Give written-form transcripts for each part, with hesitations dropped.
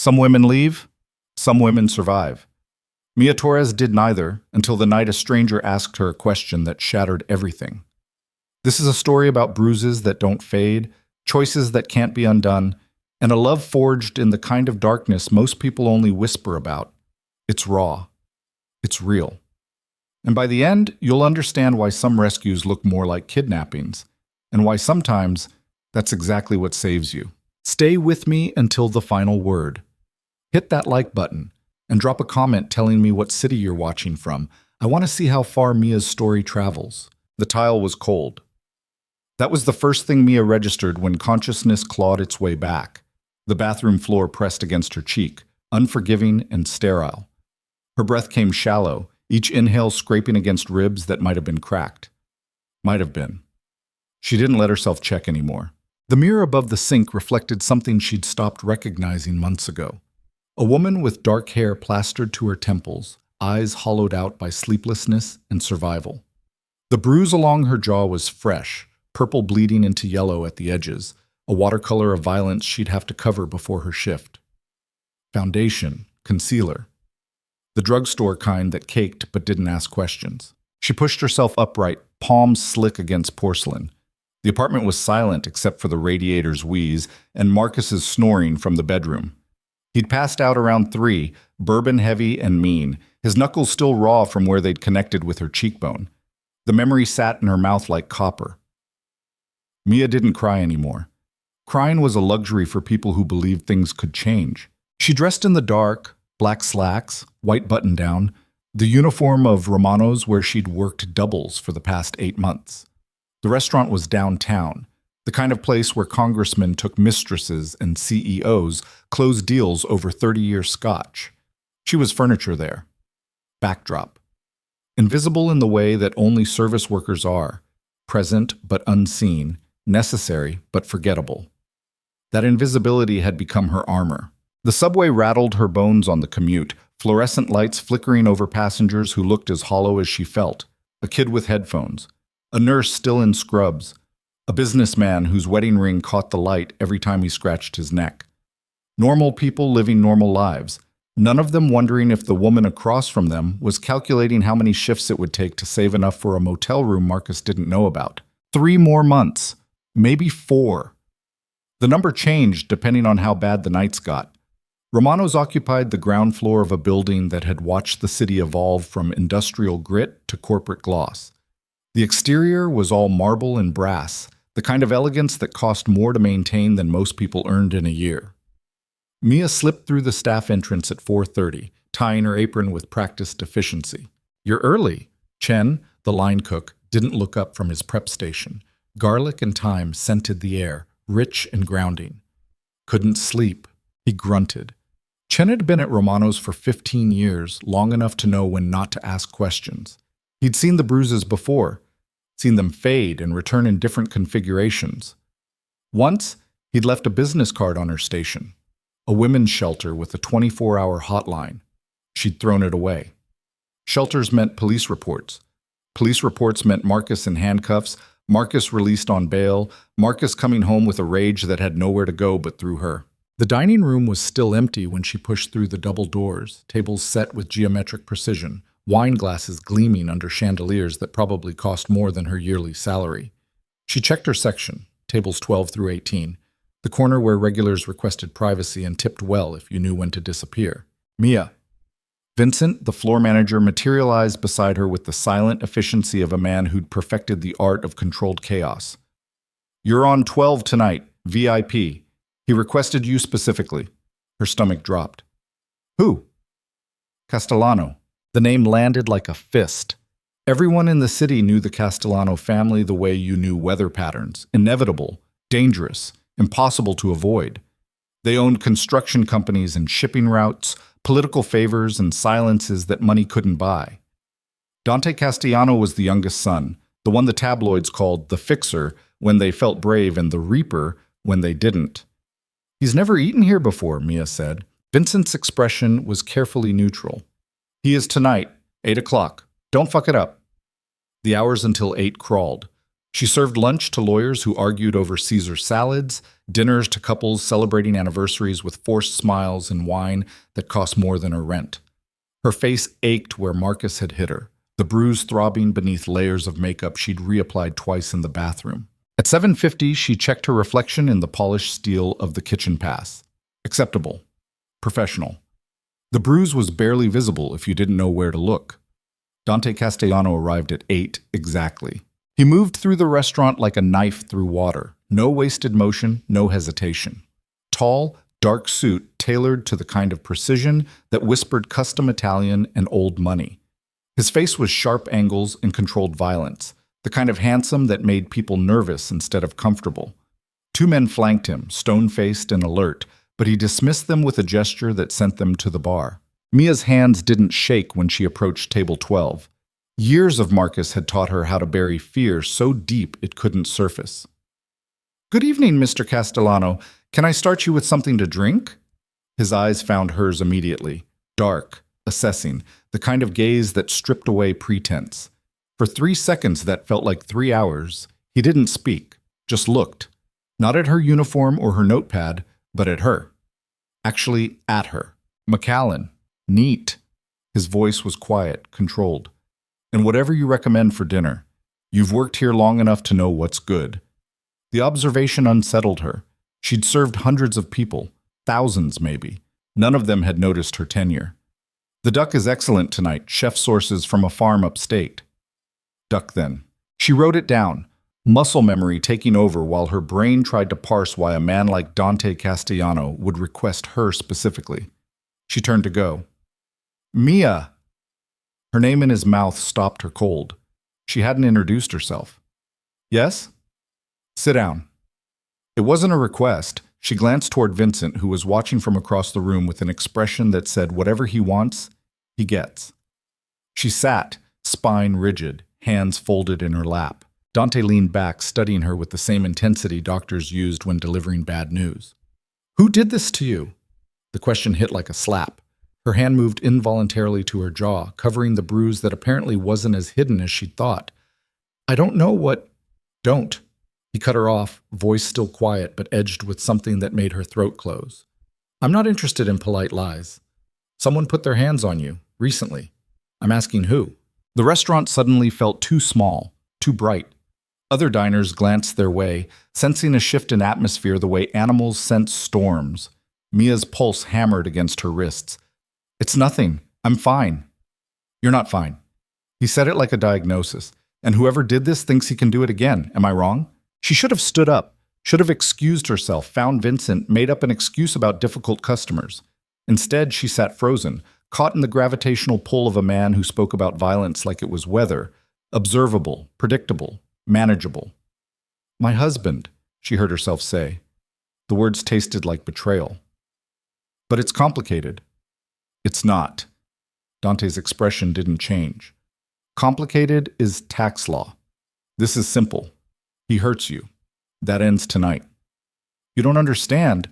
Some women leave, some women survive. Mia Torres did neither until the night a stranger asked her a question that shattered everything. This is a story about bruises that don't fade, choices that can't be undone, and a love forged in the kind of darkness most people only whisper about. It's raw. It's real. And by the end, you'll understand why some rescues look more like kidnappings, and why sometimes that's exactly what saves you. Stay with me until the final word. Hit that like button and drop a comment telling me what city you're watching from. I want to see how far Mia's story travels. The tile was cold. That was the first thing Mia registered when consciousness clawed its way back. The bathroom floor pressed against her cheek, unforgiving and sterile. Her breath came shallow, each inhale scraping against ribs that might have been cracked. Might have been. She didn't let herself check anymore. The mirror above the sink reflected something she'd stopped recognizing months ago. A woman with dark hair plastered to her temples, eyes hollowed out by sleeplessness and survival. The bruise along her jaw was fresh, purple bleeding into yellow at the edges, a watercolor of violence she'd have to cover before her shift. Foundation, concealer. The drugstore kind that caked but didn't ask questions. She pushed herself upright, palms slick against porcelain. The apartment was silent except for the radiator's wheeze and Marcus's snoring from the bedroom. He'd passed out around 3, bourbon-heavy and mean, his knuckles still raw from where they'd connected with her cheekbone. The memory sat in her mouth like copper. Mia didn't cry anymore. Crying was a luxury for people who believed things could change. She dressed in the dark, black slacks, white button-down, the uniform of Romano's where she'd worked doubles for the past 8 months. The restaurant was downtown, the kind of place where congressmen took mistresses and CEOs closed deals over 30-year scotch. She was furniture there. Backdrop. Invisible in the way that only service workers are, present but unseen, necessary but forgettable. That invisibility had become her armor. The subway rattled her bones on the commute, fluorescent lights flickering over passengers who looked as hollow as she felt, a kid with headphones, a nurse still in scrubs, a businessman whose wedding ring caught the light every time he scratched his neck. Normal people living normal lives, none of them wondering if the woman across from them was calculating how many shifts it would take to save enough for a motel room Marcus didn't know about. 3 more months, maybe 4. The number changed depending on how bad the nights got. Romano's occupied the ground floor of a building that had watched the city evolve from industrial grit to corporate gloss. The exterior was all marble and brass, the kind of elegance that cost more to maintain than most people earned in a year. Mia slipped through the staff entrance at 4:30, tying her apron with practiced efficiency. "You're early." Chen, the line cook, didn't look up from his prep station. Garlic and thyme scented the air, rich and grounding. "Couldn't sleep," he grunted. Chen had been at Romano's for 15 years, long enough to know when not to ask questions. He'd seen the bruises before, seen them fade and return in different configurations. Once, he'd left a business card on her station, a women's shelter with a 24-hour hotline. She'd thrown it away. Shelters meant police reports. Police reports meant Marcus in handcuffs, Marcus released on bail, Marcus coming home with a rage that had nowhere to go but through her. The dining room was still empty when she pushed through the double doors, tables set with geometric precision, wine glasses gleaming under chandeliers that probably cost more than her yearly salary. She checked her section, tables 12 through 18, the corner where regulars requested privacy and tipped well if you knew when to disappear. "Mia." Vincent, the floor manager, materialized beside her with the silent efficiency of a man who'd perfected the art of controlled chaos. "You're on 12 tonight, VIP. He requested you specifically." Her stomach dropped. "Who?" "Castellano." The name landed like a fist. Everyone in the city knew the Castellano family the way you knew weather patterns, inevitable, dangerous, impossible to avoid. They owned construction companies and shipping routes, political favors and silences that money couldn't buy. Dante Castellano was the youngest son, the one the tabloids called the Fixer when they felt brave and the Reaper when they didn't. "He's never eaten here before," Mia said. Vincent's expression was carefully neutral. "He is tonight, 8 o'clock. Don't fuck it up." The hours until 8 crawled. She served lunch to lawyers who argued over Caesar salads, dinners to couples celebrating anniversaries with forced smiles and wine that cost more than her rent. Her face ached where Marcus had hit her, the bruise throbbing beneath layers of makeup she'd reapplied twice in the bathroom. At 7:50, she checked her reflection in the polished steel of the kitchen pass. Acceptable. Professional. The bruise was barely visible if you didn't know where to look. Dante Castellano arrived at 8 exactly. He moved through the restaurant like a knife through water. No wasted motion, no hesitation. Tall, dark suit tailored to the kind of precision that whispered custom Italian and old money. His face was sharp angles and controlled violence, the kind of handsome that made people nervous instead of comfortable. Two men flanked him, stone-faced and alert, but he dismissed them with a gesture that sent them to the bar. Mia's hands didn't shake when she approached table 12. Years of Marcus had taught her how to bury fear so deep it couldn't surface. "Good evening, Mr. Castellano. Can I start you with something to drink?" His eyes found hers immediately, dark, assessing, the kind of gaze that stripped away pretense. For 3 seconds that felt like 3 hours, he didn't speak, just looked. Not at her uniform or her notepad, but at her. Actually, at her. "McAllen. Neat." His voice was quiet, controlled. "And whatever you recommend for dinner. You've worked here long enough to know what's good." The observation unsettled her. She'd served hundreds of people, thousands maybe. None of them had noticed her tenure. "The duck is excellent tonight, chef sources from a farm upstate." Duck then. She wrote it down, muscle memory taking over while her brain tried to parse why a man like Dante Castellano would request her specifically. She turned to go. "Mia!" Her name in his mouth stopped her cold. She hadn't introduced herself. "Yes?" "Sit down." It wasn't a request. She glanced toward Vincent, who was watching from across the room with an expression that said whatever he wants, he gets. She sat, spine rigid, hands folded in her lap. Dante leaned back, studying her with the same intensity doctors used when delivering bad news. "Who did this to you?" The question hit like a slap. Her hand moved involuntarily to her jaw, covering the bruise that apparently wasn't as hidden as she'd thought. "I don't know what—" "Don't." He cut her off, voice still quiet but edged with something that made her throat close. "I'm not interested in polite lies. Someone put their hands on you, recently. I'm asking who." The restaurant suddenly felt too small, too bright. Other diners glanced their way, sensing a shift in atmosphere the way animals sense storms. Mia's pulse hammered against her wrists. "It's nothing. I'm fine." "You're not fine." He said it like a diagnosis. "And whoever did this thinks he can do it again. Am I wrong?" She should have stood up, should have excused herself, found Vincent, made up an excuse about difficult customers. Instead, she sat frozen, caught in the gravitational pull of a man who spoke about violence like it was weather, observable, predictable, manageable. "My husband," she heard herself say. The words tasted like betrayal. "But it's complicated." "It's not." Dante's expression didn't change. "Complicated is tax law. This is simple. He hurts you. That ends tonight." "You don't understand.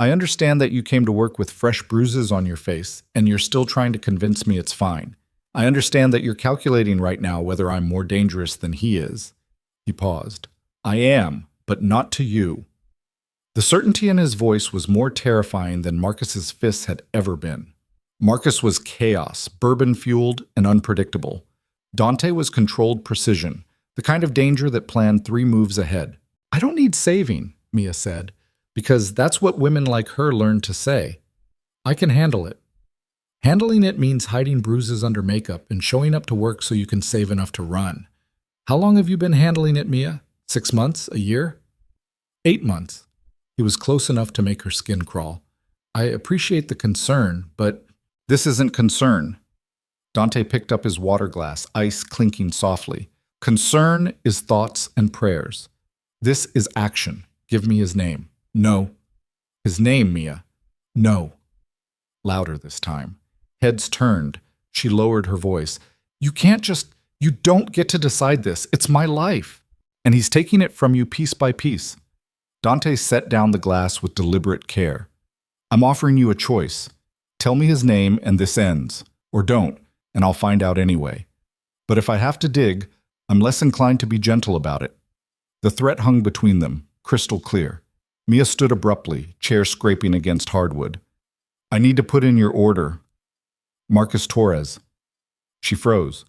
I understand that you came to work with fresh bruises on your face, and you're still trying to convince me it's fine. I understand that you're calculating right now whether I'm more dangerous than he is." He paused. "I am, but not to you." The certainty in his voice was more terrifying than Marcus's fists had ever been. Marcus was chaos, bourbon-fueled and unpredictable. Dante was controlled precision, the kind of danger that planned 3 moves ahead. "I don't need saving," Mia said, because that's what women like her learned to say. "I can handle it." Handling it means hiding bruises under makeup and showing up to work so you can save enough to run. "How long have you been handling it, Mia? 6 months? A year?" 8 months. He was close enough to make her skin crawl. "I appreciate the concern, but—" "This isn't concern." Dante picked up his water glass, ice clinking softly. "Concern is thoughts and prayers. This is action. Give me his name." "No." "His name, Mia." "No." Louder this time. Heads turned. She lowered her voice. "You can't just— You don't get to decide this. It's my life. And he's taking it from you piece by piece." Dante set down the glass with deliberate care. "I'm offering you a choice. Tell me his name and this ends. Or don't, and I'll find out anyway. But if I have to dig, I'm less inclined to be gentle about it." The threat hung between them, crystal clear. Mia stood abruptly, chair scraping against hardwood. I need to put in your order. Marcus Torres. She froze.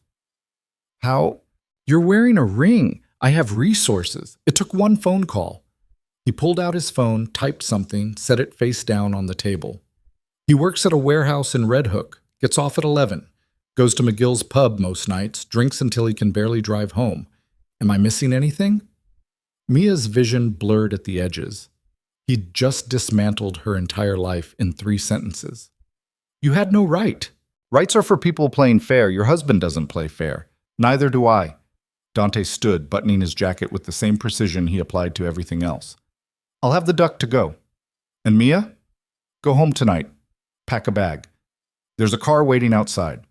How? You're wearing a ring. I have resources. It took one phone call. He pulled out his phone, typed something, set it face down on the table. He works at a warehouse in Red Hook, gets off at 11, goes to McGill's pub most nights, drinks until he can barely drive home. Am I missing anything? Mia's vision blurred at the edges. He'd just dismantled her entire life in 3 sentences. You had no right. Rights are for people playing fair. Your husband doesn't play fair. Neither do I. Dante stood, buttoning his jacket with the same precision he applied to everything else. I'll have the duck to go. And Mia? Go home tonight. Pack a bag. There's a car waiting outside.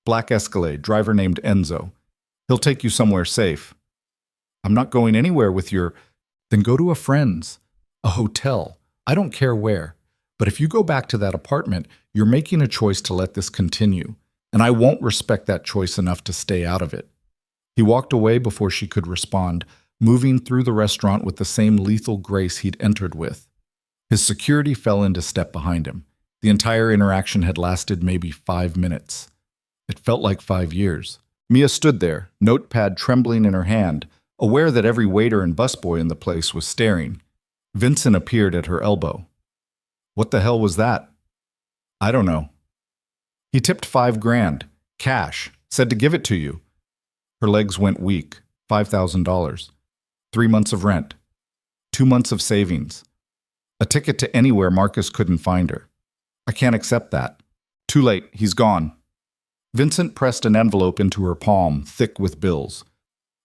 Black Escalade, driver named Enzo. He'll take you somewhere safe. I'm not going anywhere with your... Then go to a friend's. A hotel. I don't care where. But if you go back to that apartment, you're making a choice to let this continue. And I won't respect that choice enough to stay out of it. He walked away before she could respond, moving through the restaurant with the same lethal grace he'd entered with. His security fell into step behind him. The entire interaction had lasted maybe 5 minutes. It felt like 5 years. Mia stood there, notepad trembling in her hand, aware that every waiter and busboy in the place was staring. Vincent appeared at her elbow. What the hell was that? I don't know. He tipped $5,000, cash, said to give it to you. Her legs went weak. $5,000. 3 months of rent. 2 months of savings. A ticket to anywhere Marcus couldn't find her. I can't accept that. Too late, he's gone. Vincent pressed an envelope into her palm, thick with bills.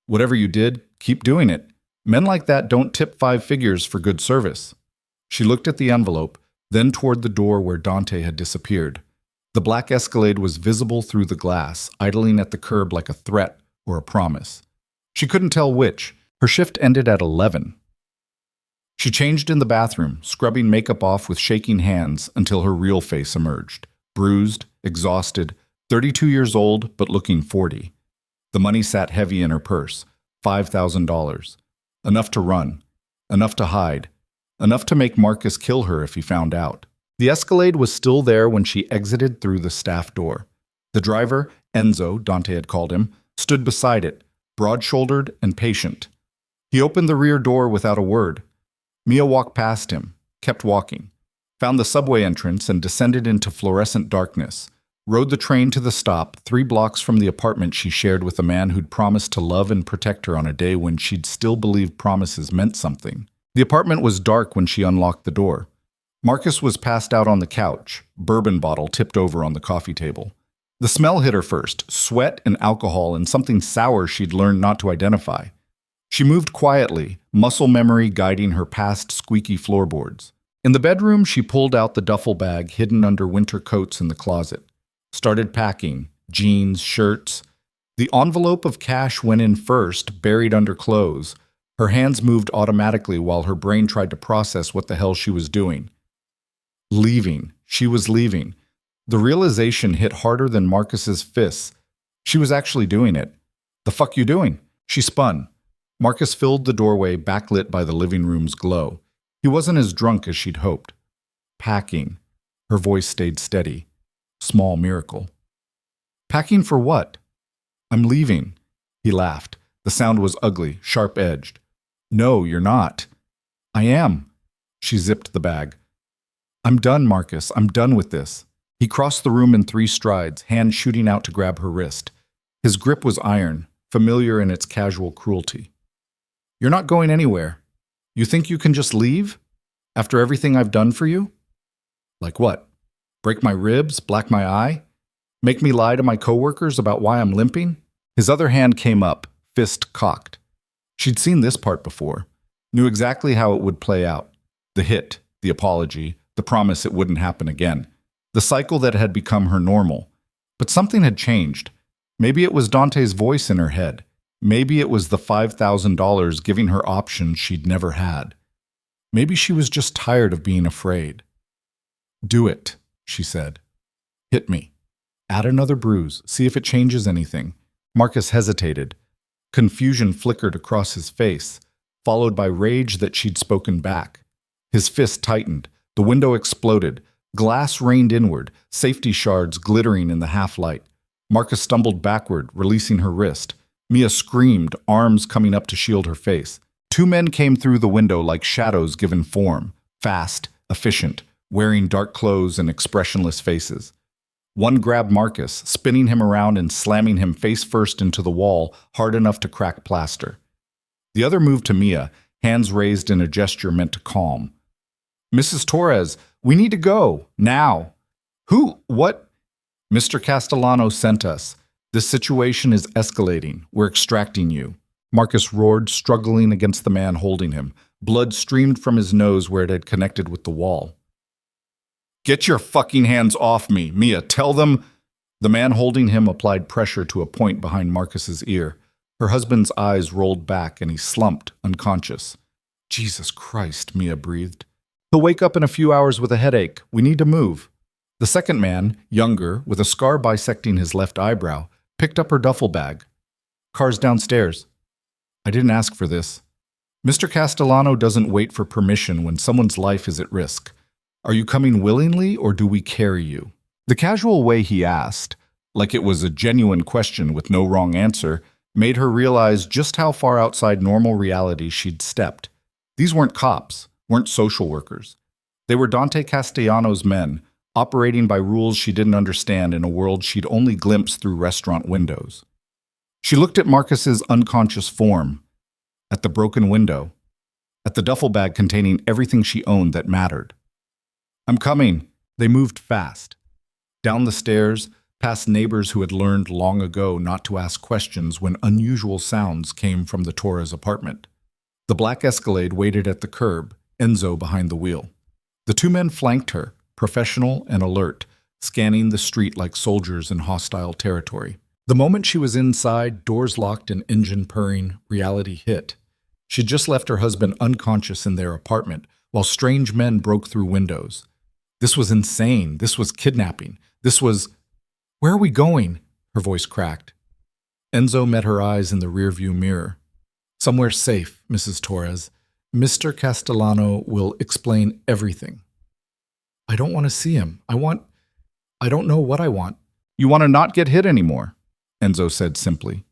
Whatever you did, keep doing it. Men like that don't tip 5 figures for good service. She looked at the envelope, then toward the door where Dante had disappeared. The black Escalade was visible through the glass, idling at the curb like a threat or a promise. She couldn't tell which. Her shift ended at 11. She changed in the bathroom, scrubbing makeup off with shaking hands until her real face emerged. Bruised, exhausted, 32 years old, but looking 40. The money sat heavy in her purse, $5,000. Enough to run, enough to hide, enough to make Marcus kill her if he found out. The Escalade was still there when she exited through the staff door. The driver, Enzo, Dante had called him, stood beside it, broad-shouldered and patient. He opened the rear door without a word. Mia walked past him, kept walking, found the subway entrance and descended into fluorescent darkness, rode the train to the stop 3 blocks from the apartment she shared with a man who'd promised to love and protect her on a day when she'd still believed promises meant something. The apartment was dark when she unlocked the door. Marcus was passed out on the couch, bourbon bottle tipped over on the coffee table. The smell hit her first, sweat and alcohol and something sour she'd learned not to identify. She moved quietly, muscle memory guiding her past squeaky floorboards. In the bedroom, she pulled out the duffel bag hidden under winter coats in the closet. Started packing, jeans, shirts. The envelope of cash went in first, buried under clothes. Her hands moved automatically while her brain tried to process what the hell she was doing. Leaving. She was leaving. The realization hit harder than Marcus's fists. She was actually doing it. The fuck you doing? She spun. Marcus filled the doorway, backlit by the living room's glow. He wasn't as drunk as she'd hoped. Packing. Her voice stayed steady. Small miracle. Packing for what? I'm leaving. He laughed. The sound was ugly, sharp-edged. No, you're not. I am. She zipped the bag. I'm done, Marcus. I'm done with this. He crossed the room in 3 strides, hand shooting out to grab her wrist. His grip was iron, familiar in its casual cruelty. You're not going anywhere. You think you can just leave? After everything I've done for you? Like what? Break my ribs? Black my eye? Make me lie to my coworkers about why I'm limping? His other hand came up, fist cocked. She'd seen this part before, knew exactly how it would play out. The hit, the apology, the promise it wouldn't happen again. The cycle that had become her normal. But something had changed. Maybe it was Dante's voice in her head. Maybe it was the $5,000 giving her options she'd never had. Maybe she was just tired of being afraid. Do it, she said. Hit me. Add another bruise. See if it changes anything. Marcus hesitated. Confusion flickered across his face. followed by rage that she'd spoken back. His fist tightened. The window exploded. Glass rained inward, safety shards glittering in the half-light. Marcus stumbled backward, releasing her wrist. Mia screamed, arms coming up to shield her face. Two men came through the window like shadows given form, fast, efficient, wearing dark clothes and expressionless faces. One grabbed Marcus, spinning him around and slamming him face first into the wall, hard enough to crack plaster. The other moved to Mia, hands raised in a gesture meant to calm. "Mrs. Torres, we need to go, now." "Who? What?" "Mr. Castellano sent us. This situation is escalating. We're extracting you." Marcus roared, struggling against the man holding him. Blood streamed from his nose where it had connected with the wall. "Get your fucking hands off me, Mia. Tell them." The man holding him applied pressure to a point behind Marcus's ear. Her husband's eyes rolled back and he slumped, unconscious. "Jesus Christ," Mia breathed. "He'll wake up in a few hours with a headache. We need to move." The second man, younger, with a scar bisecting his left eyebrow, picked up her duffel bag. "Car's downstairs." "I didn't ask for this." "Mr. Castellano doesn't wait for permission when someone's life is at risk. Are you coming willingly or do we carry you?" The casual way he asked, like it was a genuine question with no wrong answer, made her realize just how far outside normal reality she'd stepped. These weren't cops, weren't social workers. They were Dante Castellanos' men, operating by rules she didn't understand in a world she'd only glimpsed through restaurant windows. She looked at Marcus's unconscious form, at the broken window, at the duffel bag containing everything she owned that mattered. "I'm coming." They moved fast. Down the stairs, past neighbors who had learned long ago not to ask questions when unusual sounds came from the Torres apartment. The black Escalade waited at the curb, Enzo behind the wheel. The two men flanked her, professional and alert, scanning the street like soldiers in hostile territory. The moment she was inside, doors locked and engine purring, reality hit. She'd just left her husband unconscious in their apartment, while strange men broke through windows. This was insane. This was kidnapping. This was... "Where are we going?" Her voice cracked. Enzo met her eyes in the rearview mirror. "Somewhere safe, Mrs. Torres. Mr. Castellano will explain everything." "I don't want to see him. I don't know what I want." "You want to not get hit anymore," Enzo said simply.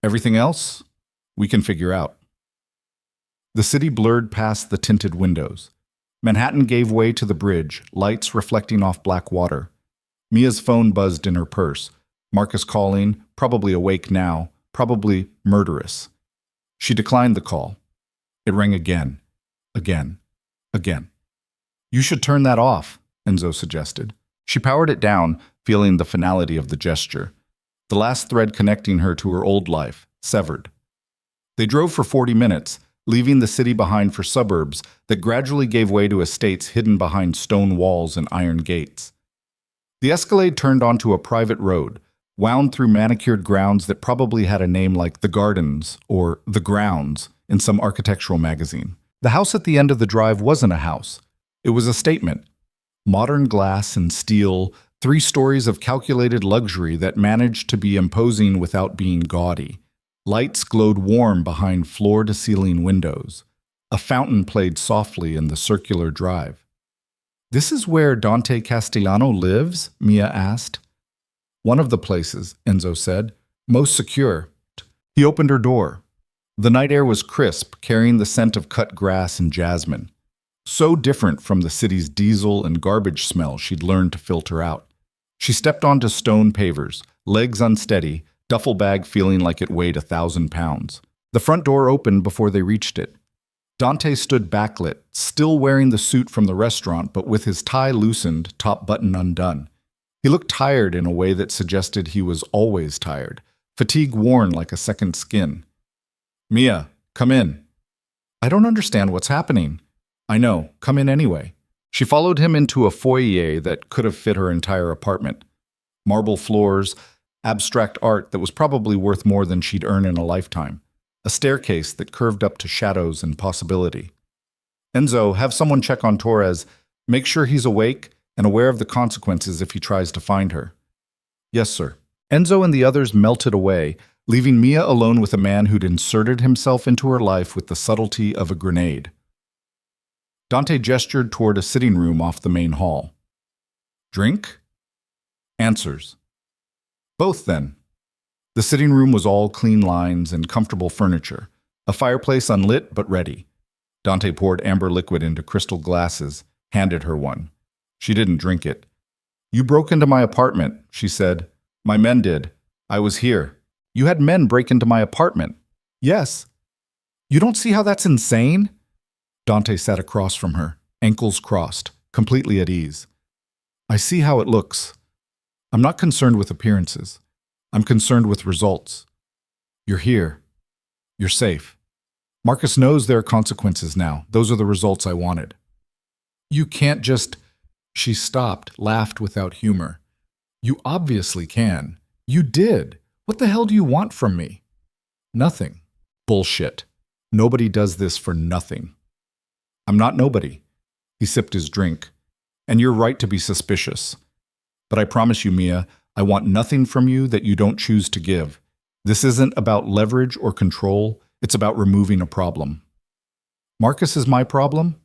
"Everything else, we can figure out." The city blurred past the tinted windows. Manhattan gave way to the bridge, lights reflecting off black water. Mia's phone buzzed in her purse. Marcus calling, probably awake now, probably murderous. She declined the call. It rang again, again, again. "You should turn that off," Enzo suggested. She powered it down, feeling the finality of the gesture. The last thread connecting her to her old life, severed. They drove for 40 minutes, leaving the city behind for suburbs that gradually gave way to estates hidden behind stone walls and iron gates. The Escalade turned onto a private road, wound through manicured grounds that probably had a name like The Gardens or The Grounds in some architectural magazine. The house at the end of the drive wasn't a house. It was a statement. Modern glass and steel, 3 stories of calculated luxury that managed to be imposing without being gaudy. Lights glowed warm behind floor-to-ceiling windows. A fountain played softly in the circular drive. "This is where Dante Castellano lives?" Mia asked. "One of the places," Enzo said. "Most secure." He opened her door. The night air was crisp, carrying the scent of cut grass and jasmine. So different from the city's diesel and garbage smell she'd learned to filter out. She stepped onto stone pavers, legs unsteady, duffel bag feeling like it weighed 1,000 pounds. The front door opened before they reached it. Dante stood backlit, still wearing the suit from the restaurant, but with his tie loosened, top button undone. He looked tired in a way that suggested he was always tired, fatigue worn like a second skin. "Mia, come in." "I don't understand what's happening." "I know, come in anyway." She followed him into a foyer that could have fit her entire apartment. Marble floors, abstract art that was probably worth more than she'd earn in a lifetime. A staircase that curved up to shadows and possibility. "Enzo, have someone check on Torres. Make sure he's awake and aware of the consequences if he tries to find her." "Yes, sir." Enzo and the others melted away, leaving Mia alone with a man who'd inserted himself into her life with the subtlety of a grenade. Dante gestured toward a sitting room off the main hall. Drink? Answers. Both, then. The sitting room was all clean lines and comfortable furniture, a fireplace unlit but ready. Dante poured amber liquid into crystal glasses, handed her one. She didn't drink it. You broke into my apartment, she said. My men did. I was here. You had men break into my apartment. Yes. You don't see how that's insane? Dante sat across from her, ankles crossed, completely at ease. I see how it looks. I'm not concerned with appearances. I'm concerned with results. You're here. You're safe. Marcus knows there are consequences now. Those are the results I wanted. You can't just... She stopped, laughed without humor. You obviously can. You did. What the hell do you want from me? Nothing. Bullshit. Nobody does this for nothing. I'm not nobody. He sipped his drink. And you're right to be suspicious. But I promise you, Mia, I want nothing from you that you don't choose to give. This isn't about leverage or control. It's about removing a problem. Marcus is my problem?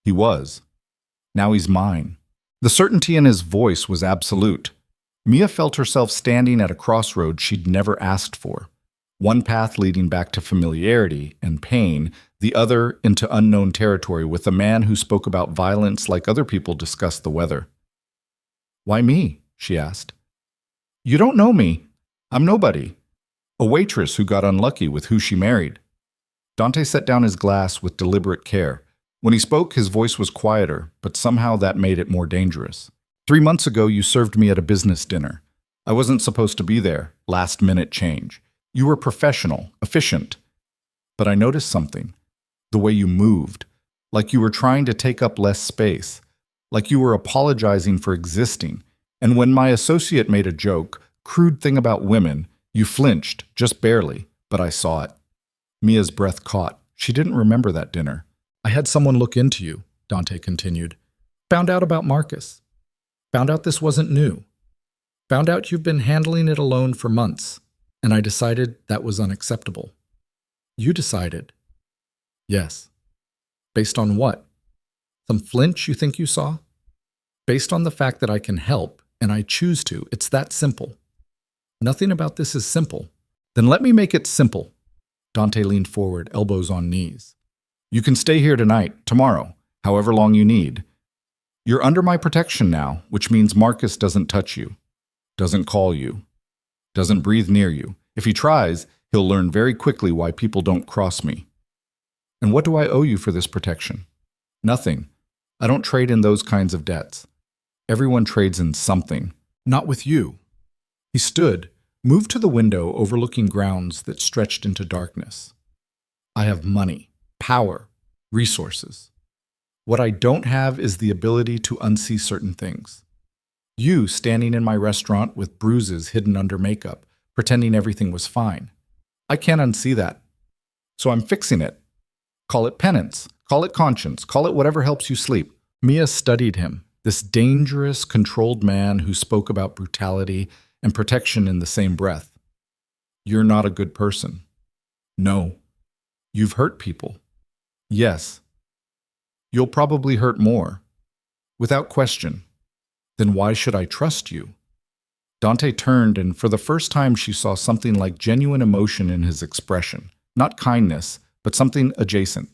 He was. Now he's mine. The certainty in his voice was absolute. Mia felt herself standing at a crossroads she'd never asked for. One path leading back to familiarity and pain, the other into unknown territory with a man who spoke about violence like other people discussed the weather. Why me? She asked. You don't know me. I'm nobody. A waitress who got unlucky with who she married. Dante set down his glass with deliberate care. When he spoke, his voice was quieter, but somehow that made it more dangerous. 3 months ago, you served me at a business dinner. I wasn't supposed to be there. Last-minute change. You were professional, efficient. But I noticed something. The way you moved. Like you were trying to take up less space. Like you were apologizing for existing. And when my associate made a joke, crude thing about women, you flinched, just barely, but I saw it. Mia's breath caught. She didn't remember that dinner. I had someone look into you, Dante continued. Found out about Marcus. Found out this wasn't new. Found out you've been handling it alone for months, and I decided that was unacceptable. You decided. Yes. Based on what? Some flinch you think you saw? Based on the fact that I can help, and I choose to. It's that simple. Nothing about this is simple. Then let me make it simple. Dante leaned forward, elbows on knees. You can stay here tonight, tomorrow, however long you need. You're under my protection now, which means Marcus doesn't touch you, doesn't call you, doesn't breathe near you. If he tries, he'll learn very quickly why people don't cross me. And what do I owe you for this protection? Nothing. I don't trade in those kinds of debts. Everyone trades in something. Not with you. He stood, moved to the window overlooking grounds that stretched into darkness. I have money, power, resources. What I don't have is the ability to unsee certain things. You standing in my restaurant with bruises hidden under makeup, pretending everything was fine. I can't unsee that. So I'm fixing it. Call it penance, call it conscience, call it whatever helps you sleep. Mia studied him, this dangerous, controlled man who spoke about brutality and protection in the same breath. You're not a good person. No. You've hurt people. Yes. You'll probably hurt more. Without question. Then why should I trust you? Dante turned, and for the first time she saw something like genuine emotion in his expression. Not kindness, but something adjacent.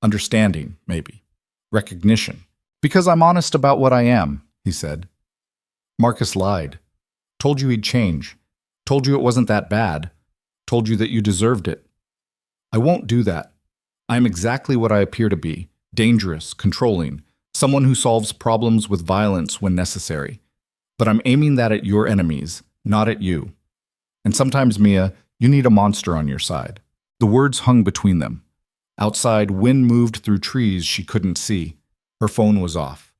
Understanding, maybe. Recognition. Because I'm honest about what I am, he said. Marcus lied. Told you he'd change. Told you it wasn't that bad. Told you that you deserved it. I won't do that. I am exactly what I appear to be. Dangerous, controlling, someone who solves problems with violence when necessary. But I'm aiming that at your enemies, not at you. And sometimes, Mia, you need a monster on your side. The words hung between them. Outside, wind moved through trees she couldn't see. Her phone was off.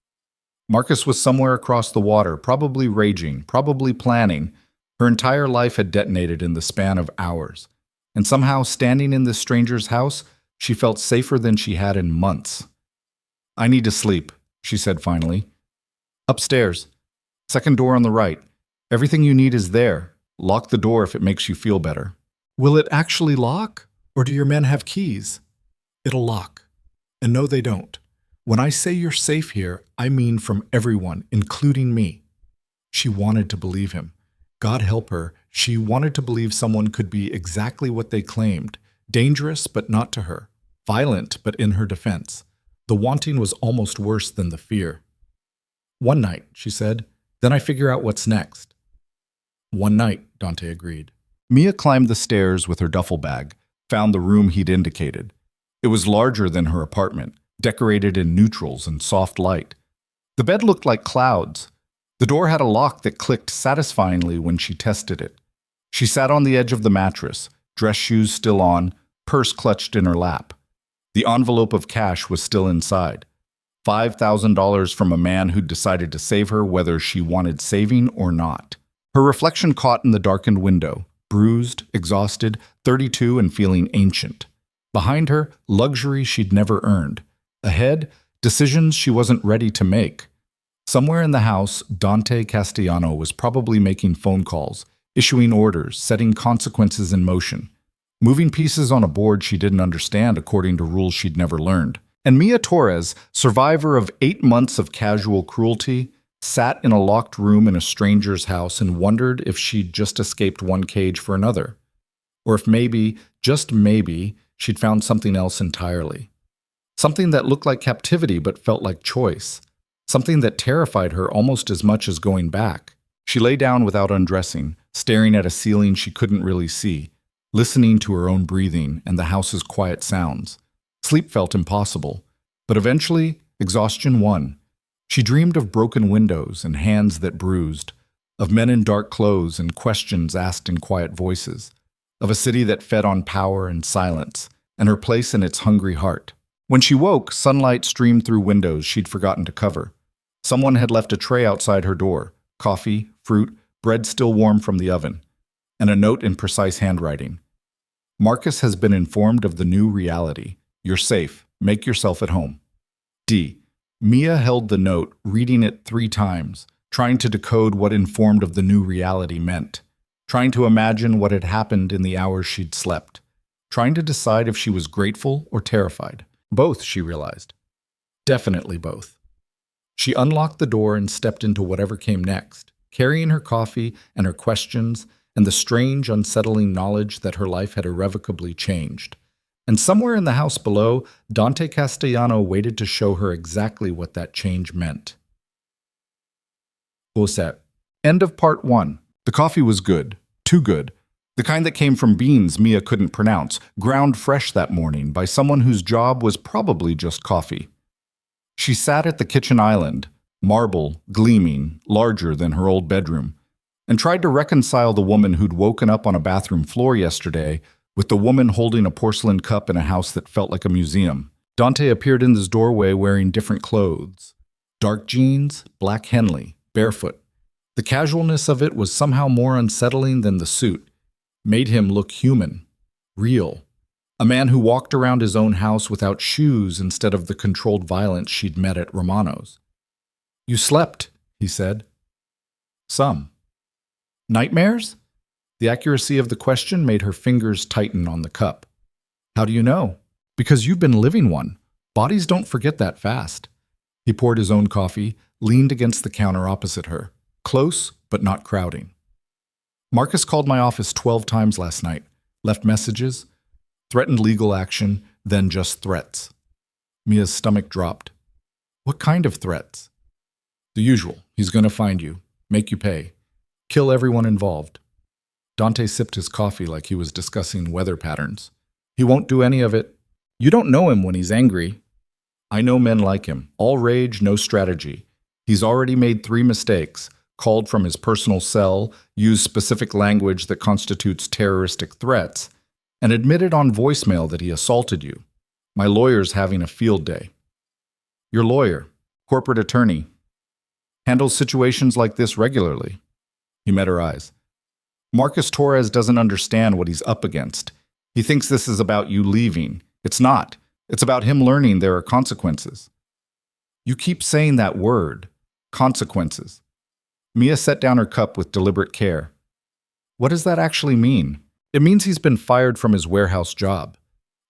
Marcus was somewhere across the water, probably raging, probably planning. Her entire life had detonated in the span of hours. And somehow, standing in this stranger's house, she felt safer than she had in months. I need to sleep, she said finally. Upstairs. Second door on the right. Everything you need is there. Lock the door if it makes you feel better. Will it actually lock? Or do your men have keys? It'll lock. And no, they don't. When I say you're safe here, I mean from everyone, including me. She wanted to believe him. God help her, she wanted to believe someone could be exactly what they claimed. Dangerous, but not to her. Violent, but in her defense. The wanting was almost worse than the fear. One night, she said, then I figure out what's next. One night, Dante agreed. Mia climbed the stairs with her duffel bag, found the room he'd indicated. It was larger than her apartment, decorated in neutrals and soft light. The bed looked like clouds. The door had a lock that clicked satisfyingly when she tested it. She sat on the edge of the mattress, dress shoes still on, purse clutched in her lap. The envelope of cash was still inside. $5,000 from a man who'd decided to save her whether she wanted saving or not. Her reflection caught in the darkened window, bruised, exhausted, 32 and feeling ancient. Behind her, luxury she'd never earned. Ahead, decisions she wasn't ready to make. Somewhere in the house, Dante Castellano was probably making phone calls, issuing orders, setting consequences in motion, moving pieces on a board she didn't understand according to rules she'd never learned. And Mia Torres, survivor of 8 months of casual cruelty, sat in a locked room in a stranger's house and wondered if she'd just escaped one cage for another. Or if maybe, just maybe, she'd found something else entirely. Something that looked like captivity but felt like choice. Something that terrified her almost as much as going back. She lay down without undressing, staring at a ceiling she couldn't really see, listening to her own breathing and the house's quiet sounds. Sleep felt impossible, but eventually, exhaustion won. She dreamed of broken windows and hands that bruised, of men in dark clothes and questions asked in quiet voices, of a city that fed on power and silence, and her place in its hungry heart. When she woke, sunlight streamed through windows she'd forgotten to cover. Someone had left a tray outside her door, coffee, fruit, bread still warm from the oven, and a note in precise handwriting. Marcus has been informed of the new reality. You're safe. Make yourself at home. D. Mia held the note, reading it 3 times, trying to decode what informed of the new reality meant, trying to imagine what had happened in the hours she'd slept, trying to decide if she was grateful or terrified. Both, she realized. Definitely both. She unlocked the door and stepped into whatever came next, carrying her coffee and her questions and the strange, unsettling knowledge that her life had irrevocably changed. And somewhere in the house below, Dante Castellano waited to show her exactly what that change meant. Set. End of part 1. The coffee was good. Too good. The kind that came from beans Mia couldn't pronounce, ground fresh that morning by someone whose job was probably just coffee. She sat at the kitchen island, marble, gleaming, larger than her old bedroom, and tried to reconcile the woman who'd woken up on a bathroom floor yesterday with the woman holding a porcelain cup in a house that felt like a museum. Dante appeared in his doorway wearing different clothes. Dark jeans, black Henley, barefoot. The casualness of it was somehow more unsettling than the suit. Made him look human, real. A man who walked around his own house without shoes instead of the controlled violence she'd met at Romano's. You slept, he said. Some. Nightmares? The accuracy of the question made her fingers tighten on the cup. How do you know? Because you've been living one. Bodies don't forget that fast. He poured his own coffee, leaned against the counter opposite her, close but not crowding. Marcus called my office 12 times last night, left messages, threatened legal action, then just threats. Mia's stomach dropped. What kind of threats? The usual. He's going to find you, make you pay, kill everyone involved. Dante sipped his coffee like he was discussing weather patterns. He won't do any of it. You don't know him when he's angry. I know men like him. All rage, no strategy. He's already made 3 mistakes, called from his personal cell, used specific language that constitutes terroristic threats, and admitted on voicemail that he assaulted you. My lawyer's having a field day. Your lawyer, corporate attorney, handles situations like this regularly. He met her eyes. Marcus Torres doesn't understand what he's up against. He thinks this is about you leaving. It's not. It's about him learning there are consequences. You keep saying that word, consequences. Mia set down her cup with deliberate care. What does that actually mean? It means he's been fired from his warehouse job.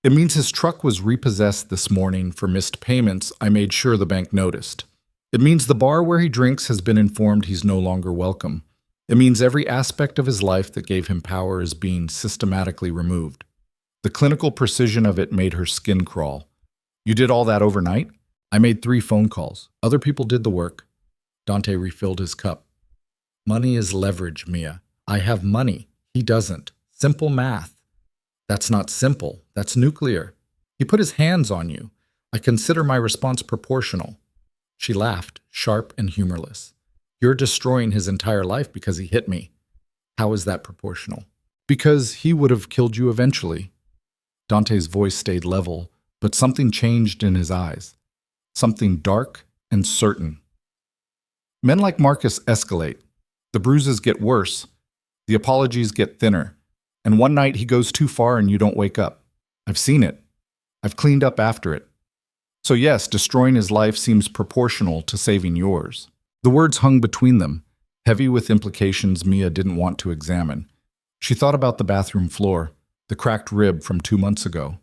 It means his truck was repossessed this morning for missed payments I made sure the bank noticed. It means the bar where he drinks has been informed he's no longer welcome. It means every aspect of his life that gave him power is being systematically removed. The clinical precision of it made her skin crawl. You did all that overnight? I made 3 phone calls. Other people did the work. Dante refilled his cup. Money is leverage, Mia. I have money. He doesn't. Simple math. That's not simple. That's nuclear. He put his hands on you. I consider my response proportional. She laughed, sharp and humorless. You're destroying his entire life because he hit me. How is that proportional? Because he would have killed you eventually. Dante's voice stayed level, but something changed in his eyes. Something dark and certain. Men like Marcus escalate. The bruises get worse. The apologies get thinner. And one night he goes too far and you don't wake up. I've seen it. I've cleaned up after it. So yes, destroying his life seems proportional to saving yours. The words hung between them, heavy with implications Mia didn't want to examine. She thought about the bathroom floor, the cracked rib from 2 months ago,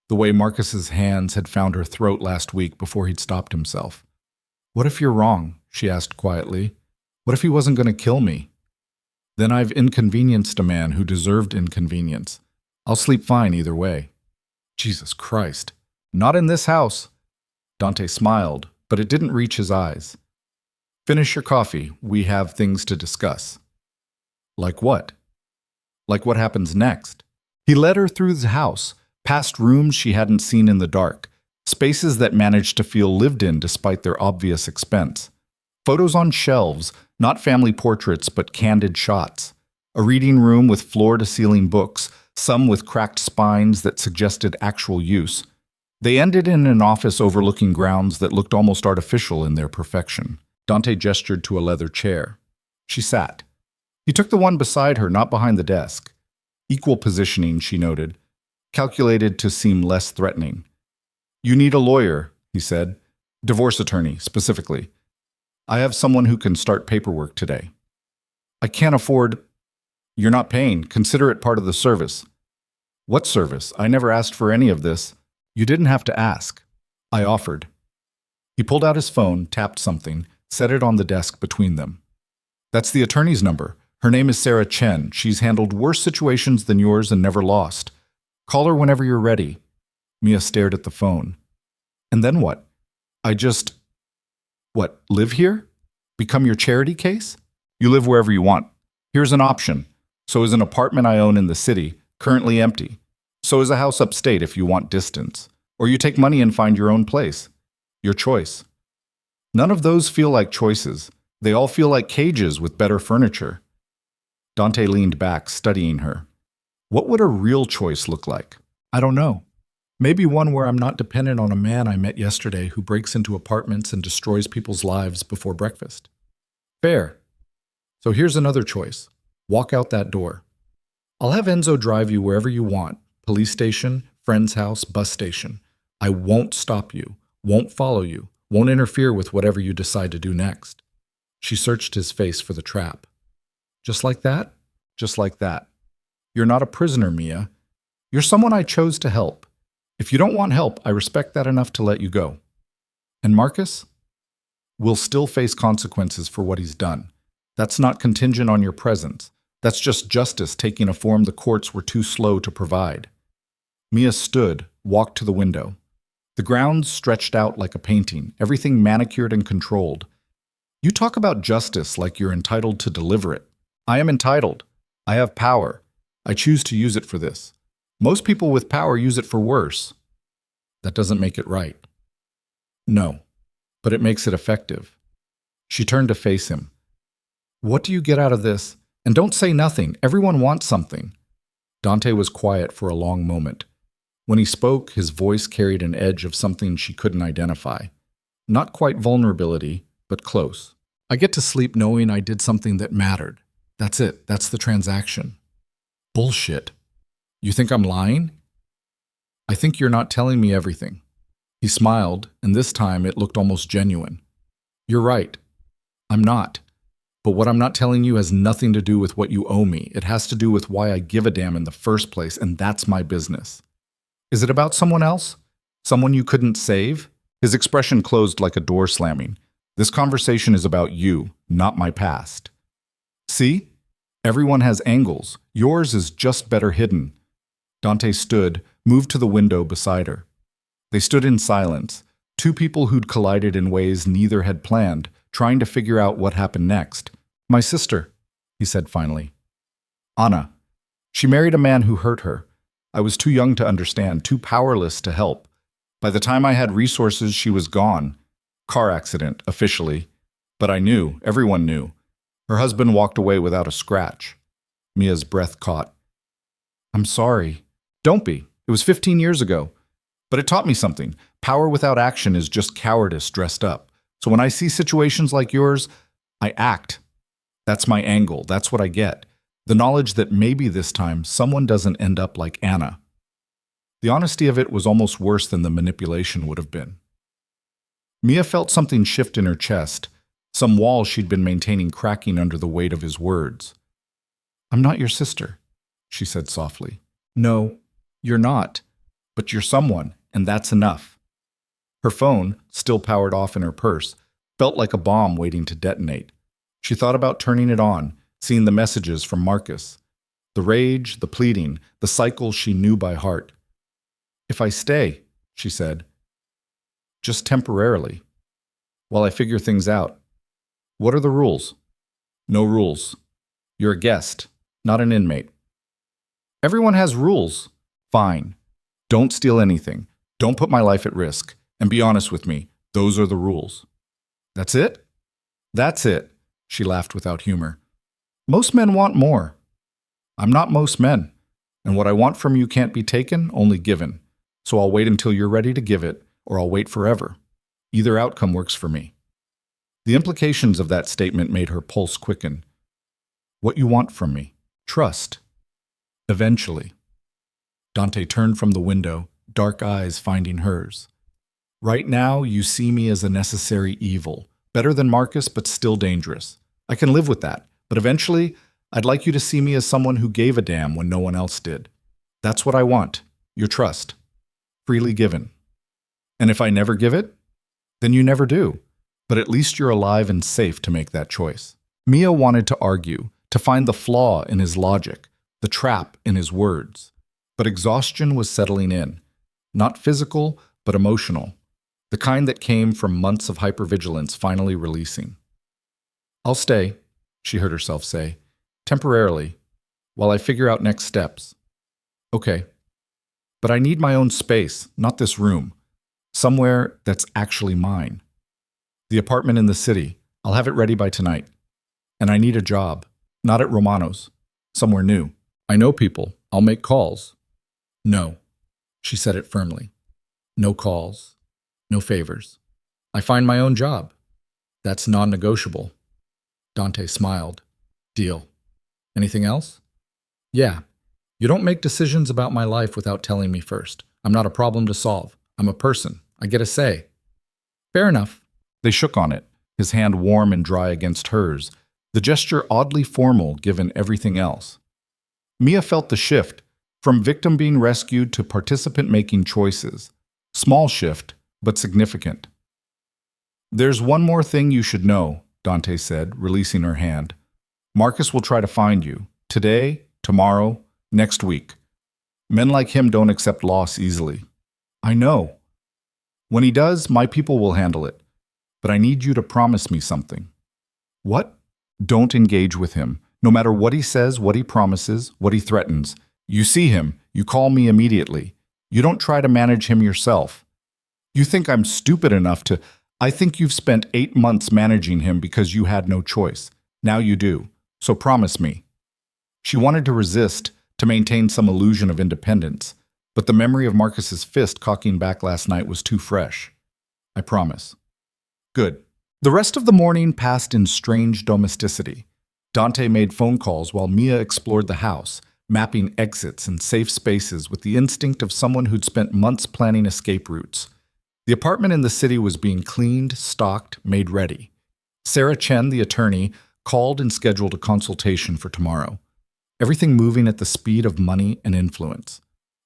the way Marcus's hands had found her throat last week before he'd stopped himself. What if you're wrong? She asked quietly. What if he wasn't going to kill me? Then I've inconvenienced a man who deserved inconvenience. I'll sleep fine either way. Jesus Christ. Not in this house. Dante smiled, but it didn't reach his eyes. Finish your coffee. We have things to discuss. Like what? Like what happens next? He led her through the house, past rooms she hadn't seen in the dark, spaces that managed to feel lived in despite their obvious expense. Photos on shelves, not family portraits but candid shots. A reading room with floor-to-ceiling books, some with cracked spines that suggested actual use. They ended in an office overlooking grounds that looked almost artificial in their perfection. Dante gestured to a leather chair. She sat. He took the one beside her, not behind the desk. Equal positioning, she noted, calculated to seem less threatening. You need a lawyer, he said. Divorce attorney, specifically. I have someone who can start paperwork today. I can't afford... You're not paying. Consider it part of the service. What service? I never asked for any of this. You didn't have to ask. I offered. He pulled out his phone, tapped something, set it on the desk between them. That's the attorney's number. Her name is Sarah Chen. She's handled worse situations than yours and never lost. Call her whenever you're ready. Mia stared at the phone. And then what? What, live here? Become your charity case? You live wherever you want. Here's an option. So is an apartment I own in the city, currently empty. So is a house upstate if you want distance. Or you take money and find your own place. Your choice. None of those feel like choices. They all feel like cages with better furniture. Dante leaned back, studying her. What would a real choice look like? I don't know. Maybe one where I'm not dependent on a man I met yesterday who breaks into apartments and destroys people's lives before breakfast. Fair. So here's another choice. Walk out that door. I'll have Enzo drive you wherever you want. Police station, friend's house, bus station. I won't stop you, won't follow you, won't interfere with whatever you decide to do next. She searched his face for the trap. Just like that? Just like that. You're not a prisoner, Mia. You're someone I chose to help. If you don't want help, I respect that enough to let you go. And Marcus? Will still face consequences for what he's done. That's not contingent on your presence. That's just justice taking a form the courts were too slow to provide. Mia stood, walked to the window. The grounds stretched out like a painting, everything manicured and controlled. You talk about justice like you're entitled to deliver it. I am entitled. I have power. I choose to use it for this. Most people with power use it for worse. That doesn't make it right. No, but it makes it effective. She turned to face him. What do you get out of this? And don't say nothing. Everyone wants something. Dante was quiet for a long moment. When he spoke, his voice carried an edge of something she couldn't identify. Not quite vulnerability, but close. I get to sleep knowing I did something that mattered. That's it. That's the transaction. Bullshit. You think I'm lying? I think you're not telling me everything. He smiled, and this time it looked almost genuine. You're right. I'm not. But what I'm not telling you has nothing to do with what you owe me. It has to do with why I give a damn in the first place, and that's my business. Is it about someone else? Someone you couldn't save? His expression closed like a door slamming. This conversation is about you, not my past. See? Everyone has angles. Yours is just better hidden. Dante stood, moved to the window beside her. They stood in silence, two people who'd collided in ways neither had planned, trying to figure out what happened next. My sister, he said finally. Anna. She married a man who hurt her. I was too young to understand, too powerless to help. By the time I had resources, she was gone. Car accident, officially. But I knew, everyone knew. Her husband walked away without a scratch. Mia's breath caught. I'm sorry. Don't be. It was 15 years ago. But it taught me something. Power without action is just cowardice dressed up. So when I see situations like yours, I act. That's my angle. That's what I get. The knowledge that maybe this time someone doesn't end up like Anna. The honesty of it was almost worse than the manipulation would have been. Mia felt something shift in her chest, some wall she'd been maintaining cracking under the weight of his words. I'm not your sister, she said softly. No, you're not. But you're someone, and that's enough. Her phone, still powered off in her purse, felt like a bomb waiting to detonate. She thought about turning it on, seeing the messages from Marcus. The rage, the pleading, the cycle she knew by heart. If I stay, she said, just temporarily, while I figure things out. What are the rules? No rules. You're a guest, not an inmate. Everyone has rules. Fine. Don't steal anything. Don't put my life at risk. And be honest with me, those are the rules. That's it? That's it, she laughed without humor. Most men want more. I'm not most men, and what I want from you can't be taken, only given. So I'll wait until you're ready to give it, or I'll wait forever. Either outcome works for me. The implications of that statement made her pulse quicken. What you want from me? Trust. Eventually. Dante turned from the window, dark eyes finding hers. Right now, you see me as a necessary evil. Better than Marcus, but still dangerous. I can live with that, but eventually, I'd like you to see me as someone who gave a damn when no one else did. That's what I want. Your trust. Freely given. And if I never give it, then you never do. But at least you're alive and safe to make that choice. Mia wanted to argue, to find the flaw in his logic, the trap in his words. But exhaustion was settling in. Not physical, but emotional. The kind that came from months of hypervigilance finally releasing. I'll stay, she heard herself say, temporarily, while I figure out next steps. Okay. But I need my own space, not this room. Somewhere that's actually mine. The apartment in the city. I'll have it ready by tonight. And I need a job. Not at Romano's. Somewhere new. I know people. I'll make calls. No. She said it firmly. No calls. No favors. I find my own job. That's non-negotiable. Dante smiled. Deal. Anything else? Yeah. You don't make decisions about my life without telling me first. I'm not a problem to solve. I'm a person. I get a say. Fair enough. They shook on it, his hand warm and dry against hers, the gesture oddly formal given everything else. Mia felt the shift, from victim being rescued to participant making choices. Small shift, but significant. There's one more thing you should know, Dante said, releasing her hand. Marcus will try to find you. Today, tomorrow, next week. Men like him don't accept loss easily. I know. When he does, my people will handle it. But I need you to promise me something. What? Don't engage with him. No matter what he says, what he promises, what he threatens. You see him, you call me immediately. You don't try to manage him yourself. You think I'm stupid enough to... I think you've spent 8 months managing him because you had no choice. Now you do. So promise me. She wanted to resist, to maintain some illusion of independence, but the memory of Marcus's fist cocking back last night was too fresh. I promise. Good. The rest of the morning passed in strange domesticity. Dante made phone calls while Mia explored the house, mapping exits and safe spaces with the instinct of someone who'd spent months planning escape routes. The apartment in the city was being cleaned, stocked, made ready. Sarah Chen, the attorney, called and scheduled a consultation for tomorrow. Everything moving at the speed of money and influence.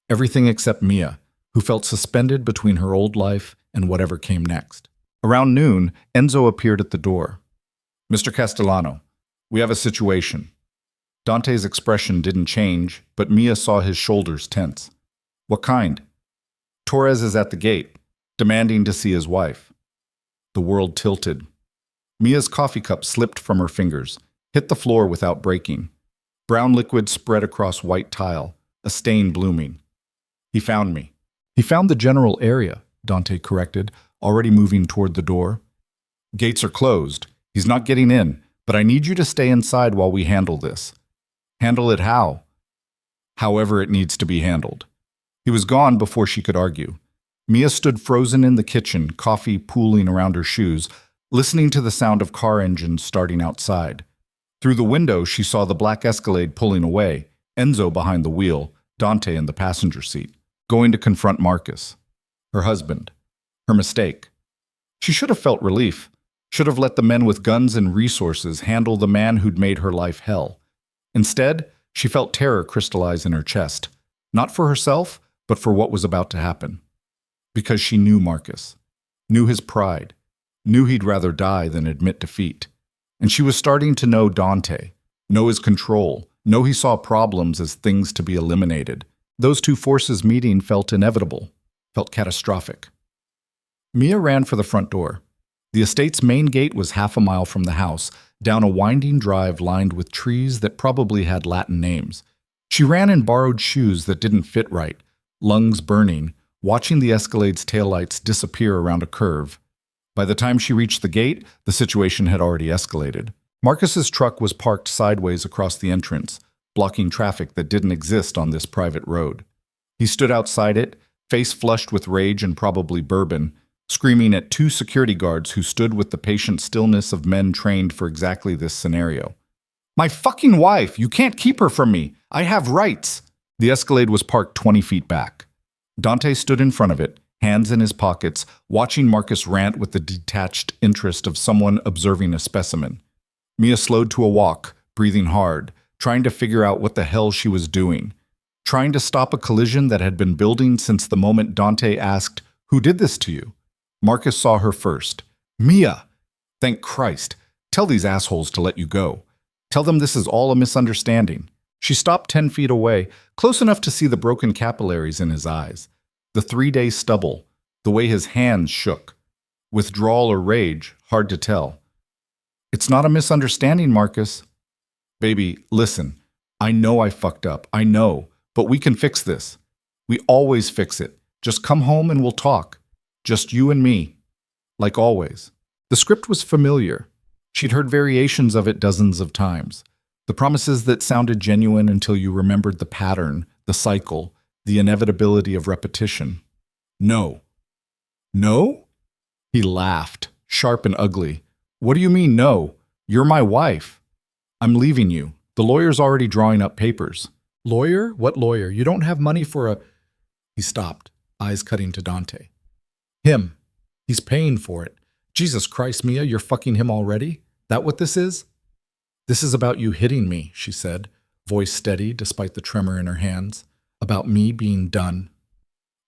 Everything except Mia, who felt suspended between her old life and whatever came next. Around noon, Enzo appeared at the door. "Mr. Castellano, we have a situation." Dante's expression didn't change, but Mia saw his shoulders tense. "What kind?" "Torres is at the gate, demanding to see his wife." The world tilted. Mia's coffee cup slipped from her fingers, hit the floor without breaking. Brown liquid spread across white tile, a stain blooming. "He found me." "He found the general area," Dante corrected, already moving toward the door. "Gates are closed. He's not getting in, but I need you to stay inside while we handle this." "Handle it how?" "However it needs to be handled." He was gone before she could argue. Mia stood frozen in the kitchen, coffee pooling around her shoes, listening to the sound of car engines starting outside. Through the window, she saw the black Escalade pulling away, Enzo behind the wheel, Dante in the passenger seat, going to confront Marcus. Her husband. Her mistake. She should have felt relief, should have let the men with guns and resources handle the man who'd made her life hell. Instead, she felt terror crystallize in her chest, not for herself, but for what was about to happen. Because she knew Marcus, knew his pride, knew he'd rather die than admit defeat. And she was starting to know Dante, know his control, know he saw problems as things to be eliminated. Those two forces meeting felt inevitable, felt catastrophic. Mia ran for the front door. The estate's main gate was half a mile from the house, down a winding drive lined with trees that probably had Latin names. She ran in borrowed shoes that didn't fit right, lungs burning, watching the Escalade's taillights disappear around a curve. By the time she reached the gate, the situation had already escalated. Marcus's truck was parked sideways across the entrance, blocking traffic that didn't exist on this private road. He stood outside it, face flushed with rage and probably bourbon, screaming at two security guards who stood with the patient stillness of men trained for exactly this scenario. "My fucking wife! You can't keep her from me! I have rights!" The Escalade was parked 20 feet back. Dante stood in front of it, hands in his pockets, watching Marcus rant with the detached interest of someone observing a specimen. Mia slowed to a walk, breathing hard, trying to figure out what the hell she was doing. Trying to stop a collision that had been building since the moment Dante asked, "Who did this to you?" Marcus saw her first. "Mia! Thank Christ! Tell these assholes to let you go. Tell them this is all a misunderstanding." She stopped 10 feet away, close enough to see the broken capillaries in his eyes. The 3-day stubble, the way his hands shook. Withdrawal or rage, hard to tell. "It's not a misunderstanding, Marcus." "Baby, listen. I know I fucked up. I know. But we can fix this. We always fix it. Just come home and we'll talk. Just you and me. Like always." The script was familiar. She'd heard variations of it dozens of times. The promises that sounded genuine until you remembered the pattern, the cycle, the inevitability of repetition. "No." "No?" He laughed, sharp and ugly. "What do you mean, no? You're my wife. I'm leaving you. The lawyer's already drawing up papers." "Lawyer? What lawyer? You don't have money for a—" He stopped, eyes cutting to Dante. "Him. He's paying for it. Jesus Christ, Mia, you're fucking him already? That what this is?" "This is about you hitting me," she said, voice steady despite the tremor in her hands. "About me being done.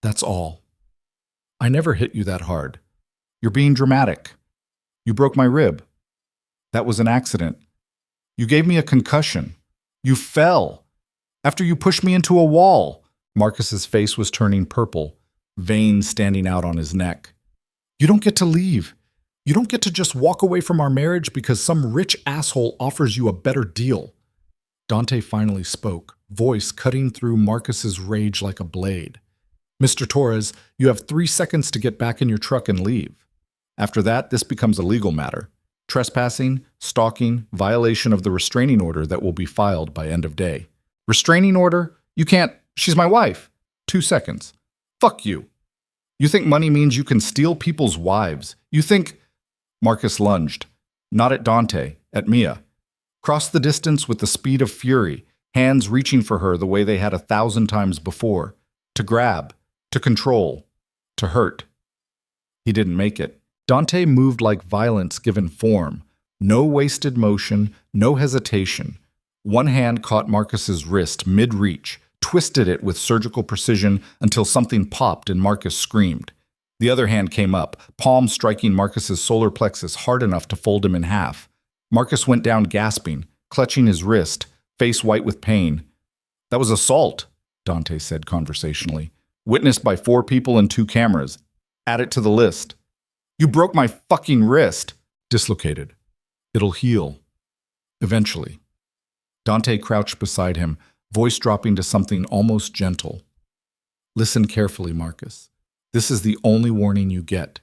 That's all. I never hit you that hard. You're being dramatic. You broke my rib. That was an accident. You gave me a concussion. You fell. After you pushed me into a wall." Marcus's face was turning purple, veins standing out on his neck. "You don't get to leave. You don't get to just walk away from our marriage because some rich asshole offers you a better deal." Dante finally spoke, voice cutting through Marcus's rage like a blade. "Mr. Torres, you have 3 seconds to get back in your truck and leave. After that, this becomes a legal matter. Trespassing, stalking, violation of the restraining order that will be filed by end of day." "Restraining order? You can't. She's my wife." 2 seconds. "Fuck you. You think money means you can steal people's wives. You think—" Marcus lunged, not at Dante, at Mia. Crossed the distance with the speed of fury, hands reaching for her the way they had 1,000 times before. To grab, to control, to hurt. He didn't make it. Dante moved like violence given form, No wasted motion, no hesitation. One hand caught Marcus's wrist mid-reach, twisted it with surgical precision until something popped and Marcus screamed. The other hand came up, palm striking Marcus's solar plexus hard enough to fold him in half. Marcus went down gasping, clutching his wrist, face white with pain. "That was assault," Dante said conversationally. "Witnessed by 4 people and 2 cameras. Add it to the list." "You broke my fucking wrist." "Dislocated. It'll heal. Eventually." Dante crouched beside him, voice dropping to something almost gentle. "Listen carefully, Marcus. This is the only warning you get.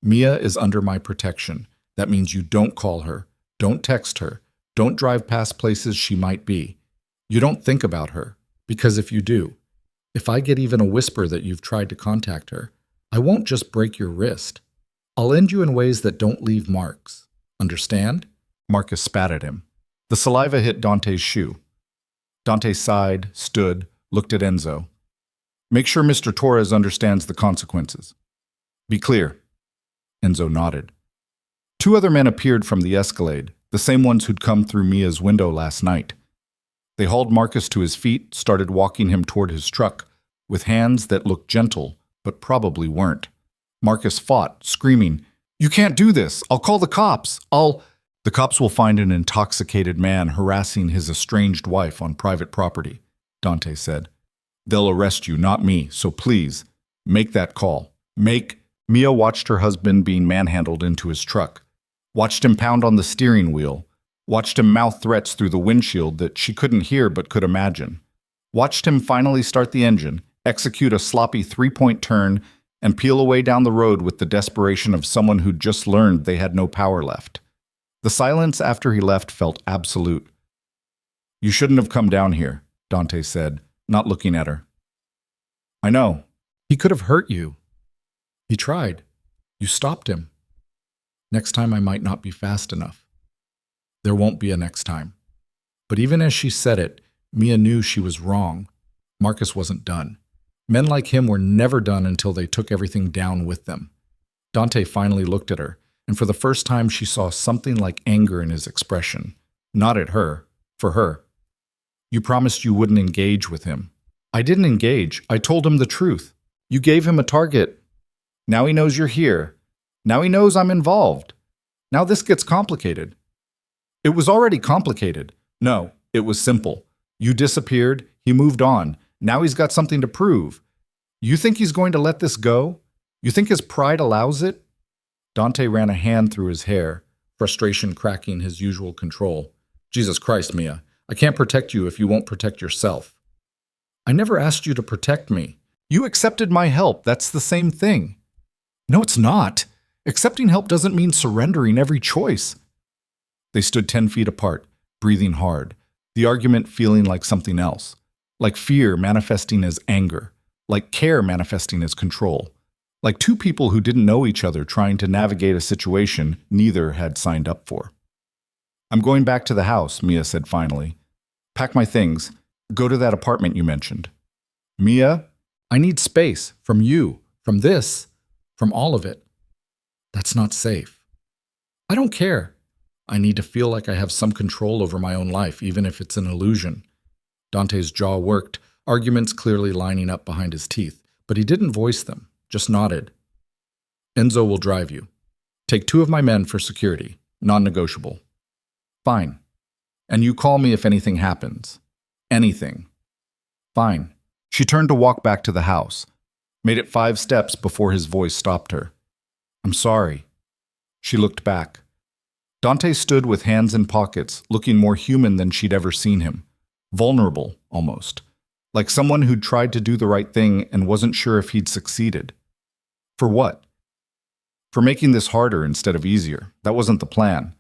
Mia is under my protection. That means you don't call her, don't text her, don't drive past places she might be. You don't think about her, because if you do, if I get even a whisper that you've tried to contact her, I won't just break your wrist. I'll end you in ways that don't leave marks. Understand?" Marcus spat at him. The saliva hit Dante's shoe. Dante sighed, stood, looked at Enzo. "Make sure Mr. Torres understands the consequences. Be clear." Enzo nodded. 2 other men appeared from the escalate, the same ones who'd come through Mia's window last night. They hauled Marcus to his feet, started walking him toward his truck, with hands that looked gentle, but probably weren't. Marcus fought, screaming, "You can't do this! I'll call the cops! The cops will find an intoxicated man harassing his estranged wife on private property," Dante said. "They'll arrest you, not me, so please, make that call. Mia watched her husband being manhandled into his truck, watched him pound on the steering wheel, watched him mouth threats through the windshield that she couldn't hear but could imagine, watched him finally start the engine, execute a sloppy 3-point turn, and peel away down the road with the desperation of someone who'd just learned they had no power left. The silence after he left felt absolute. "You shouldn't have come down here," Dante said, not looking at her. "I know. He could have hurt you." "He tried. You stopped him. Next time I might not be fast enough." "There won't be a next time." But even as she said it, Mia knew she was wrong. Marcus wasn't done. Men like him were never done until they took everything down with them. Dante finally looked at her, and for the first time she saw something like anger in his expression. Not at her, for her. "You promised you wouldn't engage with him." "I didn't engage. I told him the truth. You gave him a target. Now he knows you're here. Now he knows I'm involved. Now this gets complicated." "It was already complicated." "No, it was simple. You disappeared, he moved on. Now he's got something to prove. You think he's going to let this go? You think his pride allows it?" Dante ran a hand through his hair, frustration cracking his usual control. "Jesus Christ, Mia. I can't protect you if you won't protect yourself." "I never asked you to protect me. You accepted my help. That's the same thing." "No, it's not. Accepting help doesn't mean surrendering every choice." They stood 10 feet apart, breathing hard, the argument feeling like something else, like fear manifesting as anger, like care manifesting as control, like 2 people who didn't know each other trying to navigate a situation neither had signed up for. "I'm going back to the house," Mia said finally. "Pack my things. Go to that apartment you mentioned." "Mia, I need space from you, from this, from all of it." "That's not safe." "I don't care. I need to feel like I have some control over my own life, even if it's an illusion." Dante's jaw worked, arguments clearly lining up behind his teeth, but he didn't voice them, just nodded. "Enzo will drive you. Take 2 of my men for security, non-negotiable." "Fine. And you call me if anything happens. Anything." "Fine." She turned to walk back to the house, made it 5 steps before his voice stopped her. "I'm sorry." She looked back. Dante stood with hands in pockets, looking more human than she'd ever seen him. Vulnerable, almost. Like someone who'd tried to do the right thing and wasn't sure if he'd succeeded. For what? For making this harder instead of easier. That wasn't the plan.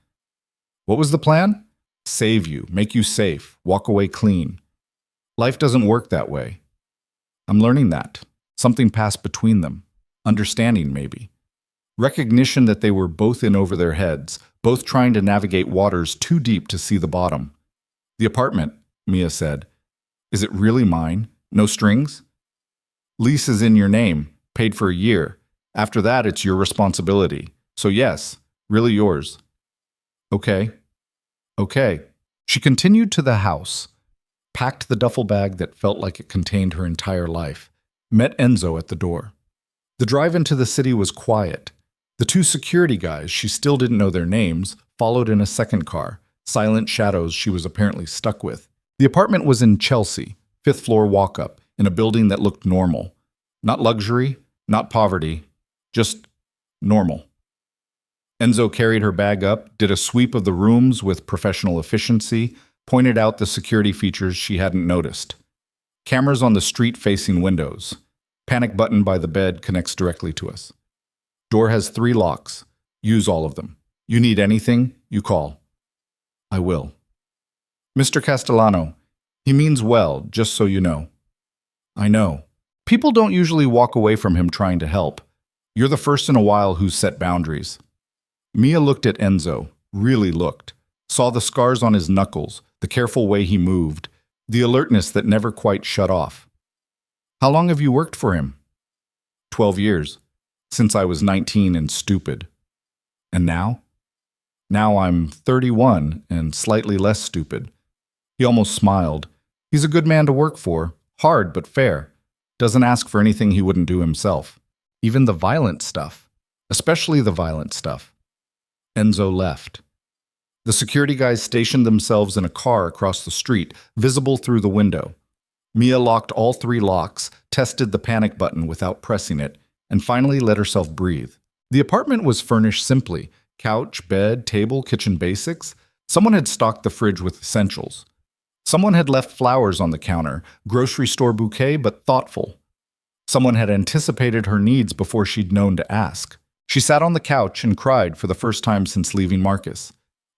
What was the plan? Save you, make you safe, walk away clean. Life doesn't work that way. I'm learning that. Something passed between them. Understanding, maybe. Recognition that they were both in over their heads, both trying to navigate waters too deep to see the bottom. "The apartment," Mia said. "Is it really mine? No strings?" "Lease is in your name, paid for a year. After that, it's your responsibility. So yes, really yours." Okay, okay. She continued to the house, packed the duffel bag that felt like it contained her entire life, met Enzo at the door. The drive into the city was quiet. The two security guys, she still didn't know their names, followed in a second car, silent shadows she was apparently stuck with. The apartment was in Chelsea, fifth floor walk up, in a building that looked normal. Not luxury, not poverty, just normal. Enzo carried her bag up, did a sweep of the rooms with professional efficiency, pointed out the security features she hadn't noticed. Cameras on the street-facing windows. Panic button by the bed connects directly to us. Door has 3 locks. Use all of them. You need anything, you call. I will. Mr. Castellano, he means well, just so you know. I know. People don't usually walk away from him trying to help. You're the first in a while who's set boundaries. Mia looked at Enzo, really looked, saw the scars on his knuckles, the careful way he moved, the alertness that never quite shut off. How long have you worked for him? 12 years, since I was 19 and stupid. And now? Now I'm 31 and slightly less stupid. He almost smiled. He's a good man to work for, hard but fair. Doesn't ask for anything he wouldn't do himself. Even the violent stuff. Especially the violent stuff. Enzo left. The security guys stationed themselves in a car across the street, visible through the window. Mia locked all 3 locks, tested the panic button without pressing it, and finally let herself breathe. The apartment was furnished simply. Couch, bed, table, kitchen basics. Someone had stocked the fridge with essentials. Someone had left flowers on the counter, grocery store bouquet, but thoughtful. Someone had anticipated her needs before she'd known to ask. She sat on the couch and cried for the first time since leaving Marcus.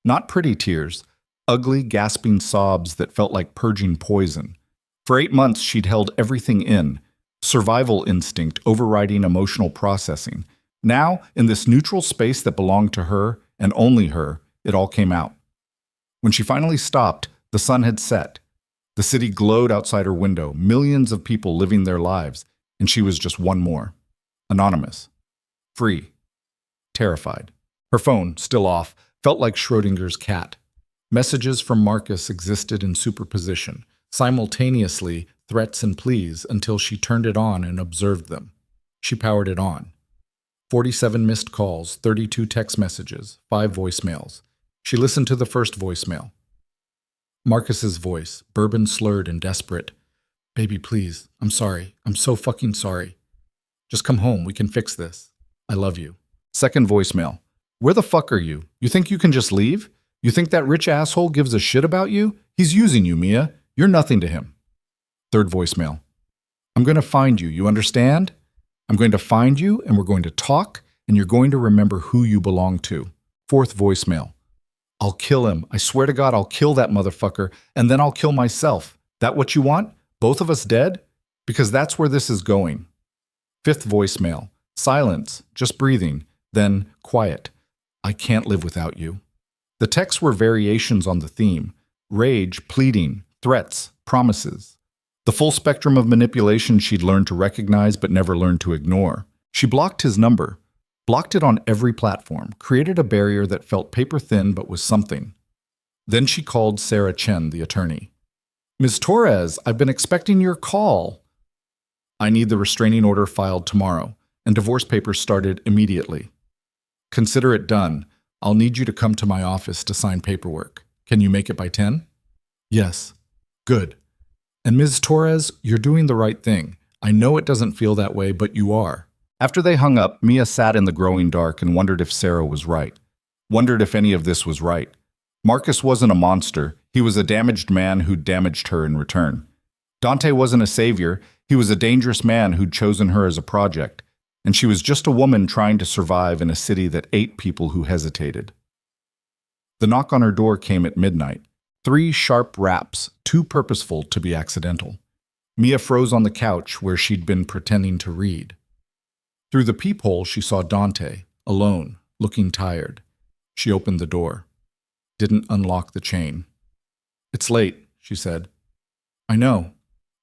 Not pretty tears, ugly, gasping sobs that felt like purging poison. For 8 months, she'd held everything in, survival instinct overriding emotional processing. Now, in this neutral space that belonged to her, and only her, it all came out. When she finally stopped, the sun had set. The city glowed outside her window, millions of people living their lives, and she was just one more. Anonymous. Free. Terrified. Her phone, still off, felt like Schrodinger's cat. Messages from Marcus existed in superposition, simultaneously threats and pleas until she turned it on and observed them. She powered it on. 47 missed calls, 32 text messages, 5 voicemails. She listened to the first voicemail. Marcus's voice, bourbon slurred and desperate. Baby, please. I'm sorry. I'm so fucking sorry. Just come home. We can fix this. I love you. Second voicemail. Where the fuck are you? You think you can just leave? You think that rich asshole gives a shit about you? He's using you, Mia. You're nothing to him. Third voicemail. I'm going to find you. You understand? I'm going to find you, and we're going to talk, and you're going to remember who you belong to. Fourth voicemail. I'll kill him. I swear to God, I'll kill that motherfucker, and then I'll kill myself. That what you want? Both of us dead? Because that's where this is going. Fifth voicemail. Silence, just breathing, then quiet. I can't live without you. The texts were variations on the theme. Rage, pleading, threats, promises. The full spectrum of manipulation she'd learned to recognize but never learned to ignore. She blocked his number, blocked it on every platform, created a barrier that felt paper-thin but was something. Then she called Sarah Chen, the attorney. Ms. Torres, I've been expecting your call. I need the restraining order filed tomorrow, and divorce papers started immediately. Consider it done. I'll need you to come to my office to sign paperwork. Can you make it by 10? Yes. Good. And Ms. Torres, you're doing the right thing. I know it doesn't feel that way, but you are. After they hung up, Mia sat in the growing dark and wondered if Sarah was right. Wondered if any of this was right. Marcus wasn't a monster. He was a damaged man who'd damaged her in return. Dante wasn't a savior. He was a dangerous man who'd chosen her as a project. And she was just a woman trying to survive in a city that ate people who hesitated. The knock on her door came at midnight. 3 sharp raps, too purposeful to be accidental. Mia froze on the couch where she'd been pretending to read. Through the peephole, she saw Dante, alone, looking tired. She opened the door. Didn't unlock the chain. It's late, she said. I know.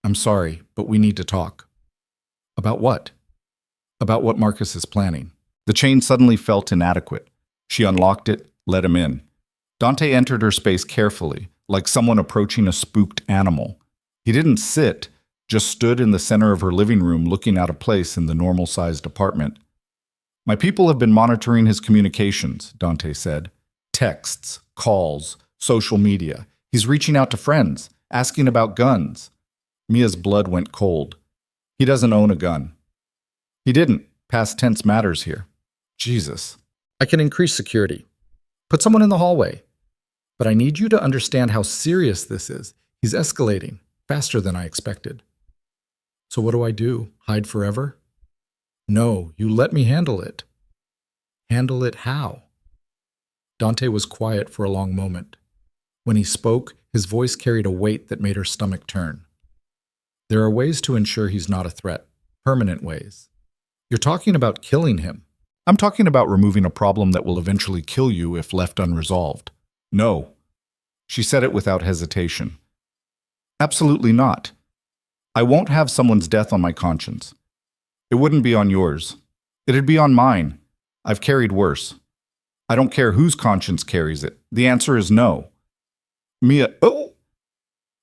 I'm sorry, but we need to talk. About what? About what Marcus is planning. The chain suddenly felt inadequate. She unlocked it, let him in. Dante entered her space carefully, like someone approaching a spooked animal. He didn't sit, just stood in the center of her living room looking out of place in the normal-sized apartment. My people have been monitoring his communications, Dante said. Texts, calls, social media. He's reaching out to friends, asking about guns. Mia's blood went cold. He doesn't own a gun. He didn't. Past tense matters here. Jesus. I can increase security. Put someone in the hallway. But I need you to understand how serious this is. He's escalating, faster than I expected. So what do I do? Hide forever? No, you let me handle it. Handle it how? Dante was quiet for a long moment. When he spoke, his voice carried a weight that made her stomach turn. There are ways to ensure he's not a threat, permanent ways. You're talking about killing him. I'm talking about removing a problem that will eventually kill you if left unresolved. No. She said it without hesitation. Absolutely not. I won't have someone's death on my conscience. It wouldn't be on yours. It'd be on mine. I've carried worse. I don't care whose conscience carries it. The answer is no. Mia, oh!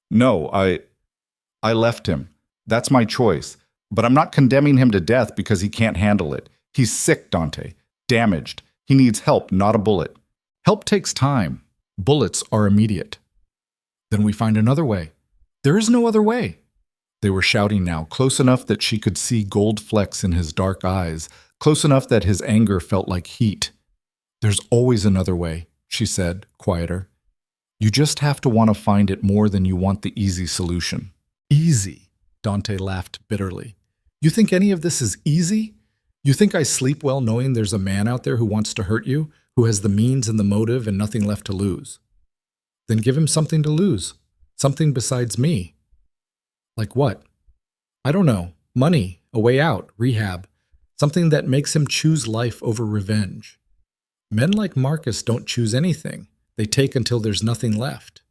No, I left him. That's my choice. But I'm not condemning him to death because he can't handle it. He's sick, Dante. Damaged. He needs help, not a bullet. Help takes time. Bullets are immediate. Then we find another way. There is no other way. They were shouting now, close enough that she could see gold flecks in his dark eyes, close enough that his anger felt like heat. There's always another way, she said, quieter. You just have to want to find it more than you want the easy solution. Easy, Dante laughed bitterly. You think any of this is easy? You think I sleep well knowing there's a man out there who wants to hurt you, who has the means and the motive and nothing left to lose? Then give him something to lose. Something besides me. Like what? I don't know. Money, a way out, rehab. Something that makes him choose life over revenge. Men like Marcus don't choose anything. They take until there's nothing left.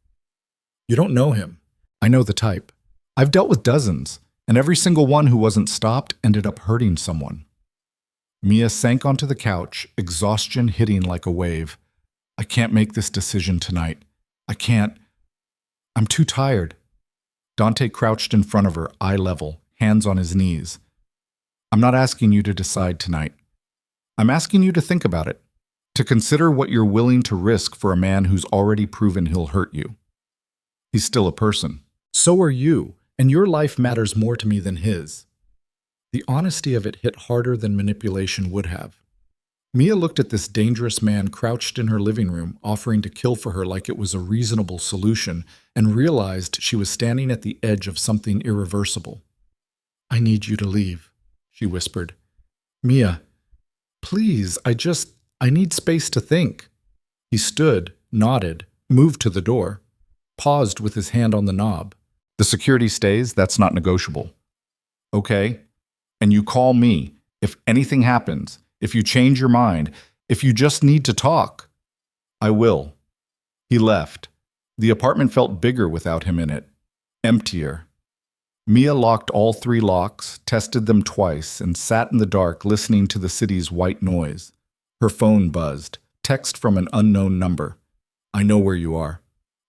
You don't know him. I know the type. I've dealt with dozens, and every single one who wasn't stopped ended up hurting someone. Mia sank onto the couch, exhaustion hitting like a wave. I can't make this decision tonight. I can't. I'm too tired. Dante crouched in front of her, eye level, hands on his knees. I'm not asking you to decide tonight. I'm asking you to think about it, to consider what you're willing to risk for a man who's already proven he'll hurt you. He's still a person. So are you, and your life matters more to me than his. The honesty of it hit harder than manipulation would have. Mia looked at this dangerous man crouched in her living room, offering to kill for her like it was a reasonable solution, and realized she was standing at the edge of something irreversible. I need you to leave, she whispered. Mia, please, I need space to think. He stood, nodded, moved to the door, paused with his hand on the knob. The security stays, that's not negotiable. Okay. And you call me if anything happens, if you change your mind, if you just need to talk. I will. He left. The apartment felt bigger without him in it. Emptier. Mia locked all 3 locks, tested them twice, and sat in the dark listening to the city's white noise. Her phone buzzed. Text from an unknown number. I know where you are.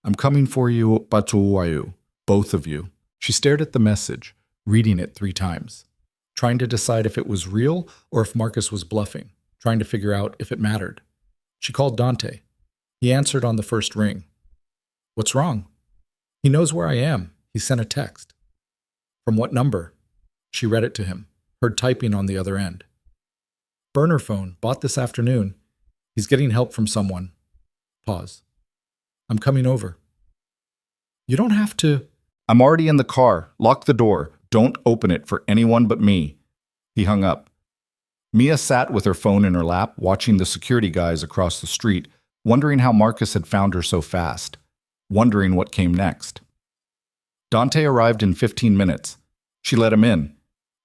I'm coming for you, Batuwayu. Both of you. She stared at the message, reading it 3 times. Trying to decide if it was real or if Marcus was bluffing, trying to figure out if it mattered. She called Dante. He answered on the first ring. What's wrong? He knows where I am. He sent a text. From what number? She read it to him, heard typing on the other end. Burner phone, bought this afternoon. He's getting help from someone. Pause. I'm coming over. You don't have to. I'm already in the car. Lock the door. Don't open it for anyone but me. He hung up. Mia sat with her phone in her lap, watching the security guys across the street, wondering how Marcus had found her so fast, wondering what came next. Dante arrived in 15 minutes. She let him in.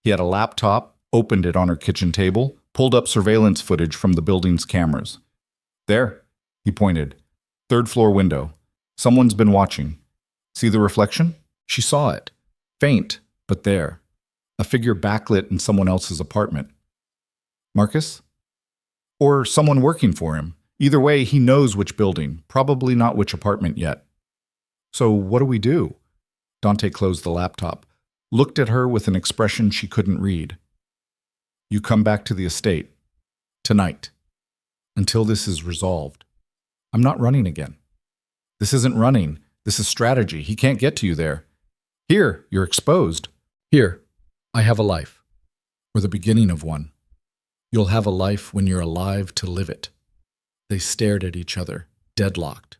He had a laptop, opened it on her kitchen table, pulled up surveillance footage from the building's cameras. There, he pointed. 3rd floor window. Someone's been watching. See the reflection? She saw it. Faint, but there. A figure backlit in someone else's apartment. Marcus? Or someone working for him, Either way, he knows which building, probably not which apartment yet. So what do we do? Dante closed the laptop, looked at her with an expression she couldn't read. You come back to the estate. Tonight. Until this is resolved. I'm not running again. This isn't running. This is strategy. He can't get to you there. Here, you're exposed. Here, I have a life. Or the beginning of one. You'll have a life when you're alive to live it. They stared at each other, deadlocked.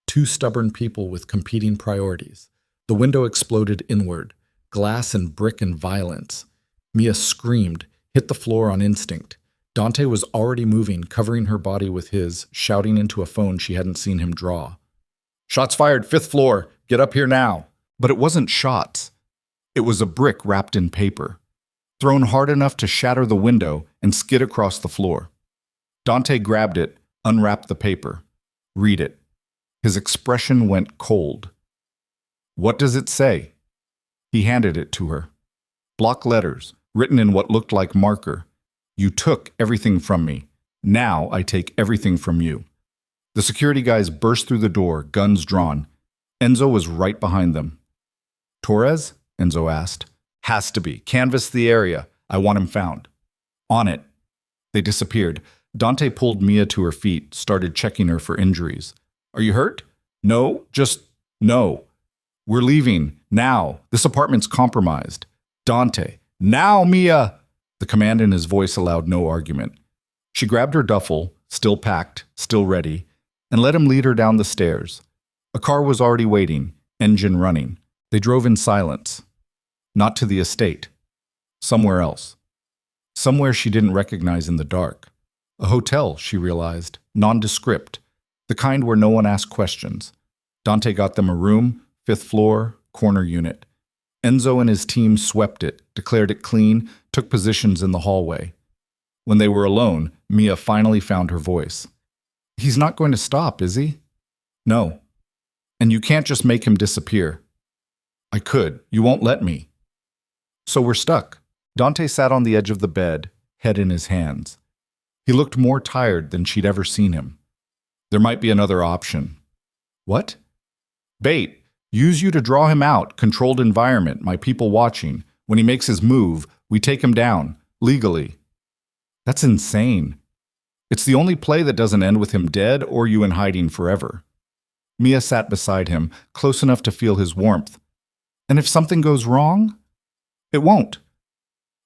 Two stubborn people with competing priorities. The window exploded inward, glass and brick and violence. Mia screamed, hit the floor on instinct. Dante was already moving, covering her body with his, shouting into a phone she hadn't seen him draw. Shots fired, 5th floor. Get up here now. But it wasn't shots. It was a brick wrapped in paper, thrown hard enough to shatter the window and skid across the floor. Dante grabbed it, unwrapped the paper. Read it. His expression went cold. What does it say? He handed it to her. Block letters, written in what looked like marker. You took everything from me. Now I take everything from you. The security guys burst through the door, guns drawn. Enzo was right behind them. Torres? Enzo asked. Has to be. Canvass the area. I want him found. On it. They disappeared. Dante pulled Mia to her feet, started checking her for injuries. Are you hurt? No, just no. We're leaving. Now. This apartment's compromised. Dante. Now, Mia! The command in his voice allowed no argument. She grabbed her duffel, still packed, still ready, and let him lead her down the stairs. A car was already waiting, engine running. They drove in silence. Not to the estate. Somewhere else. Somewhere she didn't recognize in the dark. A hotel, she realized, nondescript, the kind where no one asked questions. Dante got them a room, 5th floor, corner unit. Enzo and his team swept it, declared it clean, took positions in the hallway. When they were alone, Mia finally found her voice. He's not going to stop, is he? No. And you can't just make him disappear. I could. You won't let me. So we're stuck. Dante sat on the edge of the bed, head in his hands. He looked more tired than she'd ever seen him. There might be another option. What? Bait. Use you to draw him out, controlled environment, my people watching. When he makes his move, we take him down, legally. That's insane. It's the only play that doesn't end with him dead or you in hiding forever. Mia sat beside him, close enough to feel his warmth. And if something goes wrong? It won't.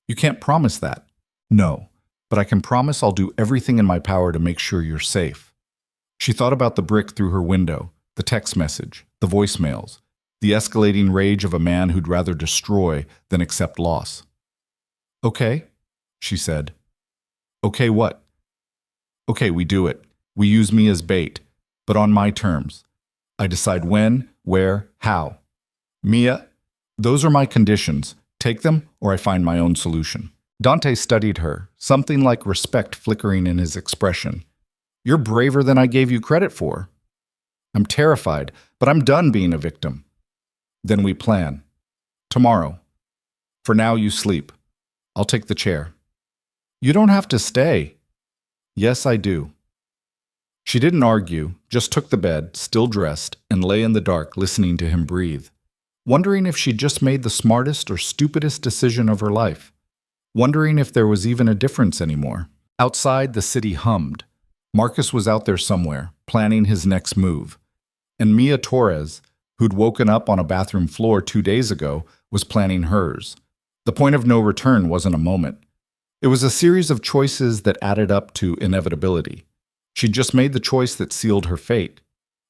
You can't promise that. No, but I can promise I'll do everything in my power to make sure you're safe. She thought about the brick through her window, the text message, the voicemails, the escalating rage of a man who'd rather destroy than accept loss. Okay, she said. Okay, what? Okay, we do it. We use me as bait, but on my terms. I decide when, where, how. Mia, those are my conditions. Take them, or I find my own solution. Dante studied her, something like respect flickering in his expression. You're braver than I gave you credit for. I'm terrified, but I'm done being a victim. Then we plan. Tomorrow. For now, you sleep. I'll take the chair. You don't have to stay. Yes, I do. She didn't argue, just took the bed, still dressed, and lay in the dark listening to him breathe, wondering if she'd just made the smartest or stupidest decision of her life, wondering if there was even a difference anymore. Outside, the city hummed. Marcus was out there somewhere, planning his next move. And Mia Torres, who'd woken up on a bathroom floor 2 days ago, was planning hers. The point of no return wasn't a moment. It was a series of choices that added up to inevitability. She'd just made the choice that sealed her fate.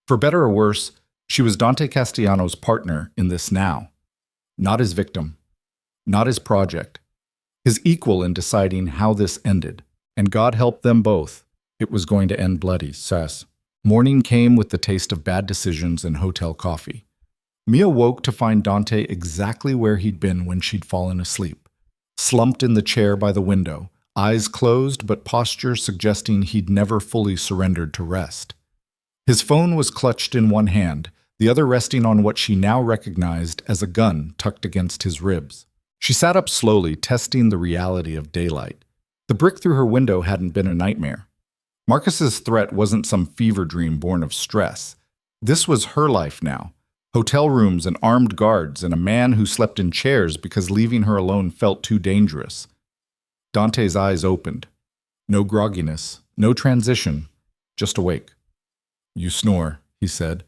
For better or worse, she was Dante Castellano's partner in this now. Not his victim. Not his project. His equal in deciding how this ended. And God help them both. It was going to end bloody, sass. Morning came with the taste of bad decisions and hotel coffee. Mia woke to find Dante exactly where he'd been when she'd fallen asleep. Slumped in the chair by the window, eyes closed but posture suggesting he'd never fully surrendered to rest. His phone was clutched in one hand, the other resting on what she now recognized as a gun tucked against his ribs. She sat up slowly, testing the reality of daylight. The brick through her window hadn't been a nightmare. Marcus's threat wasn't some fever dream born of stress. This was her life now. Hotel rooms and armed guards and a man who slept in chairs because leaving her alone felt too dangerous. Dante's eyes opened. No grogginess, no transition, just awake. "You snore," he said.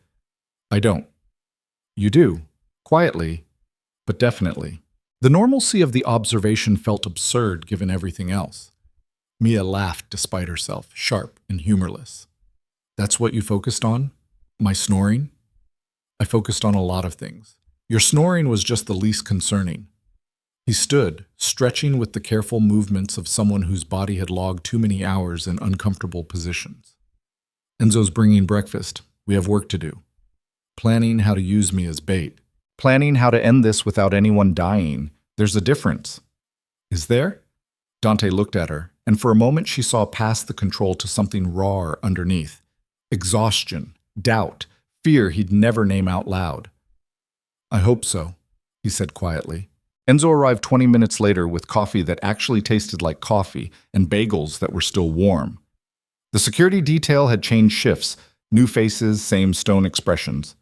"I don't." "You do. Quietly, but definitely." The normalcy of the observation felt absurd given everything else. Mia laughed despite herself, sharp and humorless. "That's what you focused on? My snoring?" "I focused on a lot of things. Your snoring was just the least concerning." He stood, stretching with the careful movements of someone whose body had logged too many hours in uncomfortable positions. "Enzo's bringing breakfast. We have work to do. Planning how to use me as bait. Planning how to end this without anyone dying. There's a difference." "Is there?" Dante looked at her, and for a moment she saw past the control to something raw underneath. Exhaustion, doubt, fear he'd never name out loud. "I hope so," he said quietly. Enzo arrived 20 minutes later with coffee that actually tasted like coffee and bagels that were still warm. The security detail had changed shifts, new faces, same stone expressions.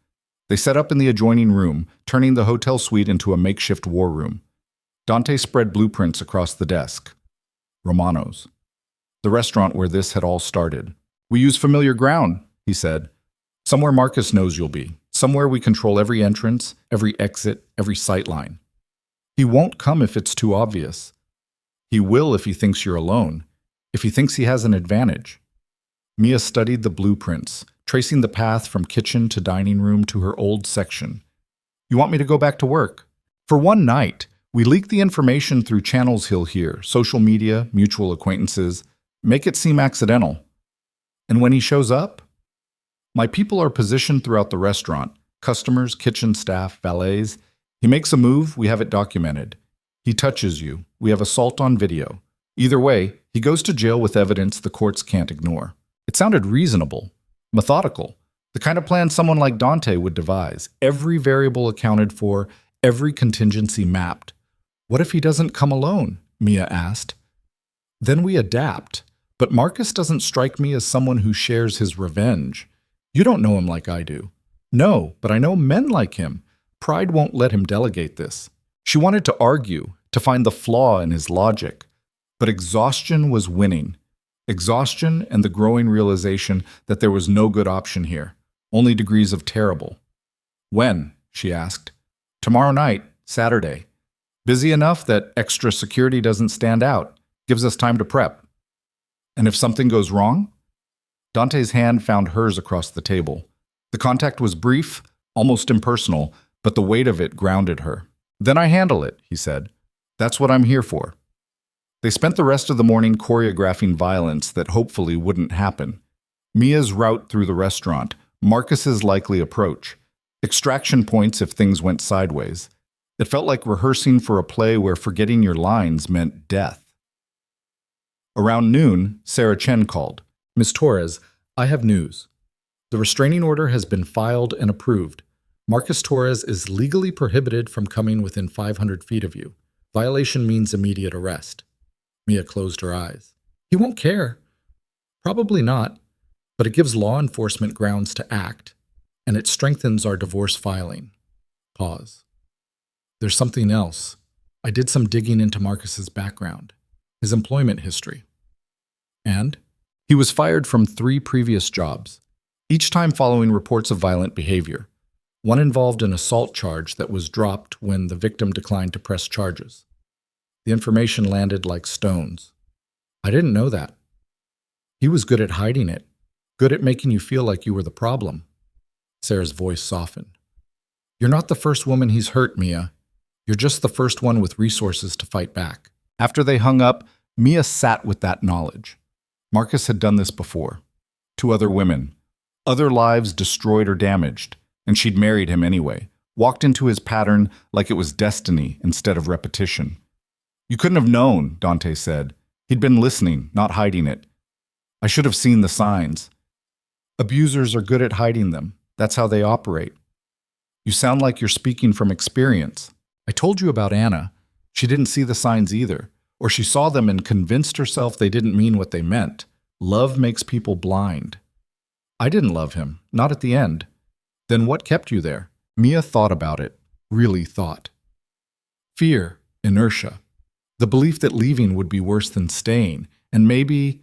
They set up in the adjoining room, turning the hotel suite into a makeshift war room. Dante spread blueprints across the desk. Romano's. The restaurant where this had all started. "We use familiar ground," he said. "Somewhere Marcus knows you'll be. Somewhere we control every entrance, every exit, every sightline. He won't come if it's too obvious. He will if he thinks you're alone, if he thinks he has an advantage." Mia studied the blueprints, tracing the path from kitchen to dining room to her old section. "You want me to go back to work?" "For one night. We leak the information through channels he'll hear, social media, mutual acquaintances. Make it seem accidental. And when he shows up? My people are positioned throughout the restaurant. Customers, kitchen staff, valets. He makes a move, we have it documented. He touches you, we have assault on video. Either way, he goes to jail with evidence the courts can't ignore." It sounded reasonable, methodical, the kind of plan someone like Dante would devise. Every variable accounted for, every contingency mapped. "What if he doesn't come alone?" Mia asked. "Then we adapt. But Marcus doesn't strike me as someone who shares his revenge. You don't know him like I do." "No, but I know men like him. Pride won't let him delegate this." She wanted to argue, to find the flaw in his logic. But exhaustion was winning. Exhaustion and the growing realization that there was no good option here, only degrees of terrible. "When?" she asked. "Tomorrow night, Saturday. Busy enough that extra security doesn't stand out. Gives us time to prep." "And if something goes wrong?" Dante's hand found hers across the table. The contact was brief, almost impersonal, but the weight of it grounded her. "Then I handle it," he said. "That's what I'm here for." They spent the rest of the morning choreographing violence that hopefully wouldn't happen. Mia's route through the restaurant, Marcus's likely approach, extraction points if things went sideways. It felt like rehearsing for a play where forgetting your lines meant death. Around noon, Sarah Chen called. "Miss Torres, I have news. The restraining order has been filed and approved. Marcus Torres is legally prohibited from coming within 500 feet of you. Violation means immediate arrest." Mia closed her eyes. "He won't care." "Probably not, but it gives law enforcement grounds to act, and it strengthens our divorce filing." Pause. "There's something else. I did some digging into Marcus's background, his employment history. And he was fired from 3 previous jobs, each time following reports of violent behavior. One involved an assault charge that was dropped when the victim declined to press charges. The information landed like stones. I didn't know that. He was good at hiding it, good at making you feel like you were the problem." Sarah's voice softened. "You're not the first woman he's hurt, Mia. You're just the first one with resources to fight back." After they hung up, Mia sat with that knowledge. Marcus had done this before. To other women. Other lives destroyed or damaged, and she'd married him anyway, walked into his pattern like it was destiny instead of repetition. "You couldn't have known," Dante said. He'd been listening, not hiding it. "I should have seen the signs." Abusers are good at hiding them. That's how they operate. "You sound like you're speaking from experience. I told you about Anna. She didn't see the signs either, or she saw them and convinced herself they didn't mean what they meant. Love makes people blind. I didn't love him, not at the end. Then what kept you there? Mia thought about it, really thought. Fear, inertia, the belief that leaving would be worse than staying, and maybe…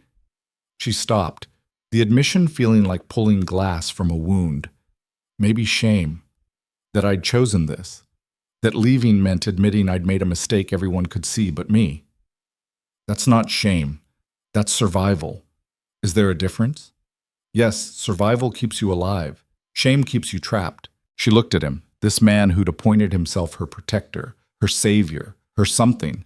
She stopped, the admission feeling like pulling glass from a wound. Maybe shame, that I'd chosen this, that leaving meant admitting I'd made a mistake everyone could see but me. That's not shame, that's survival. Is there a difference? Yes, survival keeps you alive. Shame keeps you trapped. She looked at him, this man who'd appointed himself her protector, her savior, her something.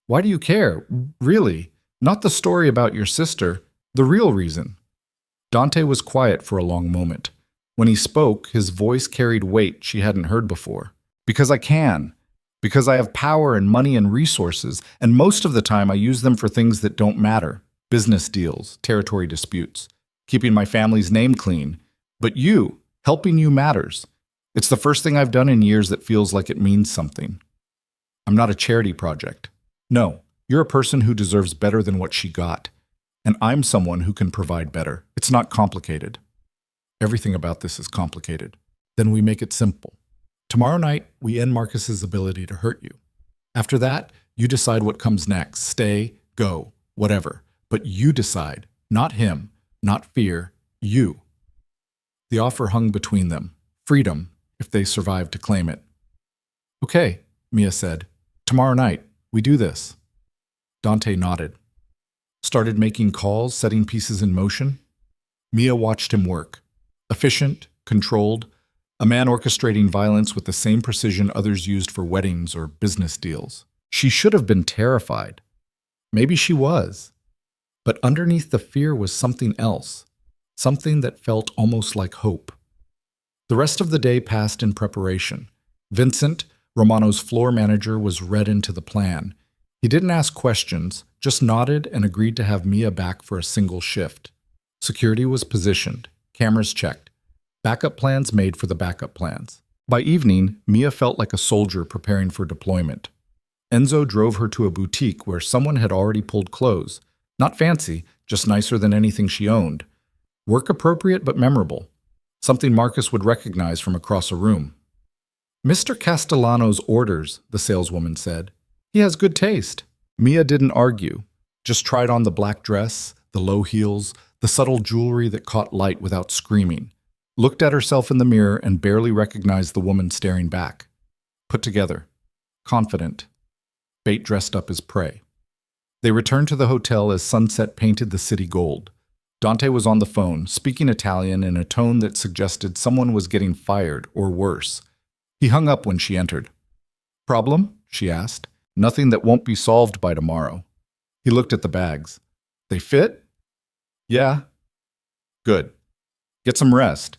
Why do you care? Really? Not the story about your sister, the real reason. Dante was quiet for a long moment. When he spoke, his voice carried weight she hadn't heard before. Because I can. Because I have power and money and resources, and most of the time I use them for things that don't matter. Business deals, territory disputes, keeping my family's name clean. But you, helping you matters. It's the first thing I've done in years that feels like it means something. I'm not a charity project. No, you're a person who deserves better than what she got. And I'm someone who can provide better. It's not complicated. Everything about this is complicated. Then we make it simple. Tomorrow night, we end Marcus's ability to hurt you. After that, you decide what comes next. Stay, go, whatever. But you decide, not him, not fear, you. The offer hung between them. Freedom, if they survived to claim it. Okay, Mia said. Tomorrow night, we do this. Dante nodded. Started making calls, setting pieces in motion. Mia watched him work. Efficient, controlled, a man orchestrating violence with the same precision others used for weddings or business deals. She should have been terrified. Maybe she was. But underneath the fear was something else, something that felt almost like hope. The rest of the day passed in preparation. Vincent, Romano's floor manager, was read into the plan. He didn't ask questions, just nodded and agreed to have Mia back for a single shift. Security was positioned, cameras checked, backup plans made for the backup plans. By evening, Mia felt like a soldier preparing for deployment. Enzo drove her to a boutique where someone had already pulled clothes. Not fancy, just nicer than anything she owned. Work appropriate but memorable. Something Marcus would recognize from across a room. Mr. Castellano's orders, the saleswoman said. He has good taste. Mia didn't argue, just tried on the black dress, the low heels, the subtle jewelry that caught light without screaming. Looked at herself in the mirror and barely recognized the woman staring back. Put together. Confident. Bait dressed up as prey. They returned to the hotel as sunset painted the city gold. Dante was on the phone, speaking Italian in a tone that suggested someone was getting fired or worse. He hung up when she entered. Problem? She asked. Nothing that won't be solved by tomorrow. He looked at the bags. They fit? Yeah. Good. Get some rest.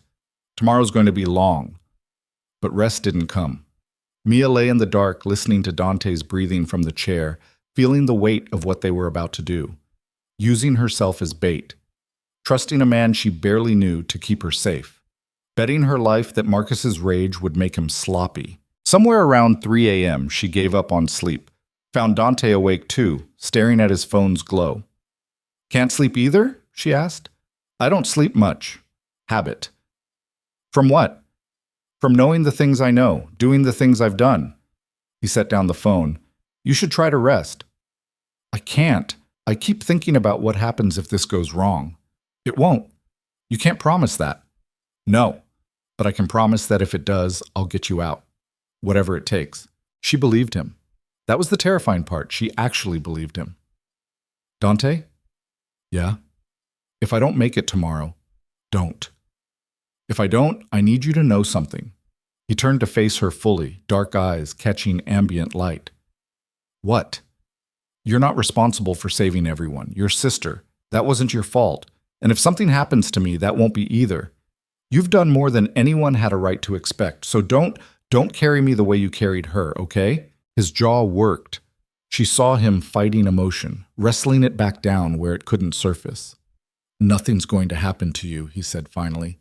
Tomorrow's going to be long. But rest didn't come. Mia lay in the dark, listening to Dante's breathing from the chair, feeling the weight of what they were about to do. Using herself as bait. Trusting a man she barely knew to keep her safe. Betting her life that Marcus's rage would make him sloppy. Somewhere around 3 a.m., she gave up on sleep. Found Dante awake too, staring at his phone's glow. Can't sleep either? She asked. I don't sleep much. Habit. From what? From knowing the things I know, doing the things I've done. He set down the phone. You should try to rest. I can't. I keep thinking about what happens if this goes wrong. It won't. You can't promise that. No, but I can promise that if it does, I'll get you out. Whatever it takes. She believed him. That was the terrifying part. She actually believed him. Dante? Yeah? If I don't make it tomorrow, don't. If I don't, I need you to know something. He turned to face her fully, dark eyes catching ambient light. What? You're not responsible for saving everyone. Your sister. That wasn't your fault. And if something happens to me, that won't be either. You've done more than anyone had a right to expect, so don't carry me the way you carried her, okay? His jaw worked. She saw him fighting emotion, wrestling it back down where it couldn't surface. Nothing's going to happen to you, he said finally.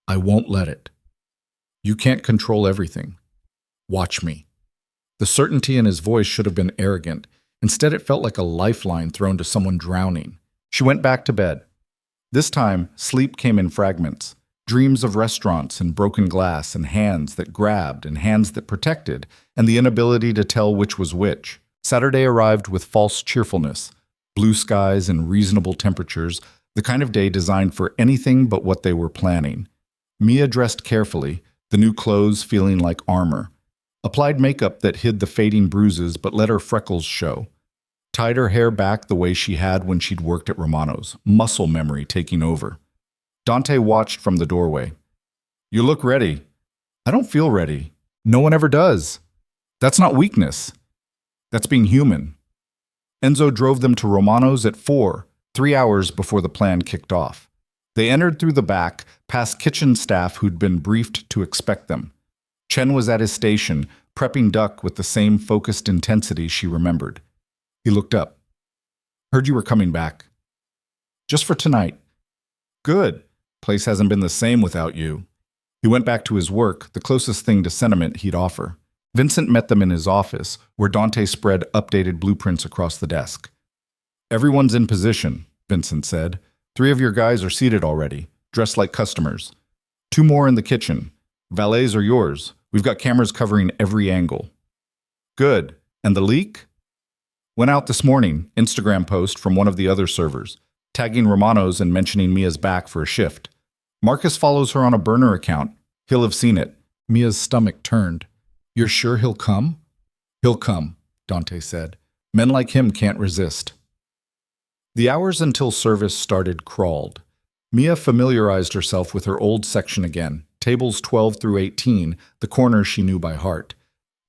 I won't let it. You can't control everything. Watch me. The certainty in his voice should have been arrogant. Instead, it felt like a lifeline thrown to someone drowning. She went back to bed. This time, sleep came in fragments. Dreams of restaurants and broken glass and hands that grabbed and hands that protected, and the inability to tell which was which. Saturday arrived with false cheerfulness. Blue skies and reasonable temperatures, the kind of day designed for anything but what they were planning. Mia dressed carefully, the new clothes feeling like armor. Applied makeup that hid the fading bruises but let her freckles show. Tied her hair back the way she had when she'd worked at Romano's, muscle memory taking over. Dante watched from the doorway. "You look ready." "I don't feel ready. No one ever does." "That's not weakness. That's being human." Enzo drove them to Romano's at 4, 3 hours before the plan kicked off. They entered through the back, past kitchen staff who'd been briefed to expect them. Chen was at his station, prepping duck with the same focused intensity she remembered. He looked up. "Heard you were coming back." "Just for tonight." "Good. Place hasn't been the same without you." He went back to his work, the closest thing to sentiment he'd offer. Vincent met them in his office, where Dante spread updated blueprints across the desk. "Everyone's in position," Vincent said. 3 of your guys are seated already, dressed like customers. 2 more in the kitchen. Valets are yours. We've got cameras covering every angle." "Good. And the leak?" "Went out this morning, Instagram post from one of the other servers, tagging Romano's and mentioning Mia's back for a shift. Marcus follows her on a burner account. He'll have seen it." Mia's stomach turned. "You're sure he'll come?" "He'll come," Dante said. "Men like him can't resist." The hours until service started crawled. Mia familiarized herself with her old section again, tables 12 through 18, the corners she knew by heart.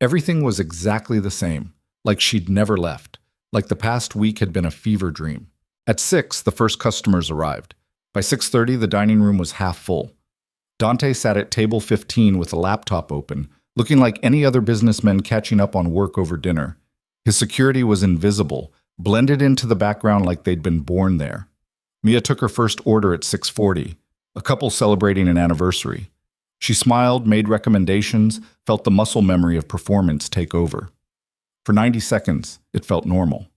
Everything was exactly the same, like she'd never left, like the past week had been a fever dream. At 6, the first customers arrived. By 6:30, the dining room was half full. Dante sat at table 15 with a laptop open, looking like any other businessman catching up on work over dinner. His security was invisible, blended into the background like they'd been born there. Mia took her first order at 6:40, a couple celebrating an anniversary. She smiled, made recommendations, felt the muscle memory of performance take over. For 90 seconds, it felt normal.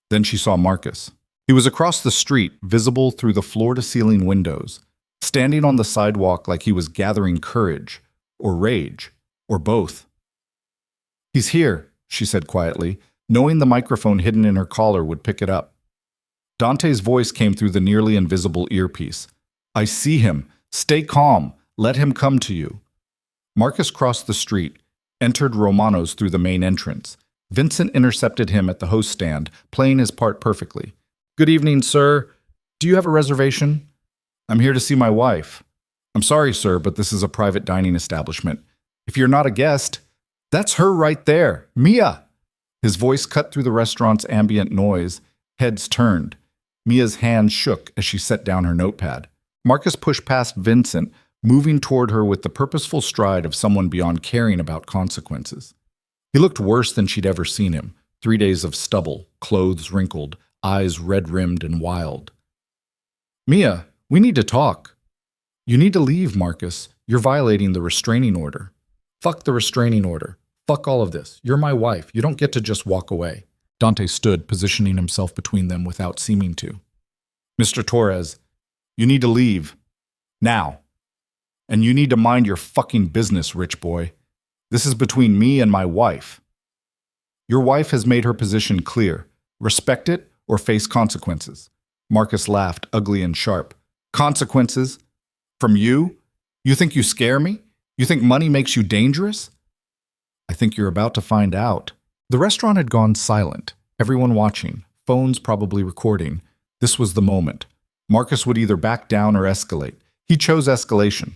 Then she saw Marcus. He was across the street, visible through the floor-to-ceiling windows, standing on the sidewalk like he was gathering courage, or rage, or both. "He's here," she said quietly, knowing the microphone hidden in her collar would pick it up. Dante's voice came through the nearly invisible earpiece. "I see him. Stay calm. Let him come to you." Marcus crossed the street, entered Romano's through the main entrance. Vincent intercepted him at the host stand, playing his part perfectly. "Good evening, sir. Do you have a reservation?" "I'm here to see my wife." "I'm sorry, sir, but this is a private dining establishment. If you're not a guest..." "That's her right there, Mia!" His voice cut through the restaurant's ambient noise. Heads turned. Mia's hand shook as she set down her notepad. Marcus pushed past Vincent, moving toward her with the purposeful stride of someone beyond caring about consequences. He looked worse than she'd ever seen him. 3 days of stubble, clothes wrinkled, eyes red-rimmed and wild. "Mia, we need to talk." "You need to leave, Marcus. You're violating the restraining order." "Fuck the restraining order. Fuck all of this. You're my wife. You don't get to just walk away." Dante stood, positioning himself between them without seeming to. "Mr. Torres, you need to leave. Now. And you need to mind your fucking business, rich boy. This is between me and my wife. Your wife has made her position clear. Respect it or face consequences." Marcus laughed, ugly and sharp. "Consequences? From you? You think you scare me? You think money makes you dangerous?" "I think you're about to find out." The restaurant had gone silent, everyone watching, phones probably recording. This was the moment. Marcus would either back down or escalate. He chose escalation.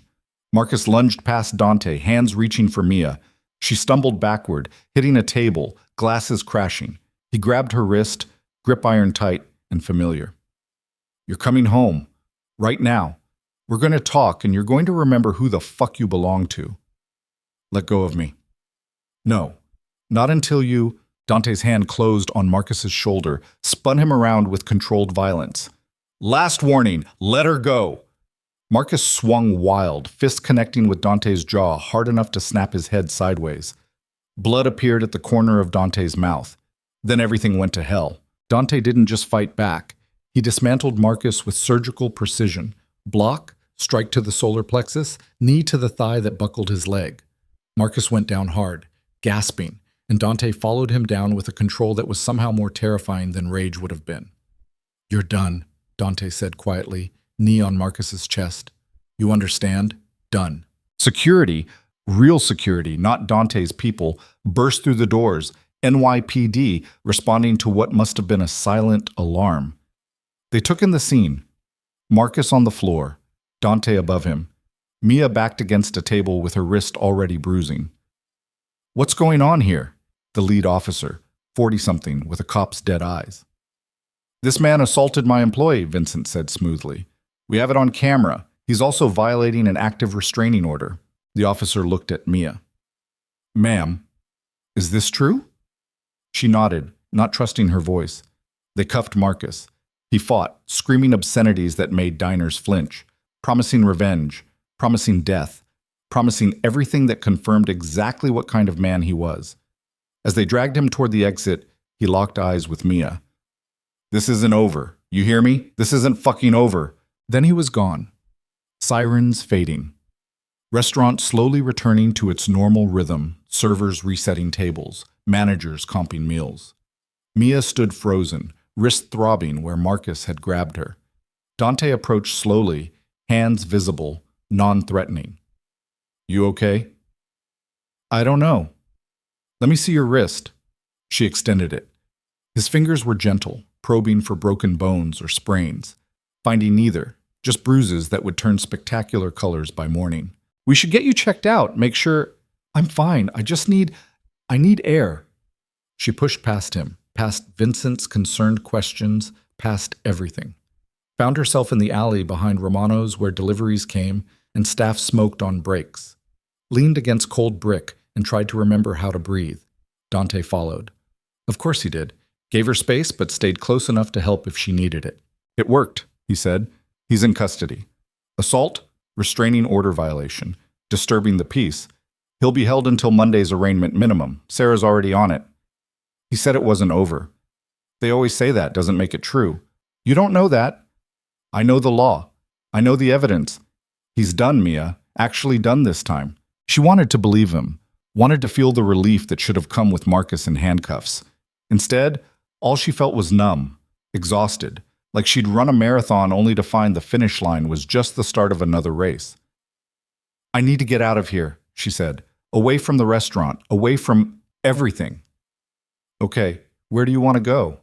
Marcus lunged past Dante, hands reaching for Mia. She stumbled backward, hitting a table, glasses crashing. He grabbed her wrist, grip iron tight and familiar. "You're coming home. Right now. We're going to talk and you're going to remember who the fuck you belong to. Let go of me." "No. Not until you..." Dante's hand closed on Marcus's shoulder, spun him around with controlled violence. "Last warning, let her go." Marcus swung wild, fist connecting with Dante's jaw hard enough to snap his head sideways. Blood appeared at the corner of Dante's mouth. Then everything went to hell. Dante didn't just fight back. He dismantled Marcus with surgical precision. Block, strike to the solar plexus, knee to the thigh that buckled his leg. Marcus went down hard, gasping, and Dante followed him down with a control that was somehow more terrifying than rage would have been. "You're done," Dante said quietly, knee on Marcus's chest. "You understand? Done." Security, real security, not Dante's people, burst through the doors, NYPD responding to what must have been a silent alarm. They took in the scene. Marcus on the floor, Dante above him, Mia backed against a table with her wrist already bruising. "What's going on here?" The lead officer, 40-something, with a cop's dead eyes. "This man assaulted my employee," Vincent said smoothly. "We have it on camera. He's also violating an active restraining order." The officer looked at Mia. "Ma'am, is this true?" She nodded, not trusting her voice. They cuffed Marcus. He fought, screaming obscenities that made diners flinch, promising revenge, promising death, promising everything that confirmed exactly what kind of man he was. As they dragged him toward the exit, he locked eyes with Mia. "This isn't over. You hear me? This isn't fucking over." Then he was gone. Sirens fading. Restaurant slowly returning to its normal rhythm, servers resetting tables, managers comping meals. Mia stood frozen, wrist throbbing where Marcus had grabbed her. Dante approached slowly, hands visible, non-threatening. "You okay?" "I don't know." "Let me see your wrist." She extended it. His fingers were gentle, probing for broken bones or sprains, finding neither, just bruises that would turn spectacular colors by morning. "We should get you checked out, make sure—" "I'm fine, I need air." She pushed past him, past Vincent's concerned questions, past everything. Found herself in the alley behind Romano's where deliveries came and staff smoked on breaks. Leaned against cold brick and tried to remember how to breathe. Dante followed. Of course he did. Gave her space but stayed close enough to help if she needed it. "It worked," he said. "He's in custody. Assault, restraining order violation, disturbing the peace. He'll be held until Monday's arraignment minimum. Sarah's already on it." He said it wasn't over. "They always say that doesn't make it true." "You don't know that." "I know the law. I know the evidence. He's done, Mia. Actually done this time." She wanted to believe him, wanted to feel the relief that should have come with Marcus in handcuffs. Instead, all she felt was numb, exhausted, like she'd run a marathon only to find the finish line was just the start of another race. "I need to get out of here," she said. "Away from the restaurant, away from everything." "Okay, where do you want to go?"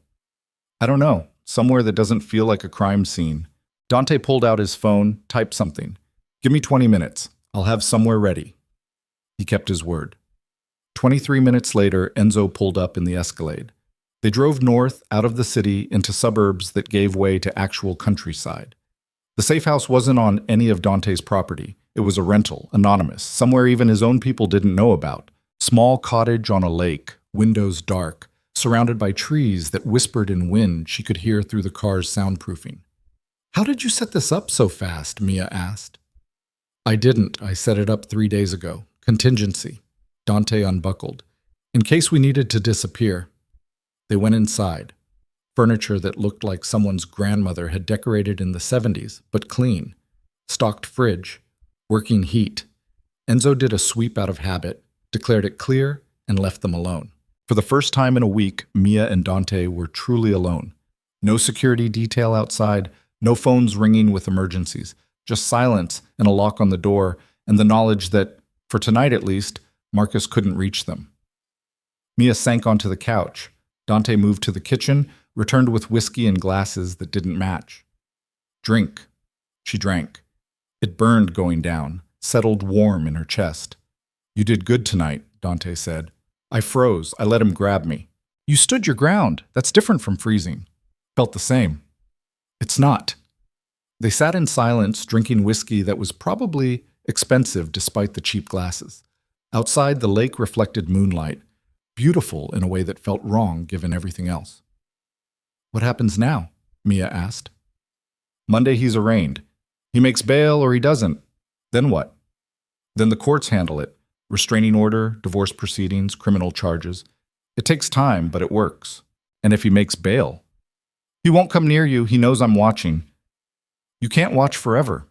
"I don't know. Somewhere that doesn't feel like a crime scene." Dante pulled out his phone, typed something. "Give me 20 minutes. I'll have somewhere ready." He kept his word. 23 minutes later, Enzo pulled up in the Escalade. They drove north, out of the city, into suburbs that gave way to actual countryside. The safe house wasn't on any of Dante's property. It was a rental, anonymous, somewhere even his own people didn't know about. Small cottage on a lake, windows dark, surrounded by trees that whispered in wind she could hear through the car's soundproofing. "How did you set this up so fast?" Mia asked. "I didn't. I set it up 3 days ago. Contingency." Dante unbuckled. "In case we needed to disappear." They went inside. Furniture that looked like someone's grandmother had decorated in the 70s, but clean. Stocked fridge. Working heat. Enzo did a sweep out of habit, declared it clear, and left them alone. For the first time in a week, Mia and Dante were truly alone. No security detail outside, no phones ringing with emergencies, just silence and a lock on the door, and the knowledge that, for tonight at least, Marcus couldn't reach them. Mia sank onto the couch. Dante moved to the kitchen, returned with whiskey and glasses that didn't match. "Drink." She drank. It burned going down, settled warm in her chest. "You did good tonight," Dante said. "I froze. I let him grab me." "You stood your ground. That's different from freezing." "Felt the same." "It's not." They sat in silence, drinking whiskey that was probably expensive despite the cheap glasses. Outside, the lake reflected moonlight, beautiful in a way that felt wrong given everything else. "What happens now?" Mia asked. "Monday he's arraigned. He makes bail or he doesn't. Then what? Then the courts handle it. Restraining order, divorce proceedings, criminal charges. It takes time, but it works. And if he makes bail?" He won't come near you. He knows I'm watching. You can't watch forever.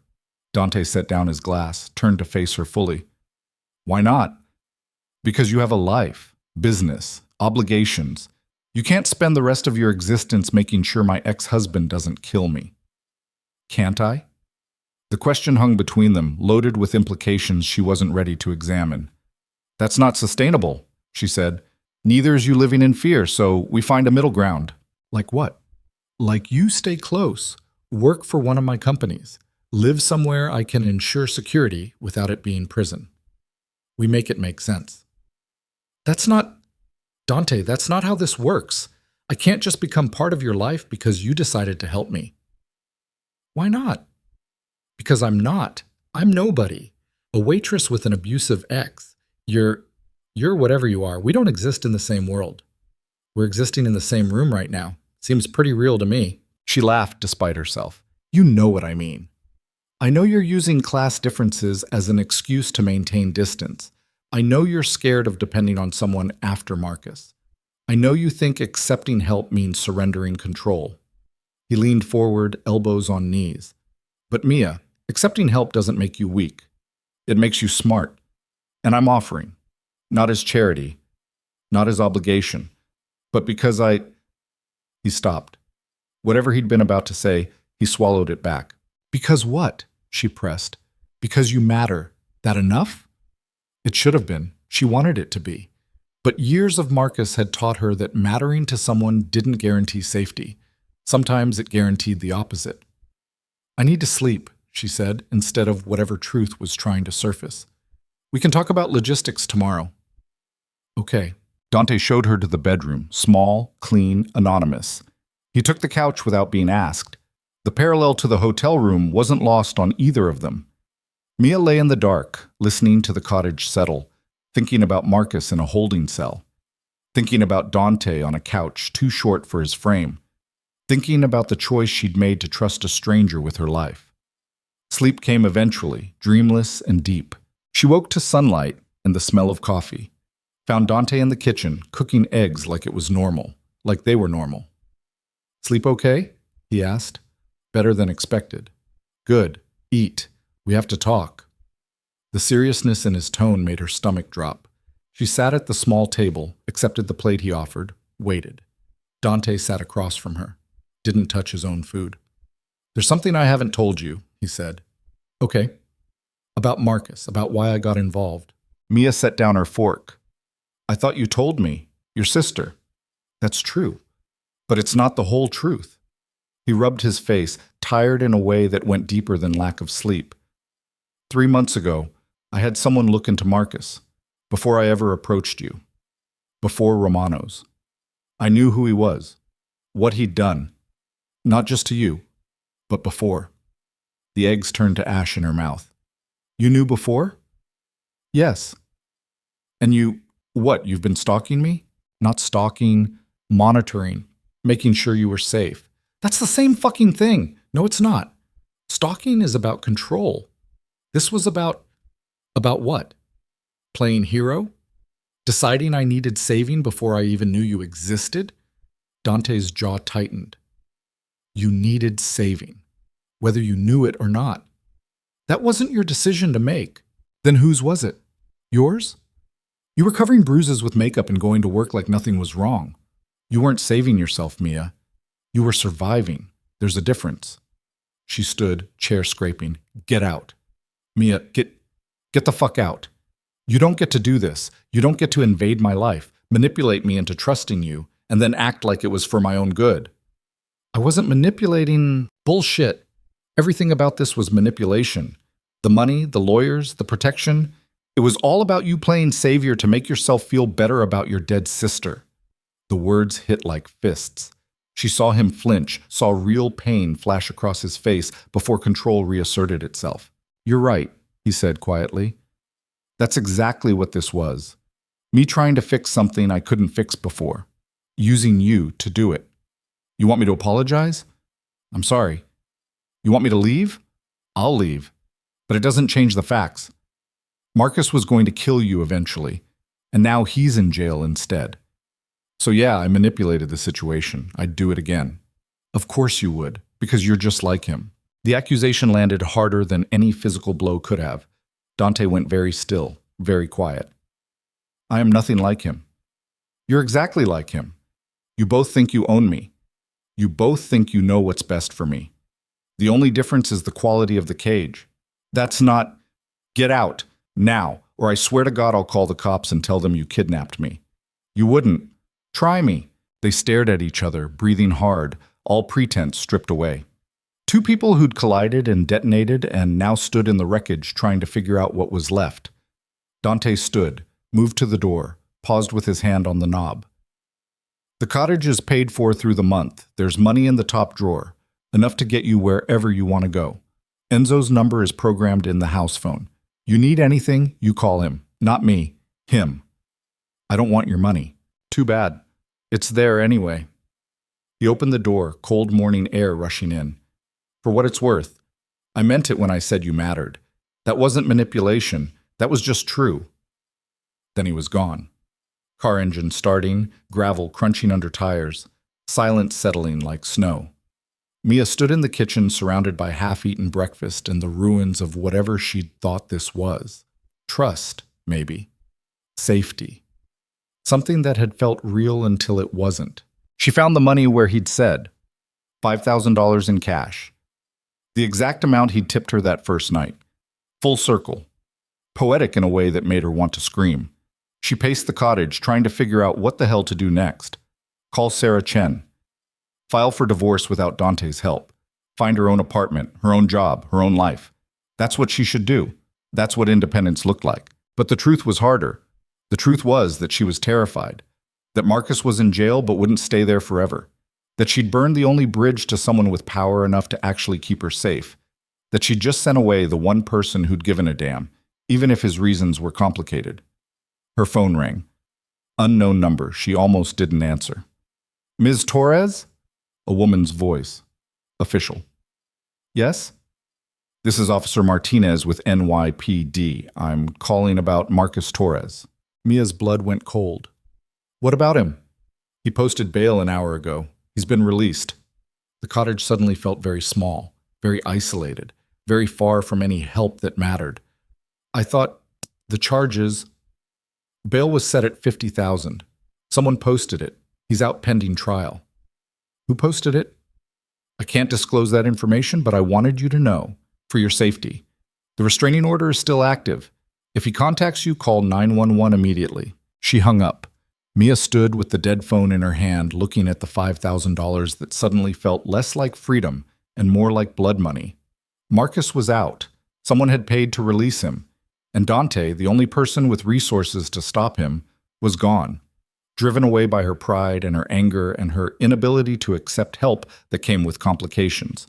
Dante set down his glass, turned to face her fully. Why not? Because you have a life, business, obligations. You can't spend the rest of your existence making sure my ex-husband doesn't kill me. Can't I? The question hung between them, loaded with implications she wasn't ready to examine. That's not sustainable, she said. Neither is you living in fear, so we find a middle ground. Like what? Like you stay close, work for one of my companies, live somewhere I can ensure security without it being prison. We make it make sense. That's not... Dante, that's not how this works. I can't just become part of your life because you decided to help me. Why not? Because I'm not. I'm nobody. A waitress with an abusive ex. You're whatever you are. We don't exist in the same world. We're existing in the same room right now. Seems pretty real to me. She laughed despite herself. You know what I mean. I know you're using class differences as an excuse to maintain distance. I know you're scared of depending on someone after Marcus. I know you think accepting help means surrendering control. He leaned forward, elbows on knees. But Mia, accepting help doesn't make you weak. It makes you smart. And I'm offering. Not as charity, not as obligation, but because He stopped. Whatever he'd been about to say, he swallowed it back. Because what? She pressed. Because you matter. That enough? It should have been. She wanted it to be. But years of Marcus had taught her that mattering to someone didn't guarantee safety. Sometimes it guaranteed the opposite. I need to sleep, she said, instead of whatever truth was trying to surface. We can talk about logistics tomorrow. Okay. Dante showed her to the bedroom, small, clean, anonymous. He took the couch without being asked. The parallel to the hotel room wasn't lost on either of them. Mia lay in the dark, listening to the cottage settle, thinking about Marcus in a holding cell, thinking about Dante on a couch too short for his frame, thinking about the choice she'd made to trust a stranger with her life. Sleep came eventually, dreamless and deep. She woke to sunlight and the smell of coffee, found Dante in the kitchen, cooking eggs like it was normal, like they were normal. Sleep okay? He asked. Better than expected. Good. Eat. We have to talk. The seriousness in his tone made her stomach drop. She sat at the small table, accepted the plate he offered, waited. Dante sat across from her, didn't touch his own food. There's something I haven't told you, he said. Okay. About Marcus, about why I got involved. Mia set down her fork. I thought you told me. Your sister. That's true. But it's not the whole truth. He rubbed his face, tired in a way that went deeper than lack of sleep. 3 months ago, I had someone look into Marcus, before I ever approached you, before Romano's. I knew who he was, what he'd done, not just to you, but before. The eggs turned to ash in her mouth. You knew before? Yes. And what, you've been stalking me? Not stalking, monitoring, making sure you were safe. That's the same fucking thing. No, it's not. Stalking is about control. This was about what? Playing hero? Deciding I needed saving before I even knew you existed? Dante's jaw tightened. You needed saving, whether you knew it or not. That wasn't your decision to make. Then whose was it? Yours? You were covering bruises with makeup and going to work like nothing was wrong. You weren't saving yourself, Mia. You were surviving. There's a difference. She stood, chair scraping. Get out. Mia, get the fuck out. You don't get to do this. You don't get to invade my life, manipulate me into trusting you, and then act like it was for my own good. I wasn't manipulating. Bullshit. Everything about this was manipulation. The money, the lawyers, the protection. It was all about you playing savior to make yourself feel better about your dead sister. The words hit like fists. She saw him flinch, saw real pain flash across his face before control reasserted itself. You're right, he said quietly. That's exactly what this was. Me trying to fix something I couldn't fix before. Using you to do it. You want me to apologize? I'm sorry. You want me to leave? I'll leave. But it doesn't change the facts. Marcus was going to kill you eventually, and now he's in jail instead. So yeah, I manipulated the situation. I'd do it again. Of course you would, because you're just like him. The accusation landed harder than any physical blow could have. Dante went very still, very quiet. I am nothing like him. You're exactly like him. You both think you own me. You both think you know what's best for me. The only difference is the quality of the cage. That's not, get out, now, or I swear to God I'll call the cops and tell them you kidnapped me. You wouldn't. Try me. They stared at each other, breathing hard, all pretense stripped away. Two people who'd collided and detonated and now stood in the wreckage trying to figure out what was left. Dante stood, moved to the door, paused with his hand on the knob. The cottage is paid for through the month. There's money in the top drawer, enough to get you wherever you want to go. Enzo's number is programmed in the house phone. You need anything, you call him. Not me, him. I don't want your money. Too bad. It's there anyway. He opened the door, cold morning air rushing in. For what it's worth, I meant it when I said you mattered. That wasn't manipulation. That was just true. Then he was gone. Car engine starting, gravel crunching under tires, silence settling like snow. Mia stood in the kitchen surrounded by half-eaten breakfast and the ruins of whatever she'd thought this was. Trust, maybe. Safety. Something that had felt real until it wasn't. She found the money where he'd said, $5,000 in cash. The exact amount he'd tipped her that first night. Full circle. Poetic in a way that made her want to scream. She paced the cottage, trying to figure out what the hell to do next. Call Sarah Chen. File for divorce without Dante's help. Find her own apartment, her own job, her own life. That's what she should do. That's what independence looked like. But the truth was harder. The truth was that she was terrified. That Marcus was in jail but wouldn't stay there forever. That she'd burned the only bridge to someone with power enough to actually keep her safe. That she'd just sent away the one person who'd given a damn, even if his reasons were complicated. Her phone rang. Unknown number. She almost didn't answer. Ms. Torres? A woman's voice. Official. Yes? This is Officer Martinez with NYPD. I'm calling about Marcus Torres. Mia's blood went cold. What about him? He posted bail an hour ago. He's been released. The cottage suddenly felt very small, very isolated, very far from any help that mattered. I thought the charges... Bail was set at $50,000. Someone posted it. He's out pending trial. Who posted it? I can't disclose that information, but I wanted you to know, for your safety. The restraining order is still active. If he contacts you, call 911 immediately. She hung up. Mia stood with the dead phone in her hand, looking at the $5,000 that suddenly felt less like freedom and more like blood money. Marcus was out. Someone had paid to release him. And Dante, the only person with resources to stop him, was gone, driven away by her pride and her anger and her inability to accept help that came with complications.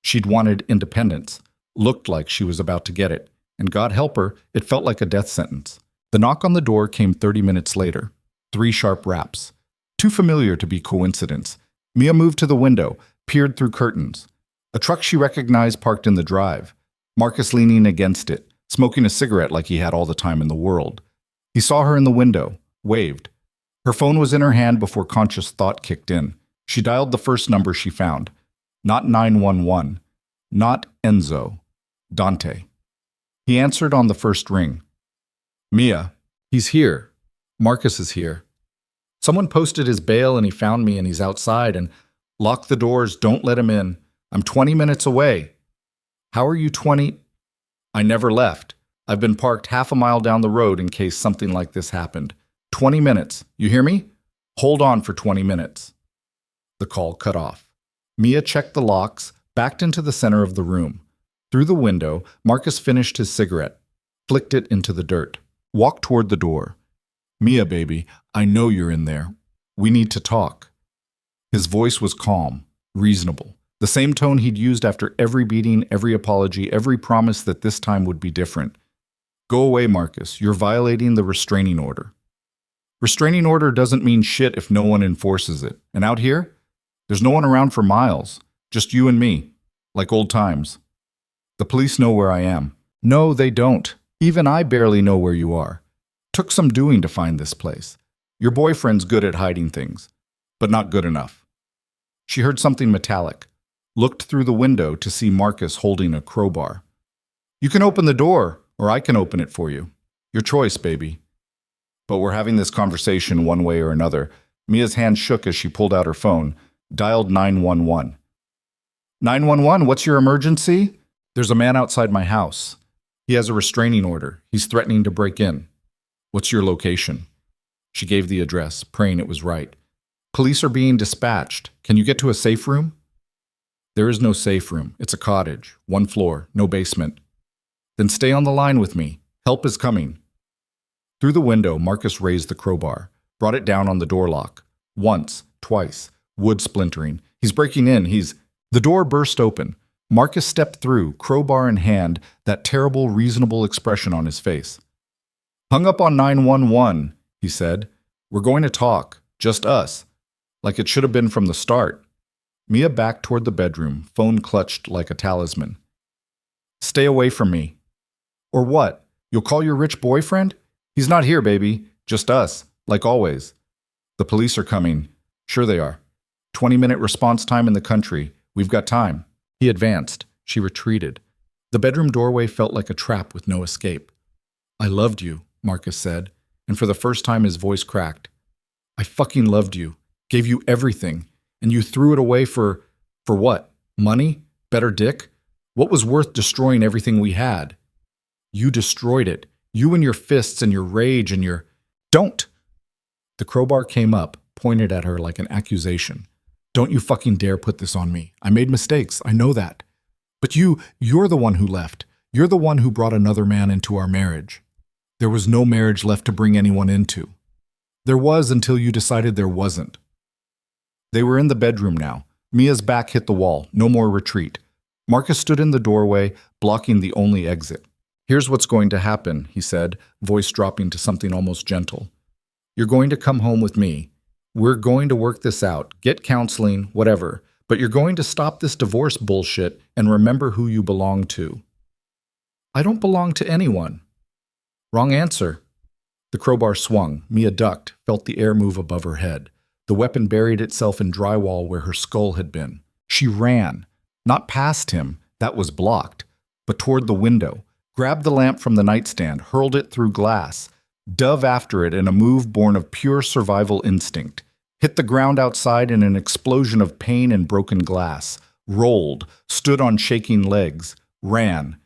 She'd wanted independence, looked like she was about to get it, and God help her, it felt like a death sentence. The knock on the door came 30 minutes later. 3 sharp raps. Too familiar to be coincidence. Mia moved to the window, peered through curtains. A truck she recognized parked in the drive. Marcus leaning against it, smoking a cigarette like he had all the time in the world. He saw her in the window, waved. Her phone was in her hand before conscious thought kicked in. She dialed the first number she found. Not 911. Not Enzo. Dante. He answered on the first ring. Mia, he's here. Marcus is here. Someone posted his bail and he found me and he's outside and lock the doors, don't let him in. I'm 20 minutes away. How are you 20? I never left. I've been parked half a mile down the road in case something like this happened. 20 minutes. You hear me? Hold on for 20 minutes. The call cut off. Mia checked the locks, backed into the center of the room. Through the window, Marcus finished his cigarette, flicked it into the dirt, walked toward the door. Mia, baby, I know you're in there. We need to talk. His voice was calm, reasonable. The same tone he'd used after every beating, every apology, every promise that this time would be different. Go away, Marcus. You're violating the restraining order. Restraining order doesn't mean shit if no one enforces it. And out here, there's no one around for miles. Just you and me. Like old times. The police know where I am. No, they don't. Even I barely know where you are. Took some doing to find this place. Your boyfriend's good at hiding things, but not good enough. She heard something metallic, looked through the window to see Marcus holding a crowbar. You can open the door, or I can open it for you. Your choice, baby. But we're having this conversation one way or another. Mia's hand shook as she pulled out her phone, dialed 911. 911, what's your emergency? There's a man outside my house. He has a restraining order. He's threatening to break in. What's your location? She gave the address, praying it was right. Police are being dispatched. Can you get to a safe room? There is no safe room. It's a cottage, 1 floor, no basement. Then stay on the line with me. Help is coming. Through the window, Marcus raised the crowbar, brought it down on the door lock. Once, twice, wood splintering. He's breaking in. The door burst open. Marcus stepped through, crowbar in hand, that terrible, reasonable expression on his face. Hung up on 911, he said. We're going to talk. Just us. Like it should have been from the start. Mia backed toward the bedroom, phone clutched like a talisman. Stay away from me. Or what? You'll call your rich boyfriend? He's not here, baby. Just us, like always. The police are coming. Sure they are. 20-minute response time in the country. We've got time. He advanced. She retreated. The bedroom doorway felt like a trap with no escape. I loved you, Marcus said, and for the first time his voice cracked. I fucking loved you. Gave you everything. And you threw it away for what? Money? Better dick? What was worth destroying everything we had? You destroyed it. You and your fists and your rage and your... Don't! The crowbar came up, pointed at her like an accusation. Don't you fucking dare put this on me. I made mistakes. I know that. But you're the one who left. You're the one who brought another man into our marriage. There was no marriage left to bring anyone into. There was until you decided there wasn't. They were in the bedroom now. Mia's back hit the wall. No more retreat. Marcus stood in the doorway, blocking the only exit. Here's what's going to happen, he said, voice dropping to something almost gentle. You're going to come home with me. We're going to work this out, get counseling, whatever, but you're going to stop this divorce bullshit and remember who you belong to. I don't belong to anyone. Wrong answer. The crowbar swung. Mia ducked, felt the air move above her head. The weapon buried itself in drywall where her skull had been. She ran, not past him, that was blocked, but toward the window, grabbed the lamp from the nightstand, hurled it through glass, dove after it in a move born of pure survival instinct, hit the ground outside in an explosion of pain and broken glass, rolled, stood on shaking legs, ran.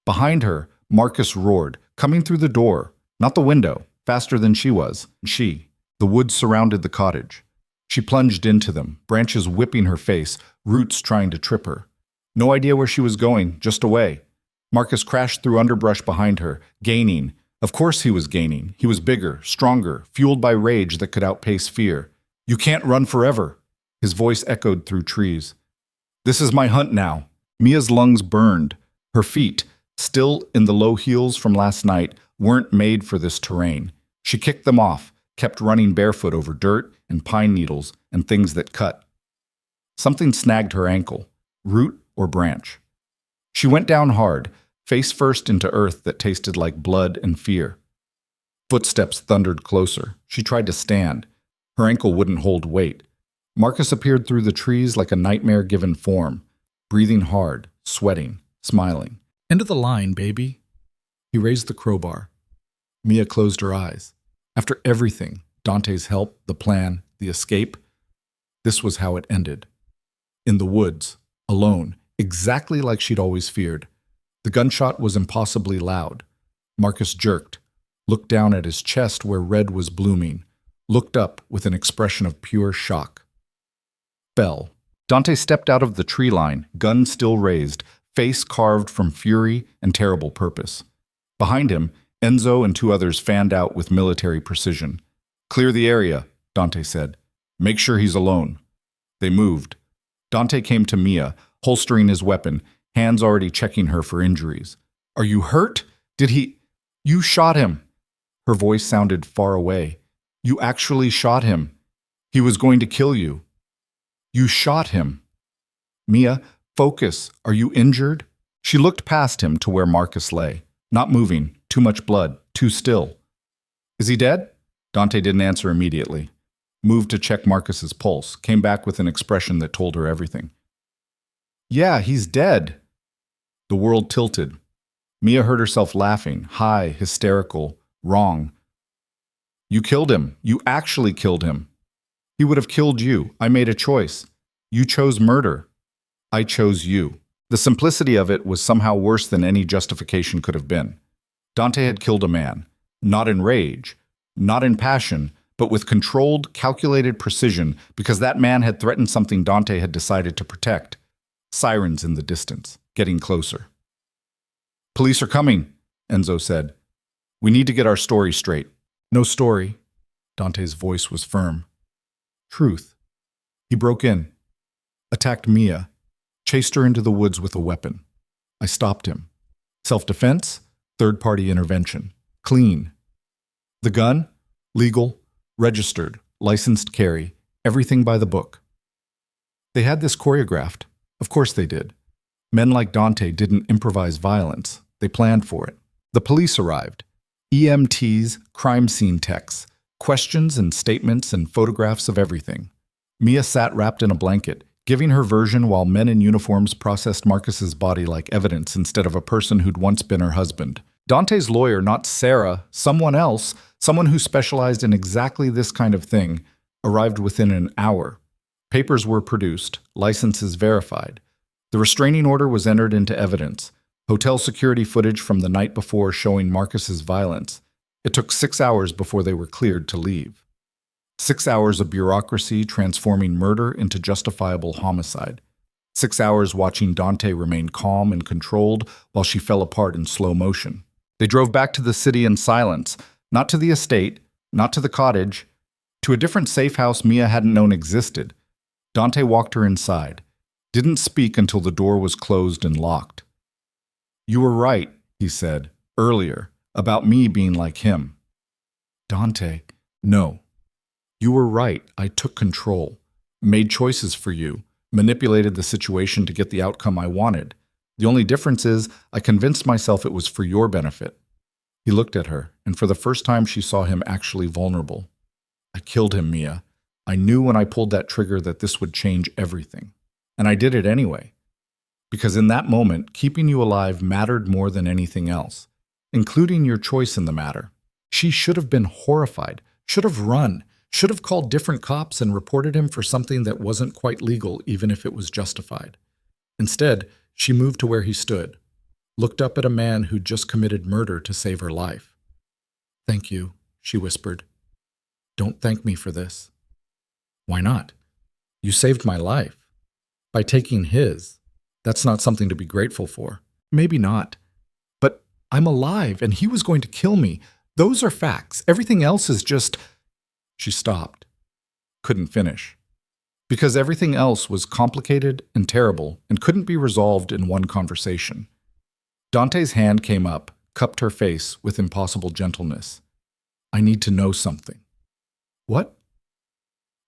Behind her, Marcus roared, coming through the door, not the window, faster than she was. The woods surrounded the cottage. She plunged into them, branches whipping her face, roots trying to trip her. No idea where she was going, just away. Marcus crashed through underbrush behind her, gaining. Of course he was gaining. He was bigger, stronger, fueled by rage that could outpace fear. You can't run forever. His voice echoed through trees. This is my hunt now. Mia's lungs burned. Her feet, still in the low heels from last night, weren't made for this terrain. She kicked them off, kept running barefoot over dirt and pine needles and things that cut. Something snagged her ankle, root or branch. She went down hard, face first into earth that tasted like blood and fear. Footsteps thundered closer. She tried to stand. Her ankle wouldn't hold weight. Marcus appeared through the trees like a nightmare-given form, breathing hard, sweating, smiling. End of the line, baby. He raised the crowbar. Mia closed her eyes. After everything, Dante's help, the plan, the escape, this was how it ended. In the woods, alone, exactly like she'd always feared. The gunshot was impossibly loud. Marcus jerked, looked down at his chest where red was blooming, looked up with an expression of pure shock. Fell. Dante stepped out of the tree line, gun still raised, face carved from fury and terrible purpose. Behind him, Enzo and 2 others fanned out with military precision. Clear the area, Dante said. Make sure he's alone. They moved. Dante came to Mia, holstering his weapon, hands already checking her for injuries. Are you hurt? Did he... You shot him. Her voice sounded far away. You actually shot him. He was going to kill you. You shot him. Mia, focus. Are you injured? She looked past him to where Marcus lay. Not moving. Too much blood. Too still. Is he dead? Dante didn't answer immediately. moved to check Marcus's pulse, came back with an expression that told her everything. Yeah, he's dead. The world tilted. Mia heard herself laughing, high, hysterical, wrong. You killed him. You actually killed him. He would have killed you. I made a choice. You chose murder. I chose you. The simplicity of it was somehow worse than any justification could have been. Dante had killed a man, not in rage, not in passion, but with controlled, calculated precision because that man had threatened something Dante had decided to protect. Sirens in the distance, getting closer. Police are coming, Enzo said. We need to get our story straight. No story. Dante's voice was firm. Truth. He broke in, attacked Mia, chased her into the woods with a weapon. I stopped him. Self-defense, third-party intervention. Clean. The gun? Legal, registered, licensed carry, everything by the book. They had this choreographed. Of course they did. Men like Dante didn't improvise violence. They planned for it. The police arrived. EMTs, crime scene techs, questions and statements and photographs of everything. Mia sat wrapped in a blanket, giving her version while men in uniforms processed Marcus's body like evidence instead of a person who'd once been her husband. Dante's lawyer, not Sarah, someone else, someone who specialized in exactly this kind of thing, arrived within an hour. Papers were produced, licenses verified. The restraining order was entered into evidence. Hotel security footage from the night before showing Marcus's violence. It took 6 hours before they were cleared to leave. 6 hours of bureaucracy transforming murder into justifiable homicide. 6 hours watching Dante remain calm and controlled while she fell apart in slow motion. They drove back to the city in silence, not to the estate, not to the cottage, to a different safe house Mia hadn't known existed. Dante walked her inside, didn't speak until the door was closed and locked. You were right, he said, earlier, about me being like him. Dante, no. You were right, I took control, made choices for you, manipulated the situation to get the outcome I wanted. The only difference is I convinced myself it was for your benefit. He looked at her, and for the first time she saw him actually vulnerable. I killed him, Mia. I knew when I pulled that trigger that this would change everything. And I did it anyway. Because in that moment, keeping you alive mattered more than anything else, including your choice in the matter. She should have been horrified, should have run, should have called different cops and reported him for something that wasn't quite legal, even if it was justified. Instead, she moved to where he stood, looked up at a man who'd just committed murder to save her life. Thank you, she whispered. Don't thank me for this. Why not? You saved my life. By taking his. That's not something to be grateful for. Maybe not. But I'm alive, and he was going to kill me. Those are facts. Everything else is just... She stopped. Couldn't finish. Because everything else was complicated and terrible and couldn't be resolved in one conversation. Dante's hand came up, cupped her face with impossible gentleness. I need to know something. What?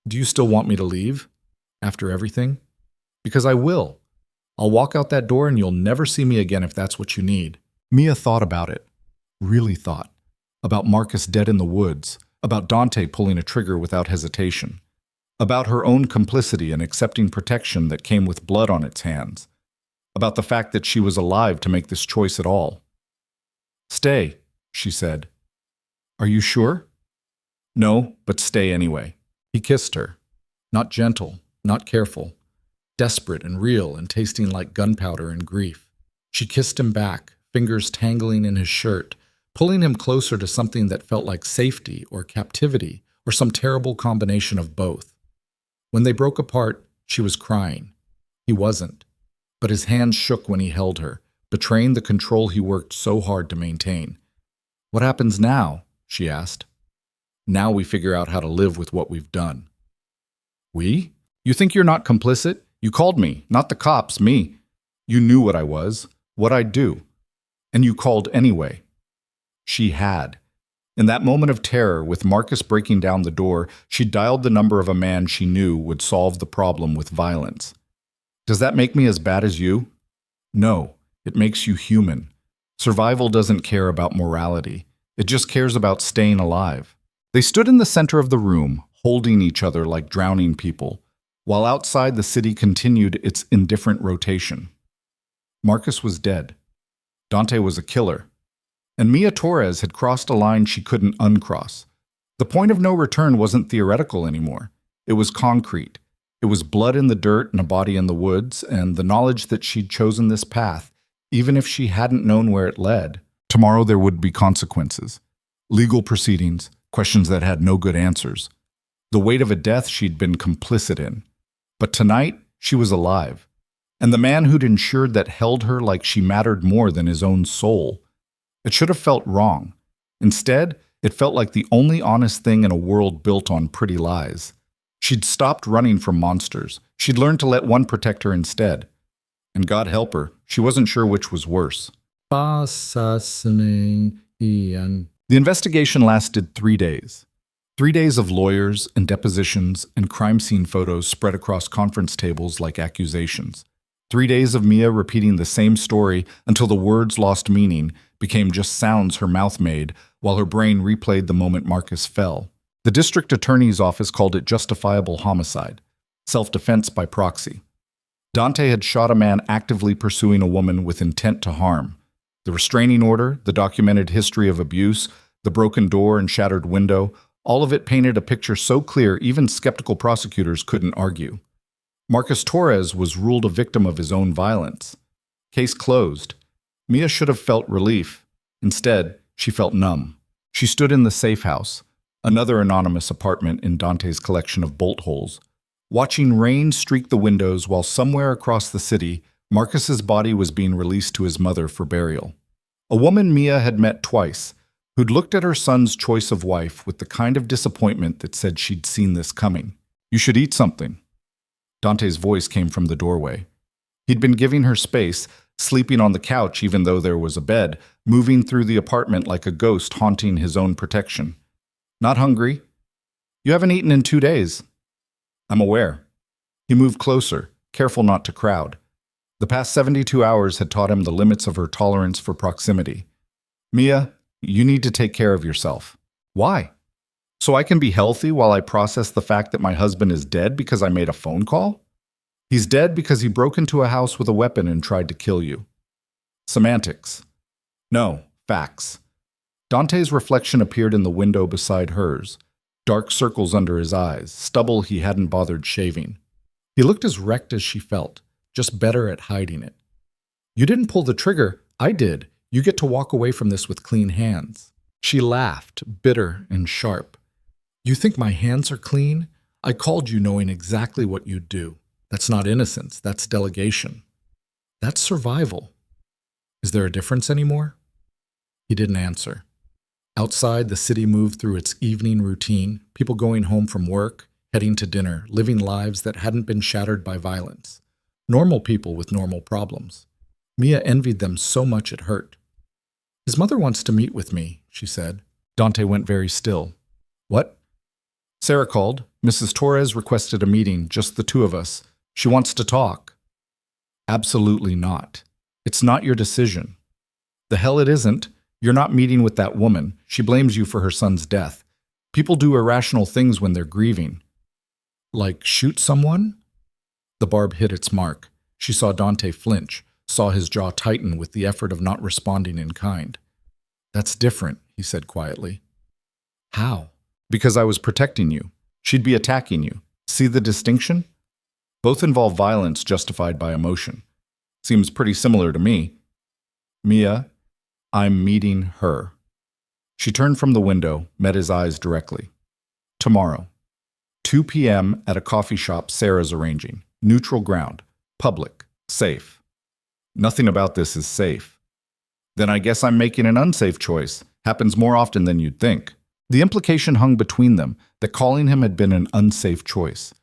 Do you still want me to leave? After everything? Because I will. I'll walk out that door and you'll never see me again if that's what you need. Mia thought about it. Really thought. About Marcus dead in the woods. About Dante pulling a trigger without hesitation. About her own complicity in accepting protection that came with blood on its hands. About the fact that she was alive to make this choice at all. Stay, she said. Are you sure? No, but stay anyway. He kissed her. Not gentle, not careful. Desperate and real and tasting like gunpowder and grief. She kissed him back, fingers tangling in his shirt, pulling him closer to something that felt like safety or captivity or some terrible combination of both. When they broke apart, she was crying. He wasn't. But his hands shook when he held her, betraying the control he worked so hard to maintain. What happens now? She asked. Now we figure out how to live with what we've done. We? You think you're not complicit? You called me, not the cops, me. You knew what I was, what I'd do. And you called anyway. She had. In that moment of terror, with Marcus breaking down the door, she dialed the number of a man she knew would solve the problem with violence. Does that make me as bad as you? No, it makes you human. Survival doesn't care about morality. It just cares about staying alive. They stood in the center of the room, holding each other like drowning people, while outside the city continued its indifferent rotation. Marcus was dead. Dante was a killer. And Mia Torres had crossed a line she couldn't uncross. The point of no return wasn't theoretical anymore. It was concrete. It was blood in the dirt and a body in the woods, and the knowledge that she'd chosen this path, even if she hadn't known where it led. Tomorrow there would be consequences. Legal proceedings, questions that had no good answers. The weight of a death she'd been complicit in. But tonight, she was alive. And the man who'd ensured that held her like she mattered more than his own soul. It should have felt wrong. Instead, it felt like the only honest thing in a world built on pretty lies. She'd stopped running from monsters. She'd learned to let one protect her instead. And God help her, she wasn't sure which was worse. The investigation lasted 3 days. 3 days of lawyers and depositions and crime scene photos spread across conference tables like accusations. 3 days of Mia repeating the same story until the words lost meaning, became just sounds her mouth made, while her brain replayed the moment Marcus fell. The district attorney's office called it justifiable homicide, self-defense by proxy. Dante had shot a man actively pursuing a woman with intent to harm. The restraining order, the documented history of abuse, the broken door and shattered window, all of it painted a picture so clear even skeptical prosecutors couldn't argue. Marcus Torres was ruled a victim of his own violence. Case closed. Mia should have felt relief. Instead, she felt numb. She stood in the safe house, another anonymous apartment in Dante's collection of bolt holes, watching rain streak the windows while somewhere across the city, Marcus's body was being released to his mother for burial. A woman Mia had met twice, who'd looked at her son's choice of wife with the kind of disappointment that said she'd seen this coming. "You should eat something." Dante's voice came from the doorway. He'd been giving her space, sleeping on the couch even though there was a bed, moving through the apartment like a ghost haunting his own protection. "Not hungry?" "You haven't eaten in 2 days." "I'm aware." He moved closer, careful not to crowd. The past 72 hours had taught him the limits of her tolerance for proximity. "Mia, you need to take care of yourself." "Why?" "So I can be healthy while I process the fact that my husband is dead because I made a phone call?" "He's dead because he broke into a house with a weapon and tried to kill you." "Semantics." "No, facts." Dante's reflection appeared in the window beside hers. Dark circles under his eyes, stubble he hadn't bothered shaving. He looked as wrecked as she felt, just better at hiding it. "You didn't pull the trigger. I did. You get to walk away from this with clean hands." She laughed, bitter and sharp. "You think my hands are clean? I called you knowing exactly what you'd do. That's not innocence, that's delegation. That's survival. Is there a difference anymore?" He didn't answer. Outside, the city moved through its evening routine, people going home from work, heading to dinner, living lives that hadn't been shattered by violence. Normal people with normal problems. Mia envied them so much it hurt. "His mother wants to meet with me," she said. Dante went very still. "What?" "Sarah called. Mrs. Torres requested a meeting, just the two of us. She wants to talk." "Absolutely not. It's not your decision." "The hell it isn't. You're not meeting with that woman. She blames you for her son's death. People do irrational things when they're grieving." "Like shoot someone?" The barb hit its mark. She saw Dante flinch, saw his jaw tighten with the effort of not responding in kind. "That's different," he said quietly. "How?" "Because I was protecting you. She'd be attacking you. See the distinction? Both involve violence justified by emotion. Seems pretty similar to me." "Mia, I'm meeting her." She turned from the window, met his eyes directly. "Tomorrow. 2 p.m. at a coffee shop Sarah's arranging. Neutral ground. Public. Safe." "Nothing about this is safe." "Then I guess I'm making an unsafe choice. Happens more often than you'd think." The implication hung between them that calling him had been an unsafe choice.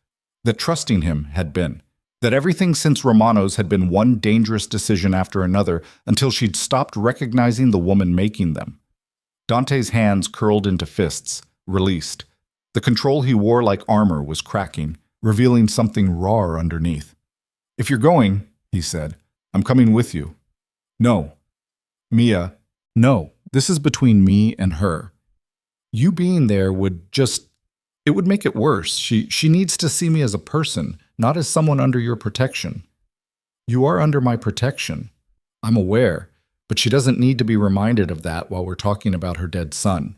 That trusting him had been. That everything since Romano's had been one dangerous decision after another until she'd stopped recognizing the woman making them. Dante's hands curled into fists, released. The control he wore like armor was cracking, revealing something raw underneath. "If you're going," he said, "I'm coming with you." "No." "Mia, no. This is between me and her. You being there would just It would make it worse. She needs to see me as a person, not as someone under your protection. You are under my protection. I'm aware, but she doesn't need to be reminded of that while we're talking about her dead son.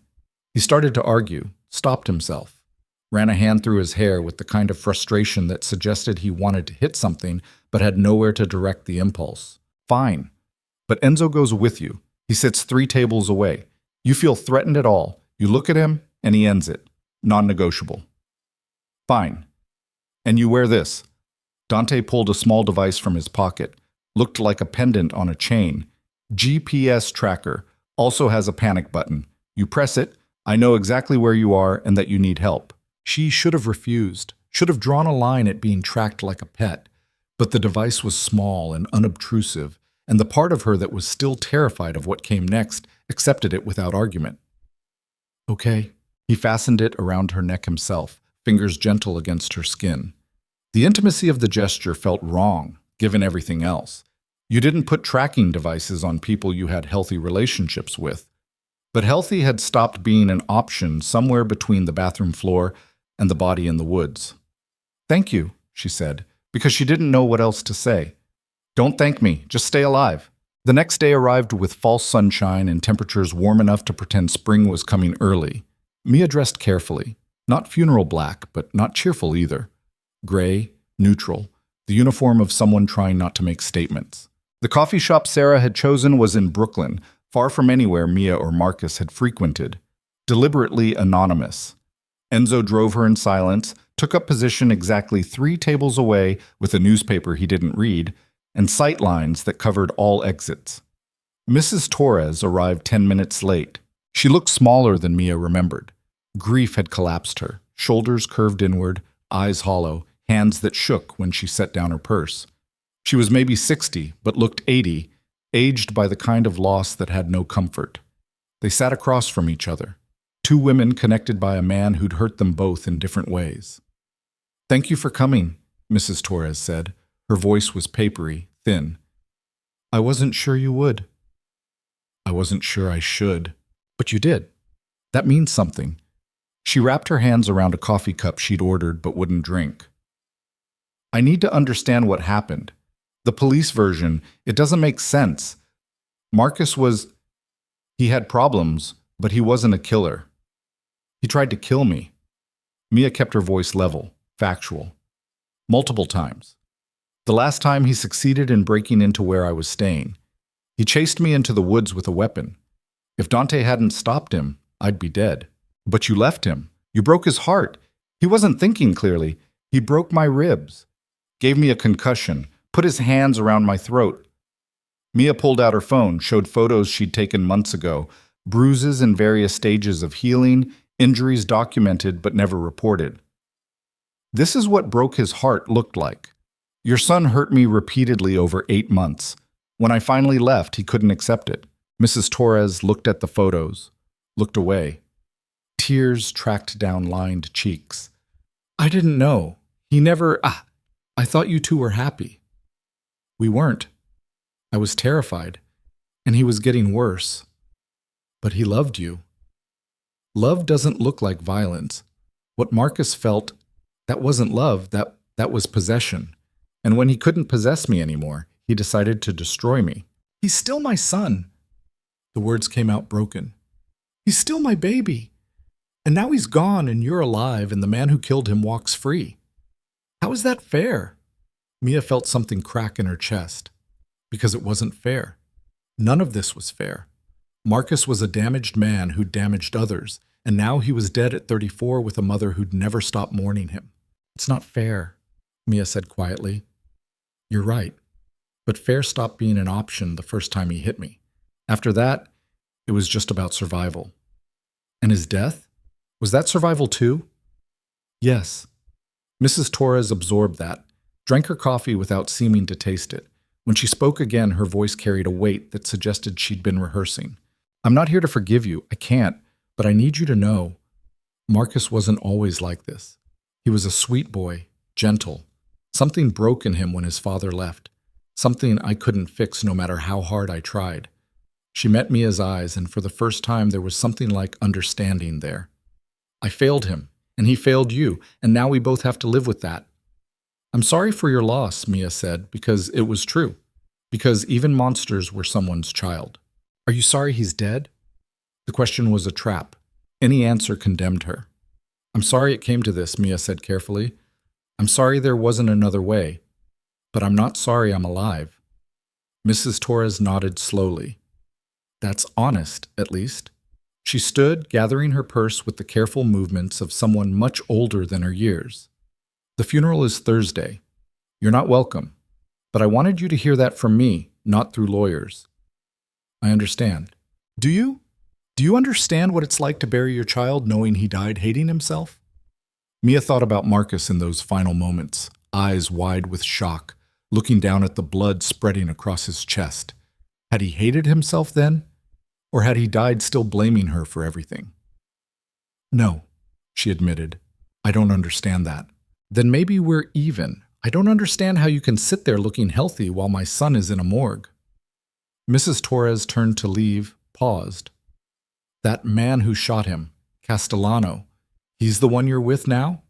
He started to argue, stopped himself, ran a hand through his hair with the kind of frustration that suggested he wanted to hit something but had nowhere to direct the impulse. Fine. But Enzo goes with you. He sits 3 tables away. You feel threatened at all. You look at him, and he ends it. Non-negotiable. Fine. And you wear this. Dante pulled a small device from his pocket. Looked like a pendant on a chain. GPS tracker. Also has a panic button. You press it. I know exactly where you are and that you need help. She should have refused. Should have drawn a line at being tracked like a pet. But the device was small and unobtrusive, and the part of her that was still terrified of what came next accepted it without argument. Okay. He fastened it around her neck himself, fingers gentle against her skin. The intimacy of the gesture felt wrong, given everything else. You didn't put tracking devices on people you had healthy relationships with. But healthy had stopped being an option somewhere between the bathroom floor and the body in the woods. Thank you, she said, because she didn't know what else to say. Don't thank me, just stay alive. The next day arrived with false sunshine and temperatures warm enough to pretend spring was coming early. Mia dressed carefully, not funeral black, but not cheerful either. Gray, neutral, the uniform of someone trying not to make statements. The coffee shop Sarah had chosen was in Brooklyn, far from anywhere Mia or Marcus had frequented. Deliberately anonymous. Enzo drove her in silence, took up position exactly 3 tables away with a newspaper he didn't read, and sight lines that covered all exits. Mrs. Torres arrived 10 minutes late. She looked smaller than Mia remembered. Grief had collapsed her, shoulders curved inward, eyes hollow, hands that shook when she set down her purse. She was maybe 60, but looked 80, aged by the kind of loss that had no comfort. They sat across from each other, 2 women connected by a man who'd hurt them both in different ways. Thank you for coming, Mrs. Torres said. Her voice was papery, thin. I wasn't sure you would. I wasn't sure I should. But you did. That means something. She wrapped her hands around a coffee cup she'd ordered but wouldn't drink. I need to understand what happened. The police version, it doesn't make sense. Marcus he had problems, but he wasn't a killer. He tried to kill me. Mia kept her voice level, factual. Multiple times. The last time he succeeded in breaking into where I was staying. He chased me into the woods with a weapon. If Dante hadn't stopped him, I'd be dead. But you left him. You broke his heart. He wasn't thinking clearly. He broke my ribs. Gave me a concussion. Put his hands around my throat. Mia pulled out her phone, showed photos she'd taken months ago. Bruises in various stages of healing, injuries documented but never reported. This is what broke his heart looked like. Your son hurt me repeatedly over 8 months. When I finally left, he couldn't accept it. Mrs. Torres looked at the photos, looked away. Tears tracked down lined cheeks. I didn't know. He never... I thought you 2 were happy. We weren't. I was terrified, and he was getting worse. But he loved you. Love doesn't look like violence. What Marcus felt, that wasn't love, that was possession. And when he couldn't possess me anymore, he decided to destroy me. He's still my son. The words came out broken. He's still my baby. And now he's gone and you're alive and the man who killed him walks free. How is that fair? Mia felt something crack in her chest. Because it wasn't fair. None of this was fair. Marcus was a damaged man who'd damaged others, and now he was dead at 34 with a mother who'd never stopped mourning him. It's not fair, Mia said quietly. You're right. But fair stopped being an option the first time he hit me. After that, it was just about survival. And his death? Was that survival too? Yes. Mrs. Torres absorbed that, drank her coffee without seeming to taste it. When she spoke again, her voice carried a weight that suggested she'd been rehearsing. I'm not here to forgive you. I can't. But I need you to know. Marcus wasn't always like this. He was a sweet boy, gentle. Something broke in him when his father left. Something I couldn't fix no matter how hard I tried. She met Mia's eyes, and for the first time there was something like understanding there. I failed him, and he failed you, and now we both have to live with that. I'm sorry for your loss, Mia said, because it was true. Because even monsters were someone's child. Are you sorry he's dead? The question was a trap. Any answer condemned her. I'm sorry it came to this, Mia said carefully. I'm sorry there wasn't another way. But I'm not sorry I'm alive. Mrs. Torres nodded slowly. That's honest, at least. She stood, gathering her purse with the careful movements of someone much older than her years. The funeral is Thursday. You're not welcome. But I wanted you to hear that from me, not through lawyers. I understand. Do you? Do you understand what it's like to bury your child knowing he died hating himself? Mia thought about Marcus in those final moments, eyes wide with shock, looking down at the blood spreading across his chest. Had he hated himself then? Or had he died still blaming her for everything? No, she admitted. I don't understand that. Then maybe we're even. I don't understand how you can sit there looking healthy while my son is in a morgue. Mrs. Torres turned to leave, paused. That man who shot him, Castellano, he's the one you're with now?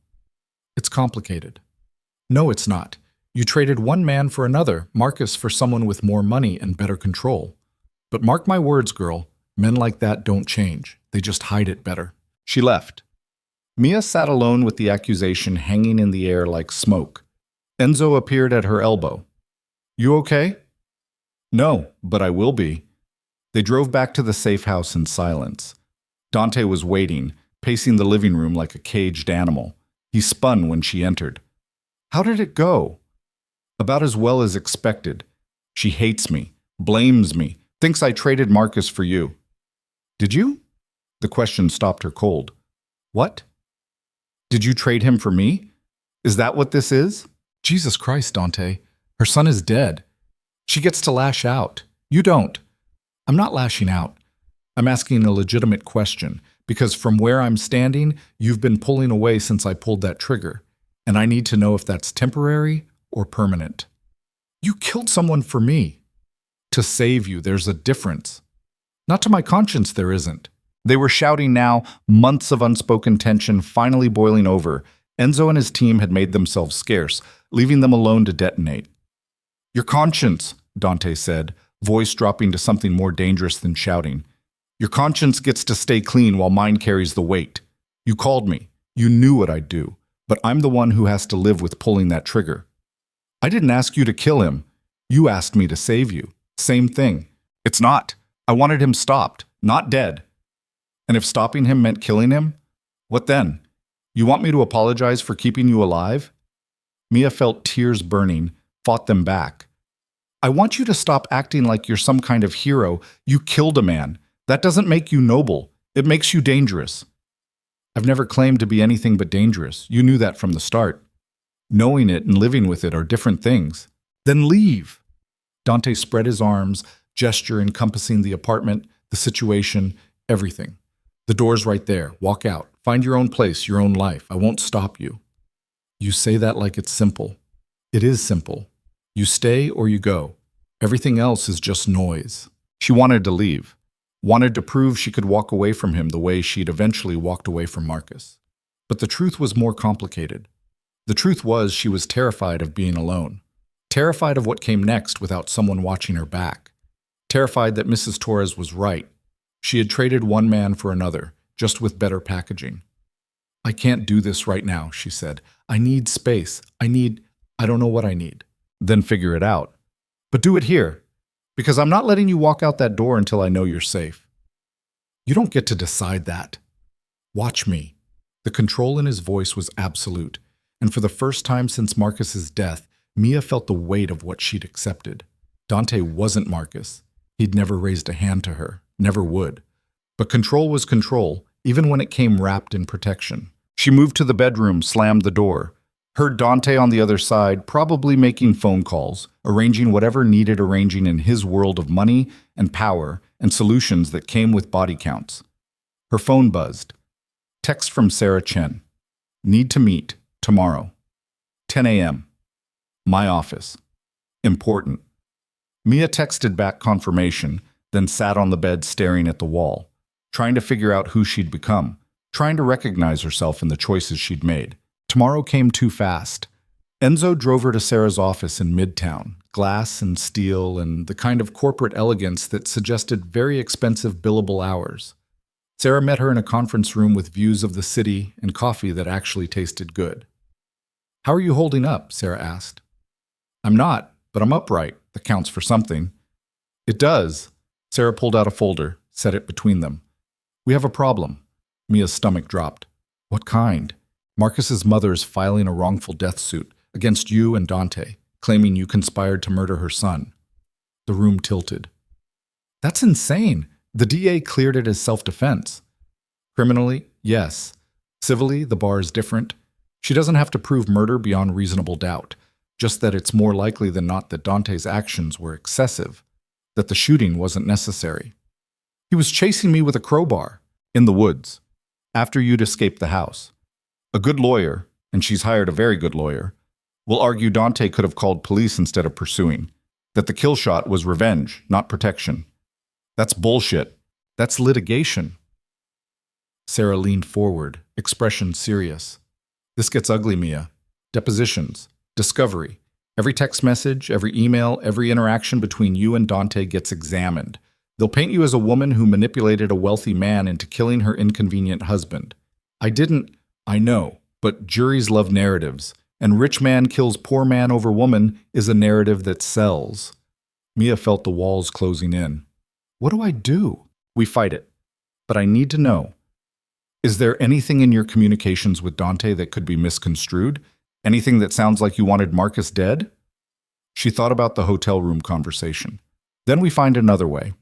It's complicated. No, it's not. You traded one man for another, Marcus for someone with more money and better control. But mark my words, girl, men like that don't change. They just hide it better. She left. Mia sat alone with the accusation hanging in the air like smoke. Enzo appeared at her elbow. You okay? No, but I will be. They drove back to the safe house in silence. Dante was waiting, pacing the living room like a caged animal. He spun when she entered. How did it go? About as well as expected. She hates me, blames me, thinks I traded Marcus for you. Did you? The question stopped her cold. What? Did you trade him for me? Is that what this is? Jesus Christ, Dante. Her son is dead. She gets to lash out. You don't. I'm not lashing out. I'm asking a legitimate question, because from where I'm standing, you've been pulling away since I pulled that trigger, and I need to know if that's temporary or permanent. You killed someone for me. To save you, there's a difference. Not to my conscience, there isn't. They were shouting now, months of unspoken tension finally boiling over. Enzo and his team had made themselves scarce, leaving them alone to detonate. Your conscience, Dante said, voice dropping to something more dangerous than shouting. Your conscience gets to stay clean while mine carries the weight. You called me. You knew what I'd do. But I'm the one who has to live with pulling that trigger. I didn't ask you to kill him. You asked me to save you. Same thing. It's not. I wanted him stopped, not dead. And if stopping him meant killing him, what then? You want me to apologize for keeping you alive? Mia felt tears burning, fought them back. I want you to stop acting like you're some kind of hero. You killed a man. That doesn't make you noble. It makes you dangerous. I've never claimed to be anything but dangerous. You knew that from the start. Knowing it and living with it are different things. Then leave. Dante spread his arms, gesture encompassing the apartment, the situation, everything. The door's right there. Walk out. Find your own place, your own life. I won't stop you. You say that like it's simple. It is simple. You stay or you go. Everything else is just noise. She wanted to leave. Wanted to prove she could walk away from him the way she'd eventually walked away from Marcus. But the truth was more complicated. The truth was she was terrified of being alone. Terrified of what came next without someone watching her back. Terrified that Mrs. Torres was right. She had traded one man for another, just with better packaging. I can't do this right now, she said. I need space. I don't know what I need. Then figure it out. But do it here, because I'm not letting you walk out that door until I know you're safe. You don't get to decide that. Watch me. The control in his voice was absolute, and for the first time since Marcus's death, Mia felt the weight of what she'd accepted. Dante wasn't Marcus. He'd never raised a hand to her, never would. But control was control, even when it came wrapped in protection. She moved to the bedroom, slammed the door, heard Dante on the other side, probably making phone calls, arranging whatever needed arranging in his world of money and power and solutions that came with body counts. Her phone buzzed. Text from Sarah Chen. Need to meet, tomorrow. 10 a.m. My office. Important. Mia texted back confirmation, then sat on the bed staring at the wall, trying to figure out who she'd become, trying to recognize herself in the choices she'd made. Tomorrow came too fast. Enzo drove her to Sarah's office in Midtown, glass and steel and the kind of corporate elegance that suggested very expensive billable hours. Sarah met her in a conference room with views of the city and coffee that actually tasted good. "How are you holding up?" Sarah asked. "I'm not, but I'm upright. That counts for something." "It does." Sarah pulled out a folder, set it between them. "We have a problem." Mia's stomach dropped. "What kind?" "Marcus's mother is filing a wrongful death suit against you and Dante, claiming you conspired to murder her son." The room tilted. "That's insane. The DA cleared it as self-defense." "Criminally, yes. Civilly, the bar is different. She doesn't have to prove murder beyond reasonable doubt, just that it's more likely than not that Dante's actions were excessive, that the shooting wasn't necessary. He was chasing me with a crowbar in the woods after you'd escaped the house. A good lawyer, and she's hired a very good lawyer, will argue Dante could have called police instead of pursuing, that the kill shot was revenge, not protection. That's bullshit. That's litigation." Sarah leaned forward, expression serious. "This gets ugly, Mia. Depositions, discovery. Every text message, every email, every interaction between you and Dante gets examined. They'll paint you as a woman who manipulated a wealthy man into killing her inconvenient husband. I know, but juries love narratives, and rich man kills poor man over woman is a narrative that sells." Mia felt the walls closing in. "What do I do?" "We fight it. But I need to know. Is there anything in your communications with Dante that could be misconstrued? Anything that sounds like you wanted Marcus dead?" She thought about the hotel room conversation. "Then we find another way.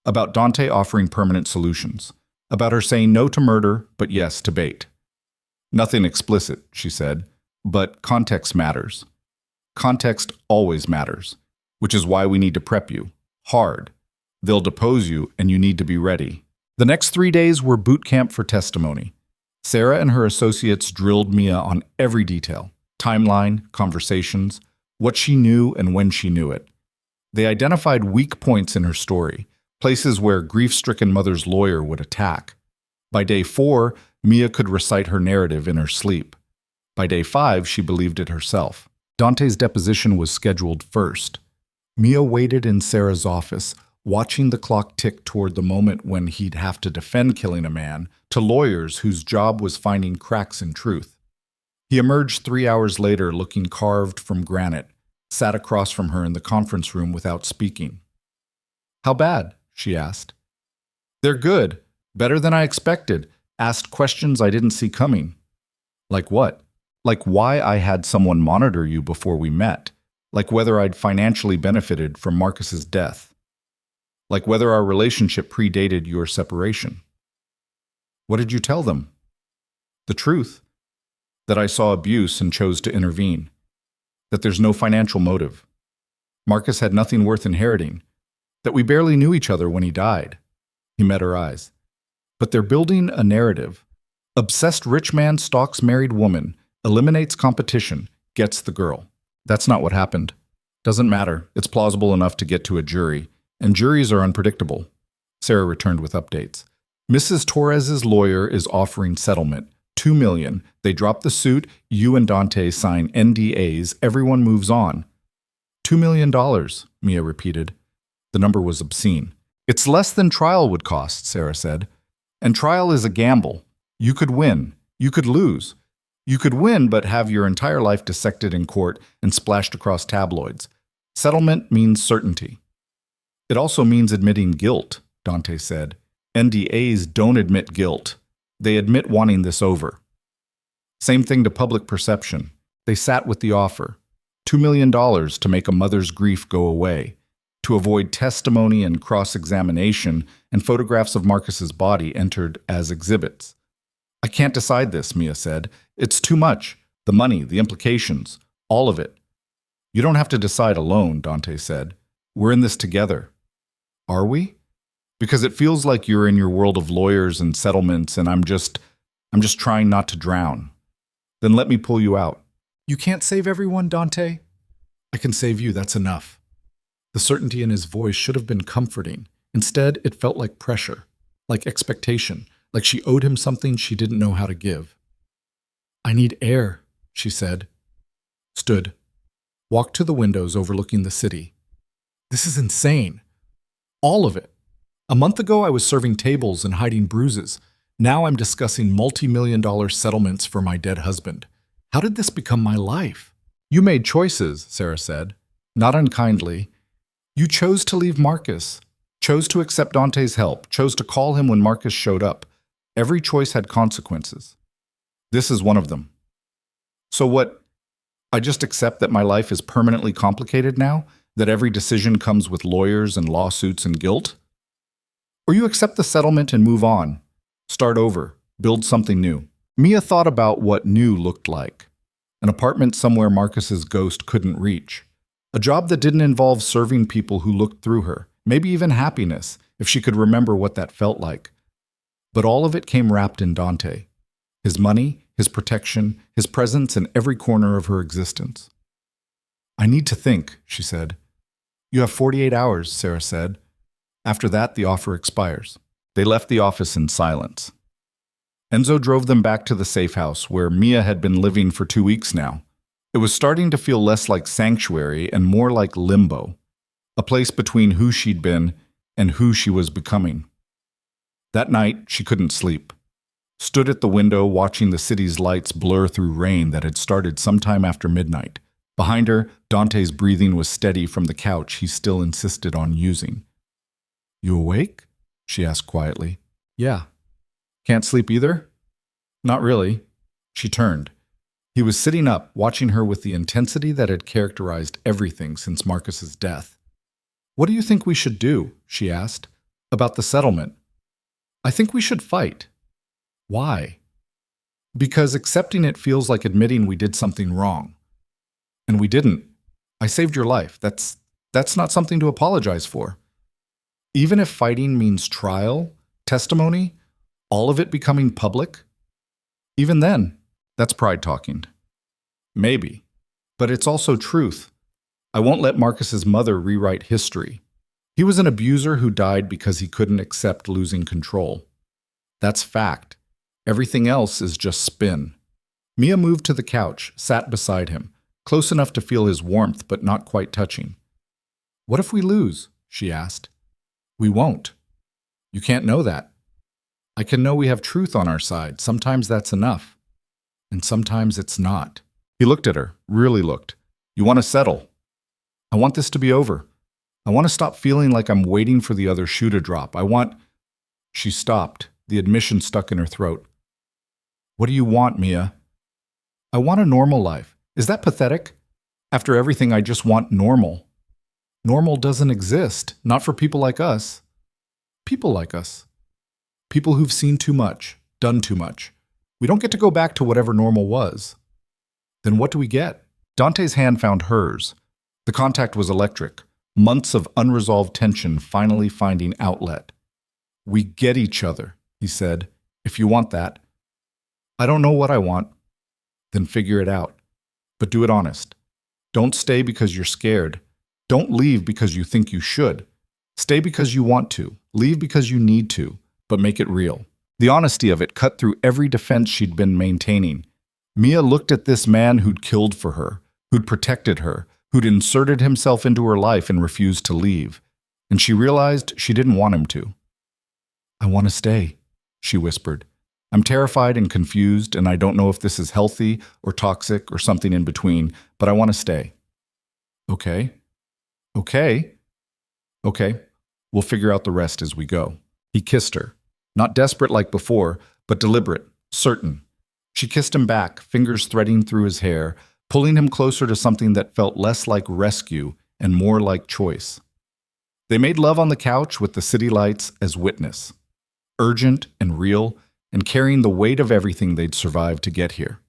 About Dante offering permanent solutions. About her saying no to murder, but yes to bait. Nothing explicit," she said, "but context matters. Context always matters, which is why we need to prep you. Hard. They'll depose you, and you need to be ready." The next 3 days were boot camp for testimony. Sarah and her associates drilled Mia on every detail: timeline, conversations, what she knew and when she knew it. They identified weak points in her story, places where grief-stricken mother's lawyer would attack. By day 4, Mia could recite her narrative in her sleep. By day 5, she believed it herself. Dante's deposition was scheduled first. Mia waited in Sarah's office, watching the clock tick toward the moment when he'd have to defend killing a man to lawyers whose job was finding cracks in truth. He emerged 3 hours later looking carved from granite, sat across from her in the conference room without speaking. "How bad?" she asked. "They're good. Better than I expected. Asked questions I didn't see coming." "Like what?" "Like why I had someone monitor you before we met. Like whether I'd financially benefited from Marcus's death. Like whether our relationship predated your separation." "What did you tell them?" "The truth. That I saw abuse and chose to intervene. That there's no financial motive. Marcus had nothing worth inheriting. That we barely knew each other when he died." He met her eyes. "But they're building a narrative. Obsessed rich man stalks married woman, eliminates competition, gets the girl. That's not what happened. Doesn't matter. It's plausible enough to get to a jury. And juries are unpredictable." Sarah returned with updates. "Mrs. Torres's lawyer is offering settlement, $2 million. They drop the suit, you and Dante sign NDAs, everyone moves on." $2 million, Mia repeated. The number was obscene. "It's less than trial would cost," Sarah said. "And trial is a gamble. You could win. You could lose. You could win but have your entire life dissected in court and splashed across tabloids. Settlement means certainty." "It also means admitting guilt," Dante said. "NDAs don't admit guilt. They admit wanting this over." Same thing to public perception. They sat with the offer. $2 million to make a mother's grief go away, to avoid testimony and cross-examination, and photographs of Marcus's body entered as exhibits. "I can't decide this," Mia said. "It's too much. The money, the implications, all of it." "You don't have to decide alone," Dante said. "We're in this together." "Are we?" "Because it feels like you're in your world of lawyers and settlements, and I'm just trying not to drown." "Then let me pull you out." "You can't save everyone, Dante." "I can save you, that's enough." The certainty in his voice should have been comforting. Instead, it felt like pressure, like expectation, like she owed him something she didn't know how to give. I need air, she said. Stood. Walked to the windows overlooking the city. This is insane. All of it. A month ago, I was serving tables and hiding bruises. Now I'm discussing multi-million-dollar settlements for my dead husband. How did this become my life? You made choices, Sarah said. Not unkindly. You chose to leave Marcus, chose to accept Dante's help, chose to call him when Marcus showed up. Every choice had consequences. This is one of them. So what? I just accept that my life is permanently complicated now? That every decision comes with lawyers and lawsuits and guilt? Or you accept the settlement and move on, start over, build something new. Mia thought about what new looked like. An apartment somewhere Marcus's ghost couldn't reach. A job that didn't involve serving people who looked through her. Maybe even happiness, if she could remember what that felt like. But all of it came wrapped in Dante. His money, his protection, his presence in every corner of her existence. I need to think, she said. You have 48 hours, Sarah said. After that, the offer expires. They left the office in silence. Enzo drove them back to the safe house where Mia had been living for 2 weeks now. It was starting to feel less like sanctuary and more like limbo, a place between who she'd been and who she was becoming. That night, she couldn't sleep. Stood at the window watching the city's lights blur through rain that had started sometime after midnight. Behind her, Dante's breathing was steady from the couch he still insisted on using. You awake? She asked quietly. Yeah. Can't sleep either? Not really. She turned. He was sitting up, watching her with the intensity that had characterized everything since Marcus's death. What do you think we should do? She asked. About the settlement. I think we should fight. Why? Because accepting it feels like admitting we did something wrong. And we didn't. I saved your life. That's not something to apologize for. Even if fighting means trial, testimony, all of it becoming public, even then, that's pride talking. Maybe. But it's also truth. I won't let Marcus's mother rewrite history. He was an abuser who died because he couldn't accept losing control. That's fact. Everything else is just spin. Mia moved to the couch, sat beside him, close enough to feel his warmth but not quite touching. What if we lose? She asked. We won't. You can't know that. I can know we have truth on our side. Sometimes that's enough. And sometimes it's not. He looked at her, really looked. You want to settle? I want this to be over. I want to stop feeling like I'm waiting for the other shoe to drop. She stopped, the admission stuck in her throat. What do you want, Mia? I want a normal life. Is that pathetic? After everything, I just want normal. Normal doesn't exist, not for people like us. People like us. People who've seen too much, done too much. We don't get to go back to whatever normal was. Then what do we get? Dante's hand found hers. The contact was electric. Months of unresolved tension finally finding outlet. We get each other, he said, if you want that. I don't know what I want. Then figure it out. But do it honest. Don't stay because you're scared. Don't leave because you think you should. Stay because you want to. Leave because you need to. But make it real. The honesty of it cut through every defense she'd been maintaining. Mia looked at this man who'd killed for her, who'd protected her, who'd inserted himself into her life and refused to leave. And she realized she didn't want him to. I want to stay, she whispered. I'm terrified and confused, and I don't know if this is healthy or toxic or something in between, but I want to stay. Okay. Okay. Okay. We'll figure out the rest as we go. He kissed her. Not desperate like before, but deliberate, certain. She kissed him back, fingers threading through his hair, pulling him closer to something that felt less like rescue and more like choice. They made love on the couch with the city lights as witness. Urgent and real, and carrying the weight of everything they'd survived to get here.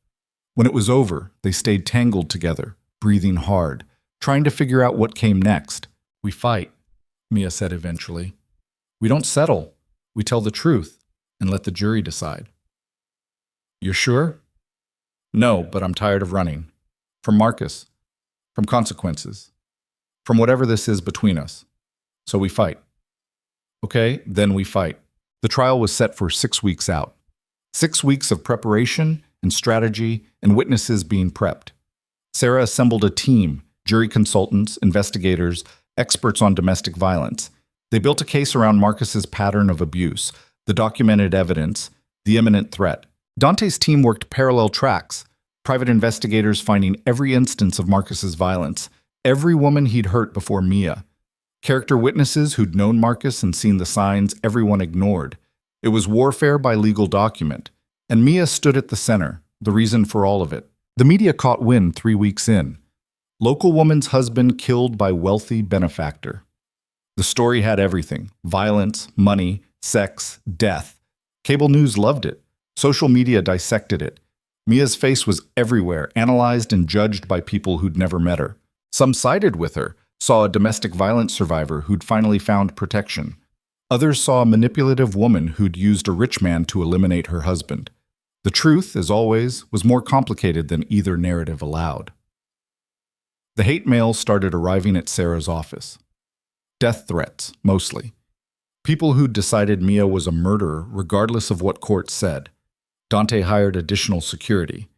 When it was over, they stayed tangled together, breathing hard, trying to figure out what came next. We fight, Mia said eventually. We don't settle. We tell the truth and let the jury decide. You're sure? No, but I'm tired of running. From Marcus. From consequences. From whatever this is between us. So we fight. Okay, then we fight. The trial was set for 6 weeks out. 6 weeks of preparation and strategy and witnesses being prepped. Sarah assembled a team, jury consultants, investigators, experts on domestic violence. They built a case around Marcus's pattern of abuse, the documented evidence, the imminent threat. Dante's team worked parallel tracks, private investigators finding every instance of Marcus's violence, every woman he'd hurt before Mia. Character witnesses who'd known Marcus and seen the signs everyone ignored. It was warfare by legal document, and Mia stood at the center, the reason for all of it. The media caught wind 3 weeks in. Local woman's husband killed by wealthy benefactor. The story had everything: violence, money, sex, death. Cable news loved it. Social media dissected it. Mia's face was everywhere, analyzed and judged by people who'd never met her. Some sided with her, saw a domestic violence survivor who'd finally found protection. Others saw a manipulative woman who'd used a rich man to eliminate her husband. The truth, as always, was more complicated than either narrative allowed. The hate mail started arriving at Sarah's office. Death threats, mostly. People who'd decided Mia was a murderer regardless of what court said. Dante hired additional security.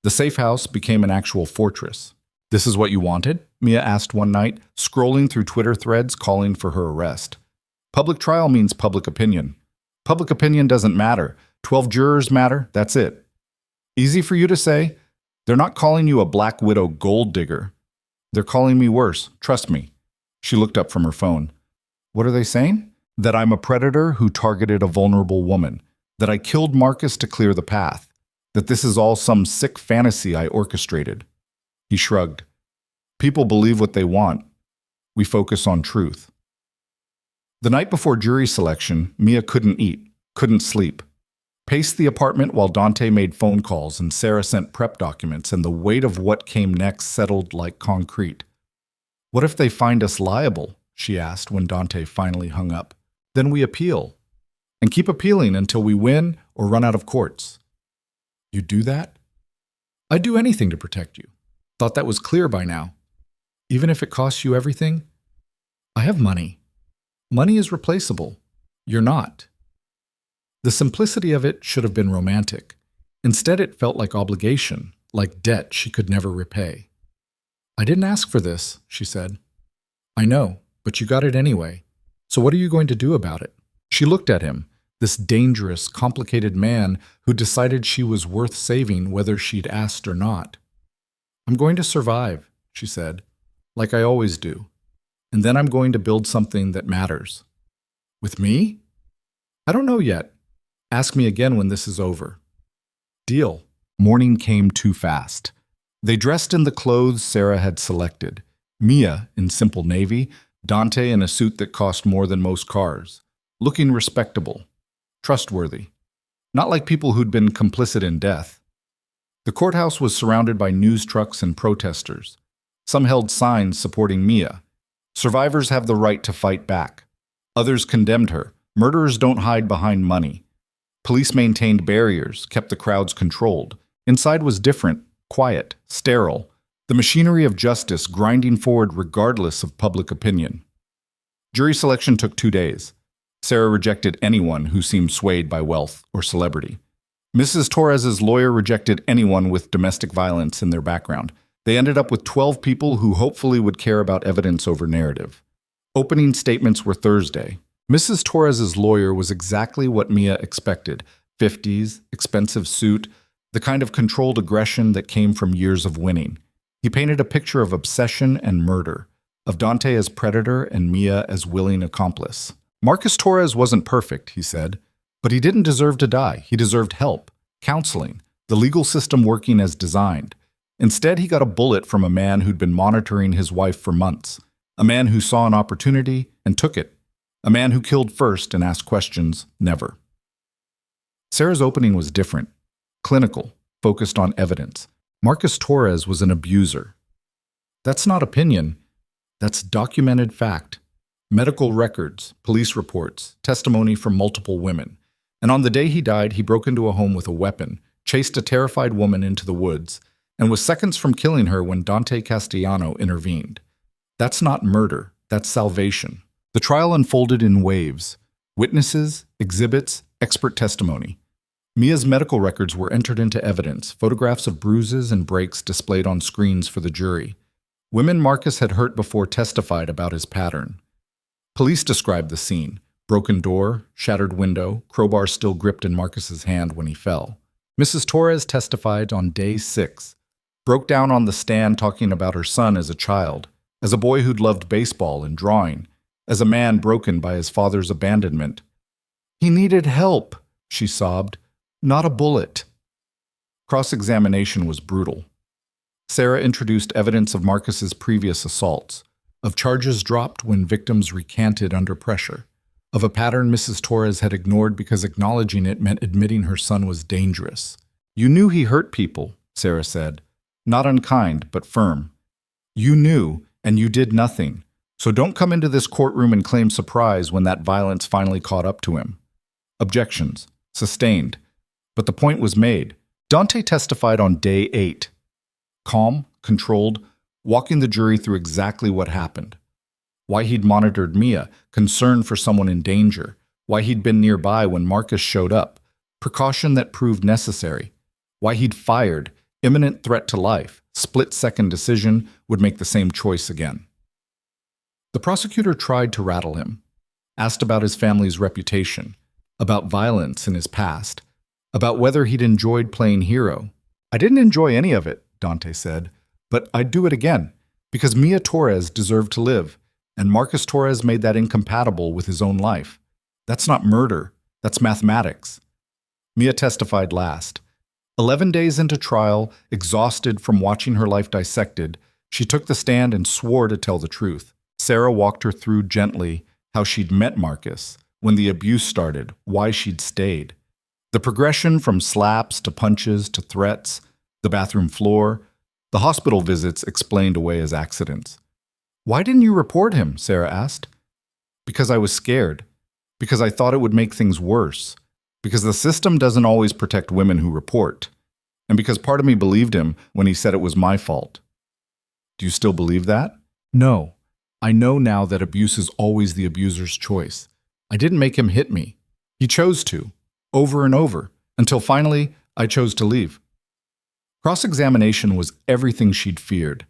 The safe house became an actual fortress. "This is what you wanted?" Mia asked one night, scrolling through Twitter threads calling for her arrest. Public trial means public opinion. Public opinion doesn't matter. 12 jurors matter, that's it. Easy for you to say. They're not calling you a Black Widow gold digger. They're calling me worse, trust me. She looked up from her phone. What are they saying? That I'm a predator who targeted a vulnerable woman. That I killed Marcus to clear the path. That this is all some sick fantasy I orchestrated. He shrugged. People believe what they want. We focus on truth. The night before jury selection, Mia couldn't eat, couldn't sleep. Paced the apartment while Dante made phone calls and Sarah sent prep documents, and the weight of what came next settled like concrete. What if they find us liable? She asked when Dante finally hung up. Then we appeal. And keep appealing until we win or run out of courts. You do that? I'd do anything to protect you. Thought that was clear by now. Even if it costs you everything? I have money. Money is replaceable. You're not. The simplicity of it should have been romantic. Instead, it felt like obligation, like debt she could never repay. I didn't ask for this, she said. I know, but you got it anyway. So what are you going to do about it? She looked at him, this dangerous, complicated man who decided she was worth saving whether she'd asked or not. I'm going to survive, she said, like I always do. And then I'm going to build something that matters. With me? I don't know yet. Ask me again when this is over. Deal. Morning came too fast. They dressed in the clothes Sarah had selected. Mia in simple navy, Dante in a suit that cost more than most cars. Looking respectable. Trustworthy. Not like people who'd been complicit in death. The courthouse was surrounded by news trucks and protesters. Some held signs supporting Mia. Survivors have the right to fight back. Others condemned her. Murderers don't hide behind money. Police maintained barriers, kept the crowds controlled. Inside was different, quiet, sterile. The machinery of justice grinding forward regardless of public opinion. Jury selection took 2 days. Sarah rejected anyone who seemed swayed by wealth or celebrity. Mrs. Torres's lawyer rejected anyone with domestic violence in their background. They ended up with 12 people who hopefully would care about evidence over narrative. Opening statements were Thursday. Mrs. Torres's lawyer was exactly what Mia expected. 50s, expensive suit, the kind of controlled aggression that came from years of winning. He painted a picture of obsession and murder, of Dante as predator and Mia as willing accomplice. Marcus Torres wasn't perfect, he said, but he didn't deserve to die. He deserved help, counseling, the legal system working as designed. Instead, he got a bullet from a man who'd been monitoring his wife for months, a man who saw an opportunity and took it, a man who killed first and asked questions never. Sarah's opening was different, clinical, focused on evidence. Marcus Torres was an abuser. That's not opinion, that's documented fact. Medical records, police reports, testimony from multiple women. And on the day he died, he broke into a home with a weapon, chased a terrified woman into the woods, and was seconds from killing her when Dante Castellano intervened. That's not murder, that's salvation. The trial unfolded in waves. Witnesses, exhibits, expert testimony. Mia's medical records were entered into evidence, photographs of bruises and breaks displayed on screens for the jury. Women Marcus had hurt before testified about his pattern. Police described the scene: broken door, shattered window, crowbar still gripped in Marcus's hand when he fell. Mrs. Torres testified on day 6. Broke down on the stand talking about her son as a child, as a boy who'd loved baseball and drawing, as a man broken by his father's abandonment. "He needed help," she sobbed, "not a bullet." Cross-examination was brutal. Sarah introduced evidence of Marcus's previous assaults, of charges dropped when victims recanted under pressure, of a pattern Mrs. Torres had ignored because acknowledging it meant admitting her son was dangerous. "You knew he hurt people," Sarah said. "Not unkind, but firm. You knew, and you did nothing. So don't come into this courtroom and claim surprise when that violence finally caught up to him." Objections. Sustained. But the point was made. Dante testified on day 8. Calm, controlled, walking the jury through exactly what happened. Why he'd monitored Mia, concerned for someone in danger. Why he'd been nearby when Marcus showed up. Precaution that proved necessary. Why he'd fired, imminent threat to life, split-second decision, would make the same choice again. The prosecutor tried to rattle him, asked about his family's reputation, about violence in his past, about whether he'd enjoyed playing hero. "I didn't enjoy any of it," Dante said, "but I'd do it again, because Mia Torres deserved to live, and Marcus Torres made that incompatible with his own life. That's not murder, that's mathematics." Mia testified last. 11 days into trial, exhausted from watching her life dissected, she took the stand and swore to tell the truth. Sarah walked her through gently how she'd met Marcus, when the abuse started, why she'd stayed. The progression from slaps to punches to threats, the bathroom floor, the hospital visits explained away as accidents. "Why didn't you report him?" Sarah asked. "Because I was scared. Because I thought it would make things worse. Because the system doesn't always protect women who report. And because part of me believed him when he said it was my fault." "Do you still believe that?" "No. I know now that abuse is always the abuser's choice. I didn't make him hit me. He chose to, over and over, until finally I chose to leave." Cross-examination was everything she'd feared.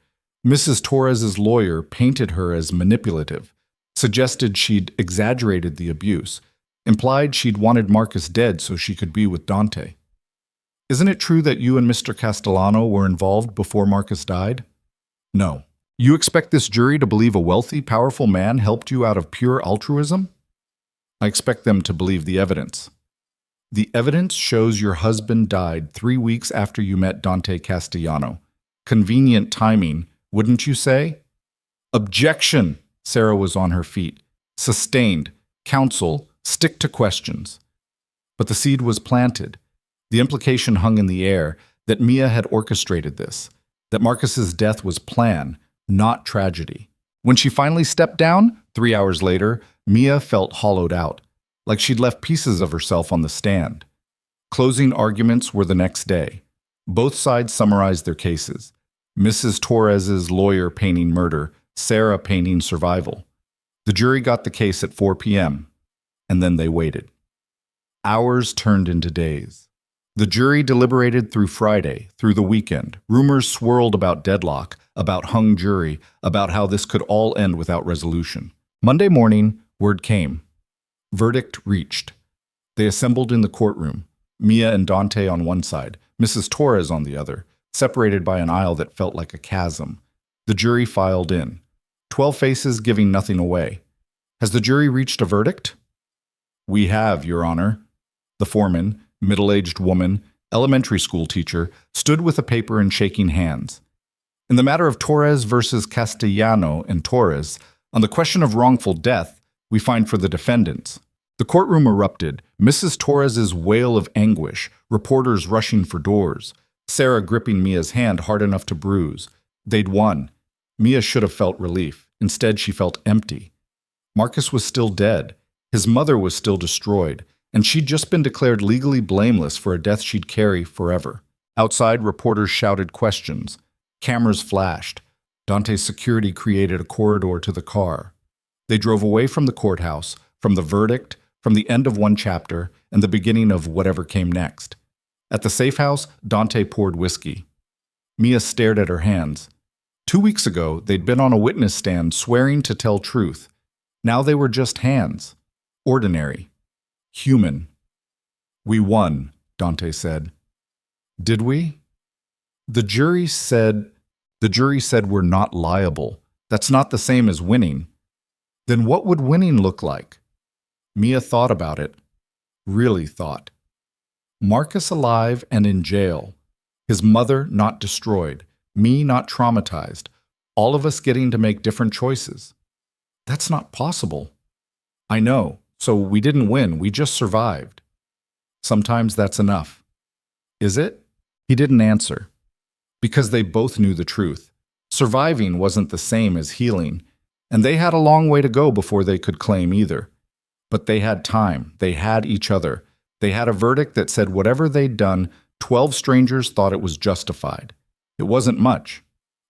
Mrs. Torres's lawyer painted her as manipulative, suggested she'd exaggerated the abuse, implied she'd wanted Marcus dead so she could be with Dante. "Isn't it true that you and Mr. Castellano were involved before Marcus died?" "No." "You expect this jury to believe a wealthy, powerful man helped you out of pure altruism?" "I expect them to believe the evidence." "The evidence shows your husband died 3 weeks after you met Dante Castellano. Convenient timing, wouldn't you say?" "Objection!" Sarah was on her feet. "Sustained. Counsel, stick to questions." But the seed was planted. The implication hung in the air that Mia had orchestrated this, that Marcus's death was plan, not tragedy. When she finally stepped down, 3 hours later, Mia felt hollowed out, like she'd left pieces of herself on the stand. Closing arguments were the next day. Both sides summarized their cases. Mrs. Torres's lawyer painting murder, Sarah painting survival. The jury got the case at 4 p.m., and then they waited. Hours turned into days. The jury deliberated through Friday, through the weekend. Rumors swirled about deadlock, about hung jury, about how this could all end without resolution. Monday morning, word came. Verdict reached. They assembled in the courtroom, Mia and Dante on one side, Mrs. Torres on the other, separated by an aisle that felt like a chasm. The jury filed in. 12 faces giving nothing away. "Has the jury reached a verdict?" "We have, Your Honor." The foreman, middle-aged woman, elementary school teacher, stood with a paper and shaking hands. In the matter of Torres versus Castellano and Torres, on the question of wrongful death, we find for the defendants. The courtroom erupted, Mrs. Torres's wail of anguish, reporters rushing for doors, Sarah gripping Mia's hand hard enough to bruise. They'd won. Mia should have felt relief. Instead, she felt empty. Marcus was still dead. His mother was still destroyed, and she'd just been declared legally blameless for a death she'd carry forever. Outside, reporters shouted questions. Cameras flashed. Dante's security created a corridor to the car. They drove away from the courthouse, from the verdict, from the end of one chapter and the beginning of whatever came next. At the safe house, Dante poured whiskey. Mia stared at her hands. 2 weeks ago, they'd been on a witness stand swearing to tell truth. Now they were just hands. Ordinary. Human. "We won," Dante said. "Did we?" The jury said we're not liable. That's not the same as winning. Then what would winning look like? Mia thought about it. Really thought. Marcus alive and in jail. His mother not destroyed. Me not traumatized. All of us getting to make different choices. That's not possible. I know. So we didn't win. We just survived. Sometimes that's enough. Is it? He didn't answer. Because they both knew the truth. Surviving wasn't the same as healing, and they had a long way to go before they could claim either. But they had time. They had each other. They had a verdict that said whatever they'd done, 12 strangers thought it was justified. It wasn't much,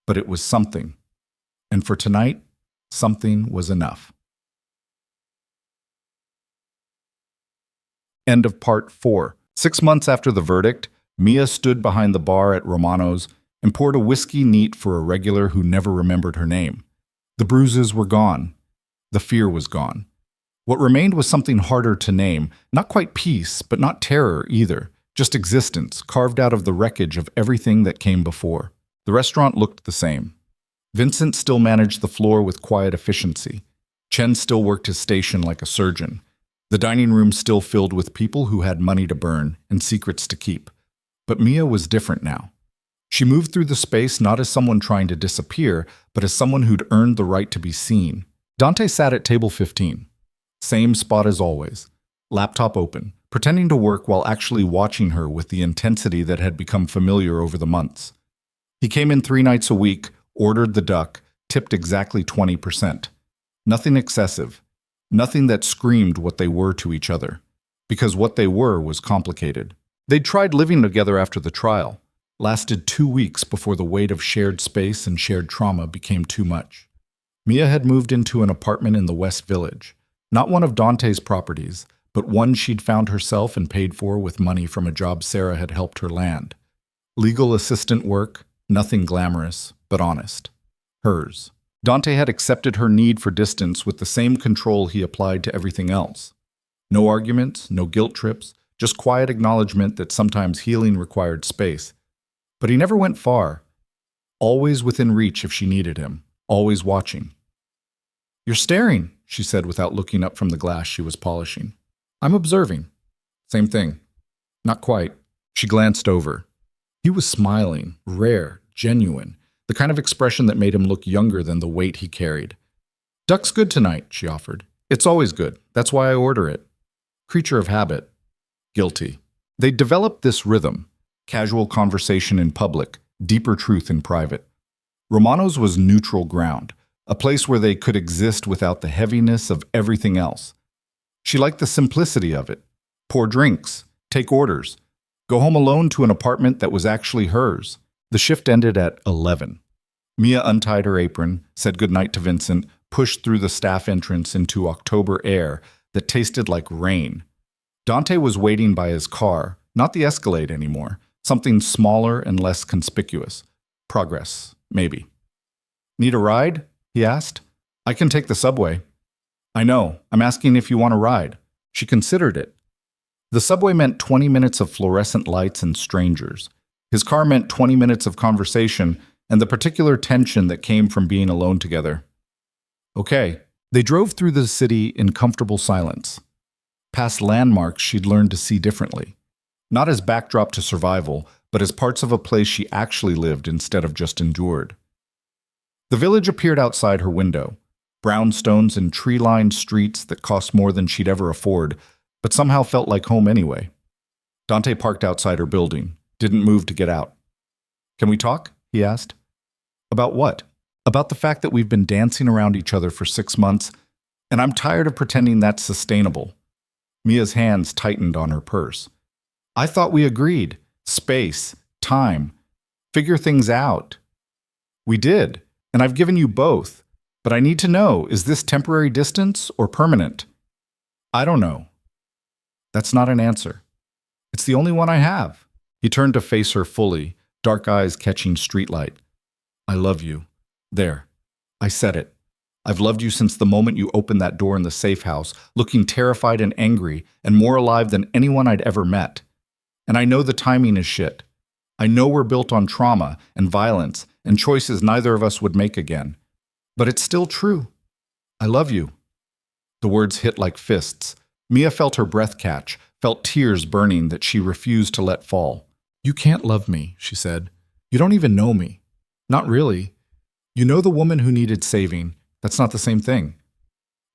but it was something. And for tonight, something was enough. End of part 4. 6 months after the verdict, Mia stood behind the bar at Romano's and poured a whiskey neat for a regular who never remembered her name. The bruises were gone. The fear was gone. What remained was something harder to name, not quite peace, but not terror either, just existence, carved out of the wreckage of everything that came before. The restaurant looked the same. Vincent still managed the floor with quiet efficiency. Chen still worked his station like a surgeon. The dining room still filled with people who had money to burn and secrets to keep. But Mia was different now. She moved through the space not as someone trying to disappear, but as someone who'd earned the right to be seen. Dante sat at table 15. Same spot as always. Laptop open, pretending to work while actually watching her with the intensity that had become familiar over the months. He came in 3 nights a week, ordered the duck, tipped exactly 20%. Nothing excessive. Nothing that screamed what they were to each other. Because what they were was complicated. They'd tried living together after the trial. Lasted 2 weeks before the weight of shared space and shared trauma became too much. Mia had moved into an apartment in the West Village. Not one of Dante's properties, but one she'd found herself and paid for with money from a job Sarah had helped her land. Legal assistant work, nothing glamorous, but honest. Hers. Dante had accepted her need for distance with the same control he applied to everything else. No arguments, no guilt trips, just quiet acknowledgement that sometimes healing required space. But he never went far. Always within reach if she needed him, always watching. "You're staring," she said without looking up from the glass she was polishing. "I'm observing." "Same thing." "Not quite." She glanced over. He was smiling, rare, genuine, the kind of expression that made him look younger than the weight he carried. "Duck's good tonight," she offered. "It's always good. That's why I order it." Creature of habit. Guilty. They'd developed this rhythm. Casual conversation in public, deeper truth in private. Romano's was neutral ground, a place where they could exist without the heaviness of everything else. She liked the simplicity of it. Pour drinks, take orders, go home alone to an apartment that was actually hers. The shift ended at 11. Mia untied her apron, said goodnight to Vincent, pushed through the staff entrance into October air that tasted like rain. Dante was waiting by his car, not the Escalate anymore. Something smaller and less conspicuous. Progress, maybe. "Need a ride?" he asked. "I can take the subway." "I know. I'm asking if you want a ride." She considered it. The subway meant 20 minutes of fluorescent lights and strangers. His car meant 20 minutes of conversation and the particular tension that came from being alone together. Okay. They drove through the city in comfortable silence. Past landmarks she'd learned to see differently. Not as backdrop to survival, but as parts of a place she actually lived instead of just endured. The village appeared outside her window. Brownstones and tree-lined streets that cost more than she'd ever afford, but somehow felt like home anyway. Dante parked outside her building, didn't move to get out. "Can we talk?" he asked. "About what?" "About the fact that we've been dancing around each other for 6 months, and I'm tired of pretending that's sustainable." Mia's hands tightened on her purse. "I thought we agreed. Space, time, figure things out." "We did, and I've given you both. But I need to know, is this temporary distance or permanent?" "I don't know. That's not an answer. It's the only one I have. He turned to face her fully, dark eyes catching streetlight. I love you. There. I said it. I've loved you since the moment you opened that door in the safe house, looking terrified and angry and more alive than anyone I'd ever met. And I know the timing is shit. I know we're built on trauma and violence and choices neither of us would make again. But it's still true. I love you. The words hit like fists. Mia felt her breath catch, felt tears burning that she refused to let fall. You can't love me, she said. You don't even know me. Not really. You know the woman who needed saving. That's not the same thing.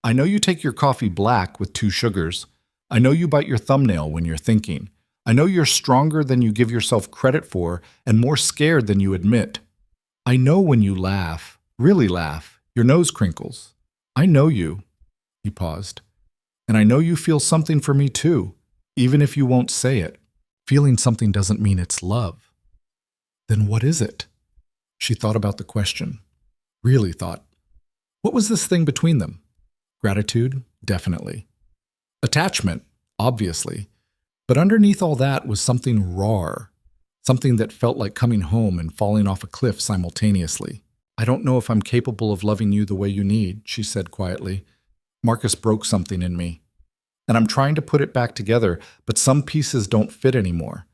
I know you take your coffee black with 2 sugars. I know you bite your thumbnail when you're thinking. I know you're stronger than you give yourself credit for and more scared than you admit. I know when you laugh, really laugh, your nose crinkles. I know you. He paused. And I know you feel something for me too, even if you won't say it. Feeling something doesn't mean it's love. Then what is it? She thought about the question. Really thought. What was this thing between them? Gratitude? Definitely. Attachment? Obviously. But underneath all that was something raw, something that felt like coming home and falling off a cliff simultaneously. I don't know if I'm capable of loving you the way you need, she said quietly. Marcus broke something in me. And I'm trying to put it back together, but some pieces don't fit anymore.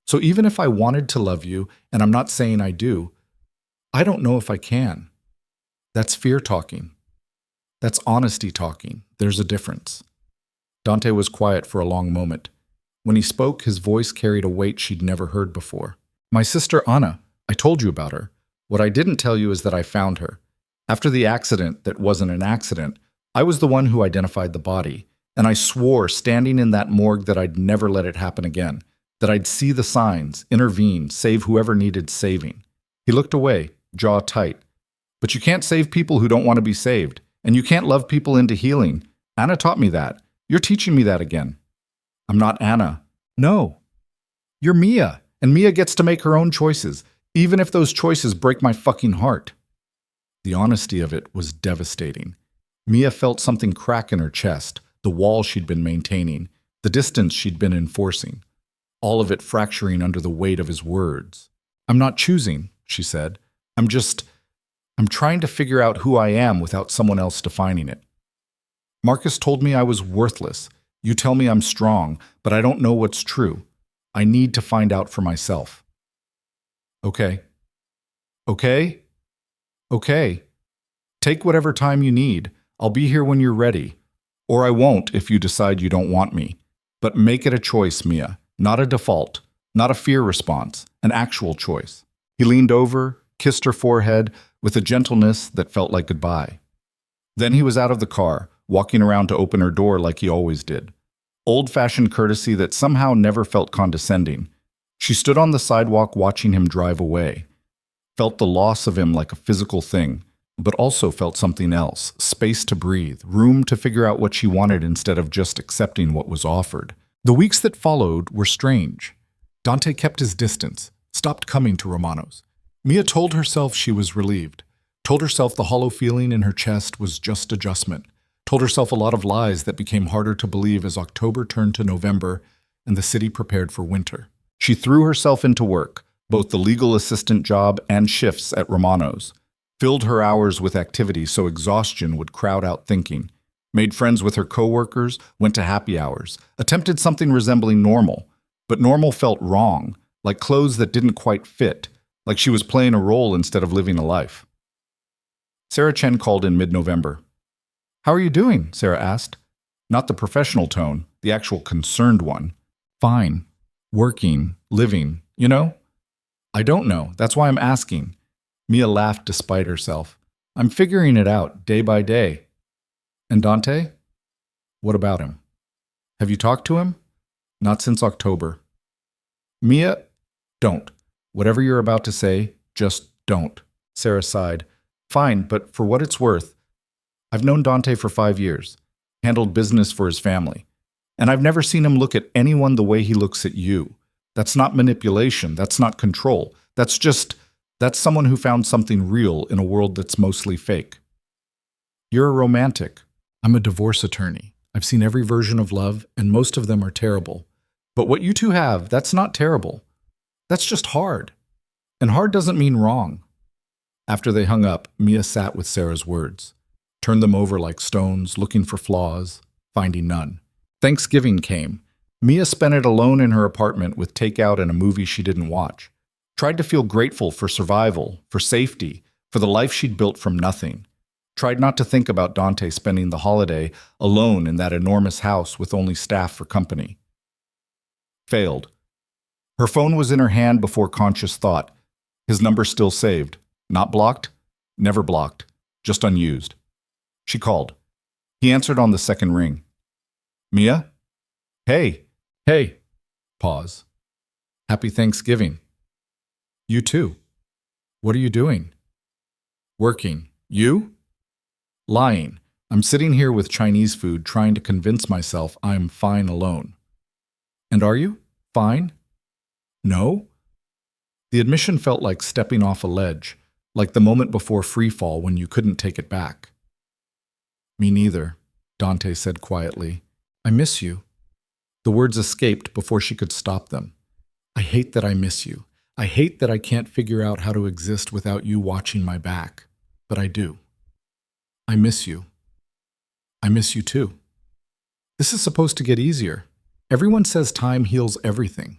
So even if I wanted to love you, and I'm not saying I do, I don't know if I can. That's fear talking. That's honesty talking. There's a difference. Dante was quiet for a long moment. When he spoke, his voice carried a weight she'd never heard before. My sister Anna, I told you about her. What I didn't tell you is that I found her. After the accident that wasn't an accident, I was the one who identified the body, and I swore standing in that morgue that I'd never let it happen again, that I'd see the signs, intervene, save whoever needed saving. He looked away, jaw tight. But you can't save people who don't want to be saved, and you can't love people into healing. Anna taught me that. You're teaching me that again. I'm not Anna. No. You're Mia, and Mia gets to make her own choices, even if those choices break my fucking heart. The honesty of it was devastating. Mia felt something crack in her chest, the wall she'd been maintaining, the distance she'd been enforcing, all of it fracturing under the weight of his words. I'm not choosing, she said. I'm trying to figure out who I am without someone else defining it. Marcus told me I was worthless. You tell me I'm strong, but I don't know what's true. I need to find out for myself. Okay. Okay? Okay. Take whatever time you need. I'll be here when you're ready. Or I won't if you decide you don't want me. But make it a choice, Mia. Not a default. Not a fear response. An actual choice. He leaned over, kissed her forehead with a gentleness that felt like goodbye. Then he was out of the car, walking around to open her door like he always did. Old-fashioned courtesy that somehow never felt condescending. She stood on the sidewalk watching him drive away. Felt the loss of him like a physical thing, but also felt something else, space to breathe, room to figure out what she wanted instead of just accepting what was offered. The weeks that followed were strange. Dante kept his distance, stopped coming to Romano's. Mia told herself she was relieved, told herself the hollow feeling in her chest was just adjustment, told herself a lot of lies that became harder to believe as October turned to November and the city prepared for winter. She threw herself into work, both the legal assistant job and shifts at Romano's, filled her hours with activity so exhaustion would crowd out thinking, made friends with her coworkers, went to happy hours, attempted something resembling normal, but normal felt wrong, like clothes that didn't quite fit, like she was playing a role instead of living a life. Sarah Chen called in mid-November. How are you doing? Sarah asked. Not the professional tone, the actual concerned one. Fine. Working, living, you know? I don't know. That's why I'm asking. Mia laughed despite herself. I'm figuring it out day by day. And Dante? What about him? Have you talked to him? Not since October. Mia, don't. Whatever you're about to say, just don't. Sarah sighed. Fine, but for what it's worth, I've known Dante for 5 years, handled business for his family, and I've never seen him look at anyone the way he looks at you. That's not manipulation. That's not control. That's someone who found something real in a world that's mostly fake. You're a romantic. I'm a divorce attorney. I've seen every version of love, and most of them are terrible. But what you two have, that's not terrible. That's just hard. And hard doesn't mean wrong. After they hung up, Mia sat with Sarah's words, turned them over like stones, looking for flaws, finding none. Thanksgiving came. Mia spent it alone in her apartment with takeout and a movie she didn't watch. Tried to feel grateful for survival, for safety, for the life she'd built from nothing. Tried not to think about Dante spending the holiday alone in that enormous house with only staff for company. Failed. Her phone was in her hand before conscious thought. His number still saved. Not blocked? Never blocked. Just unused. She called. He answered on the second ring. Mia? Hey. Hey. Pause. Happy Thanksgiving. You too. What are you doing? Working. You? Lying. I'm sitting here with Chinese food trying to convince myself I'm fine alone. And are you? Fine? No? The admission felt like stepping off a ledge, like the moment before freefall when you couldn't take it back. Me neither, Dante said quietly. I miss you. The words escaped before she could stop them. I hate that I miss you. I hate that I can't figure out how to exist without you watching my back. But I do. I miss you. I miss you too. This is supposed to get easier. Everyone says time heals everything.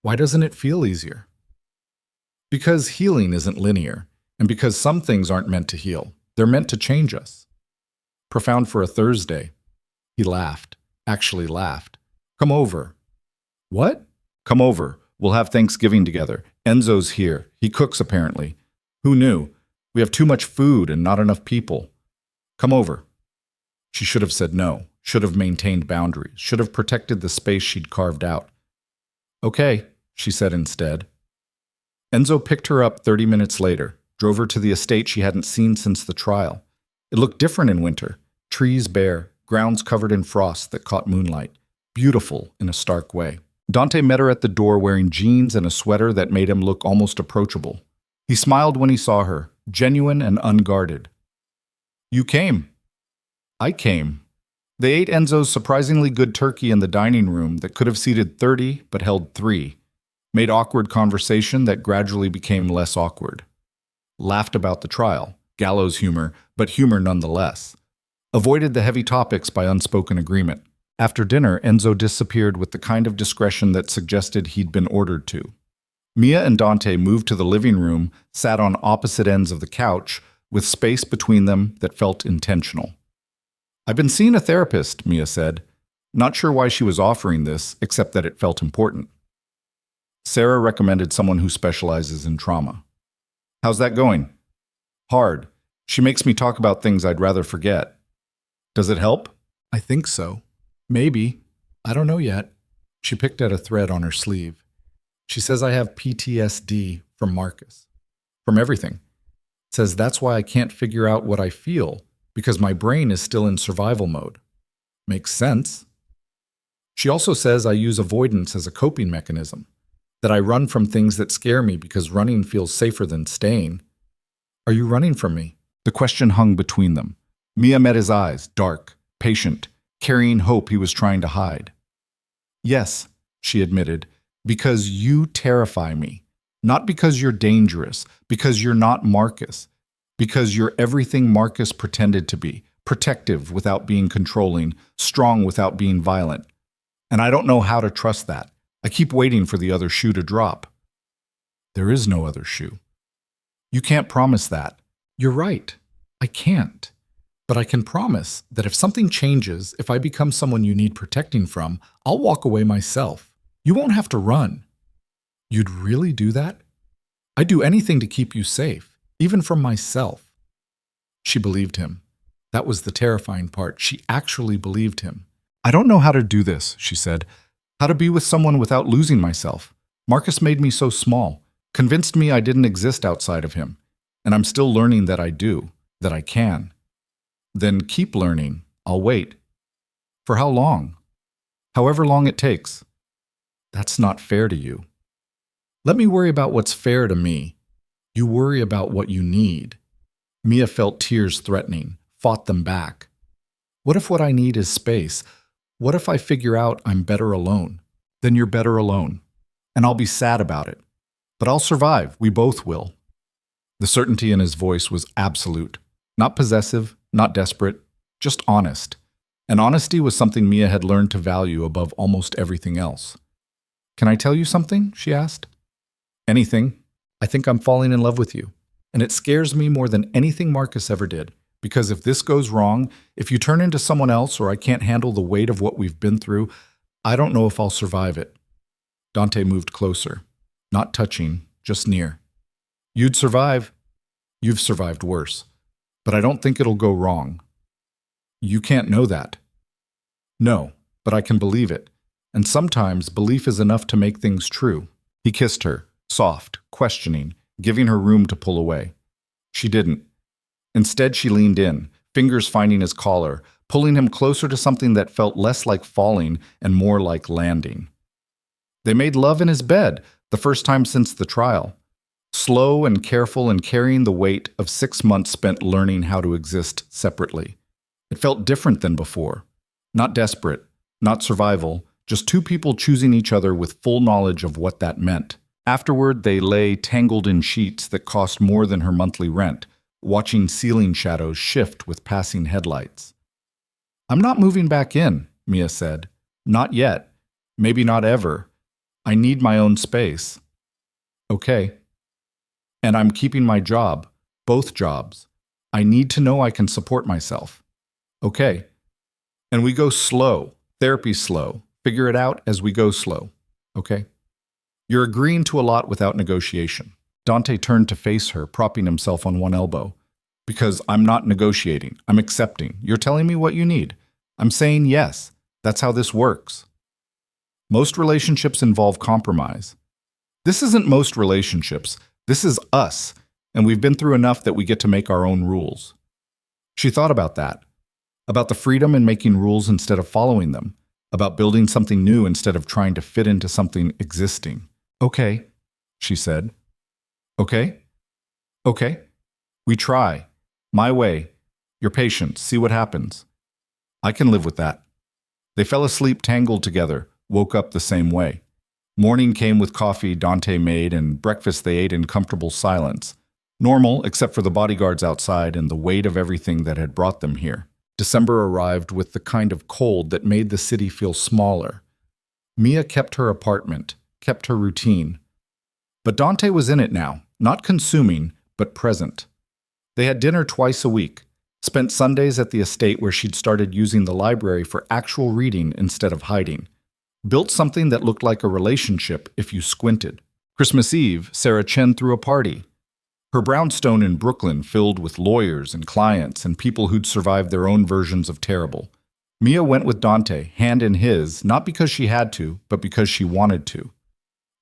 Why doesn't it feel easier? Because healing isn't linear, and because some things aren't meant to heal. They're meant to change us. Profound for a Thursday. He laughed. Actually laughed. Come over. What? Come over. We'll have Thanksgiving together. Enzo's here. He cooks, apparently. Who knew? We have too much food and not enough people. Come over. She should have said no, should have maintained boundaries, should have protected the space she'd carved out. Okay, she said instead. Enzo picked her up 30 minutes later, drove her to the estate she hadn't seen since the trial. It looked different in winter. Trees bare, grounds covered in frost that caught moonlight. Beautiful in a stark way. Dante met her at the door wearing jeans and a sweater that made him look almost approachable. He smiled when he saw her, genuine and unguarded. You came. I came. They ate Enzo's surprisingly good turkey in the dining room that could have seated 30 but held 3. Made awkward conversation that gradually became less awkward. Laughed about the trial, gallows humor, but humor nonetheless. Avoided the heavy topics by unspoken agreement. After dinner, Enzo disappeared with the kind of discretion that suggested he'd been ordered to. Mia and Dante moved to the living room, sat on opposite ends of the couch, with space between them that felt intentional. I've been seeing a therapist, Mia said. Not sure why she was offering this, except that it felt important. Sarah recommended someone who specializes in trauma. How's that going? Hard. She makes me talk about things I'd rather forget. Does it help? I think so. Maybe. I don't know yet. She picked at a thread on her sleeve. She says I have PTSD from Marcus. From everything. Says that's why I can't figure out what I feel, because my brain is still in survival mode. Makes sense. She also says I use avoidance as a coping mechanism, that I run from things that scare me because running feels safer than staying. Are you running from me? The question hung between them. Mia met his eyes, dark, patient, carrying hope he was trying to hide. Yes, she admitted, because you terrify me. Not because you're dangerous, because you're not Marcus, because you're everything Marcus pretended to be, protective without being controlling, strong without being violent. And I don't know how to trust that. I keep waiting for the other shoe to drop. There is no other shoe. You can't promise that. You're right. I can't. But I can promise that if something changes, if I become someone you need protecting from, I'll walk away myself. You won't have to run. You'd really do that? I'd do anything to keep you safe, even from myself. She believed him. That was the terrifying part. She actually believed him. I don't know how to do this, she said. How to be with someone without losing myself. Marcus made me so small, convinced me I didn't exist outside of him. And I'm still learning that I do, that I can. Then keep learning. I'll wait. For how long? However long it takes. That's not fair to you. Let me worry about what's fair to me. You worry about what you need. Mia felt tears threatening, fought them back. What if what I need is space? What if I figure out I'm better alone? Then you're better alone. And I'll be sad about it. But I'll survive. We both will. The certainty in his voice was absolute. Not possessive, not desperate, just honest. And honesty was something Mia had learned to value above almost everything else. Can I tell you something? She asked. Anything. I think I'm falling in love with you. And it scares me more than anything Marcus ever did. Because if this goes wrong, if you turn into someone else or I can't handle the weight of what we've been through, I don't know if I'll survive it. Dante moved closer. Not touching, just near. You'd survive. You've survived worse. But I don't think it'll go wrong. You can't know that. No, but I can believe it. And sometimes belief is enough to make things true. He kissed her, soft, questioning, giving her room to pull away. She didn't. Instead, she leaned in, fingers finding his collar, pulling him closer to something that felt less like falling and more like landing. They made love in his bed, the first time since the trial. Slow and careful and carrying the weight of 6 months spent learning how to exist separately. It felt different than before. Not desperate, not survival, just two people choosing each other with full knowledge of what that meant. Afterward, they lay tangled in sheets that cost more than her monthly rent, watching ceiling shadows shift with passing headlights. I'm not moving back in, Mia said. Not yet. Maybe not ever. I need my own space. Okay. And I'm keeping my job, both jobs. I need to know I can support myself. Okay. And we go slow, therapy slow. Figure it out as we go slow. Okay? You're agreeing to a lot without negotiation. Dante turned to face her, propping himself on one elbow. Because I'm not negotiating. I'm accepting. You're telling me what you need. I'm saying yes. That's how this works. Most relationships involve compromise. This isn't most relationships. This is us. And we've been through enough that we get to make our own rules. She thought about that. About the freedom in making rules instead of following them. About building something new instead of trying to fit into something existing. Okay, she said. Okay? Okay. We try. My way. You're patient. See what happens. I can live with that. They fell asleep tangled together, woke up the same way. Morning came with coffee Dante made and breakfast they ate in comfortable silence. Normal, except for the bodyguards outside and the weight of everything that had brought them here. December arrived with the kind of cold that made the city feel smaller. Mia kept her apartment, kept her routine. But Dante was in it now, not consuming, but present. They had dinner twice a week, spent Sundays at the estate where she'd started using the library for actual reading instead of hiding. Built something that looked like a relationship if you squinted. Christmas Eve, Sarah Chen threw a party. Her brownstone in Brooklyn filled with lawyers and clients and people who'd survived their own versions of terrible. Mia went with Dante, hand in his, not because she had to, but because she wanted to.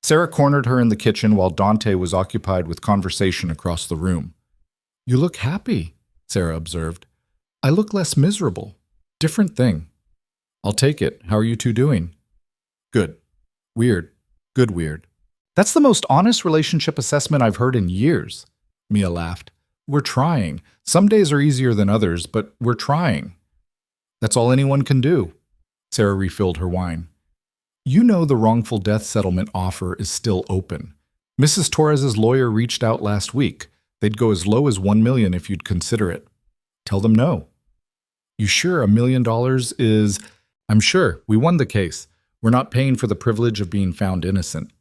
Sarah cornered her in the kitchen while Dante was occupied with conversation across the room. You look happy, Sarah observed. I look less miserable. Different thing. I'll take it. How are you two doing? Good. Weird. Good weird. That's the most honest relationship assessment I've heard in years. Mia laughed. We're trying. Some days are easier than others, but we're trying. That's all anyone can do. Sarah refilled her wine. You know the wrongful death settlement offer is still open. Mrs. Torres's lawyer reached out last week. They'd go as low as $1 million if you'd consider it. Tell them no. You sure $1 million is... I'm sure. We won the case. We're not paying for the privilege of being found innocent.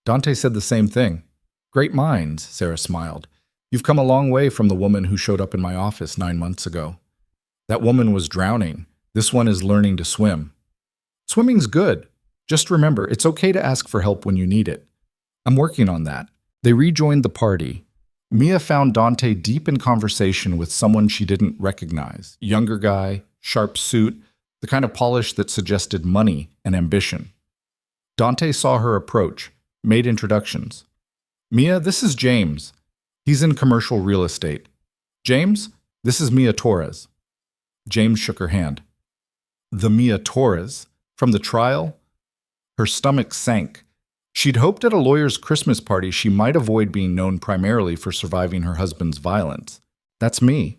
Dante said the same thing. Great minds, Sarah smiled. You've come a long way from the woman who showed up in my office 9 months ago. That woman was drowning. This one is learning to swim. Swimming's good. Just remember, it's okay to ask for help when you need it. I'm working on that. They rejoined the party. Mia found Dante deep in conversation with someone she didn't recognize. Younger guy, sharp suit, the kind of polish that suggested money and ambition. Dante saw her approach, made introductions. Mia, this is James. He's in commercial real estate. James, this is Mia Torres. James shook her hand. The Mia Torres? From the trial? Her stomach sank. She'd hoped at a lawyer's Christmas party she might avoid being known primarily for surviving her husband's violence. That's me.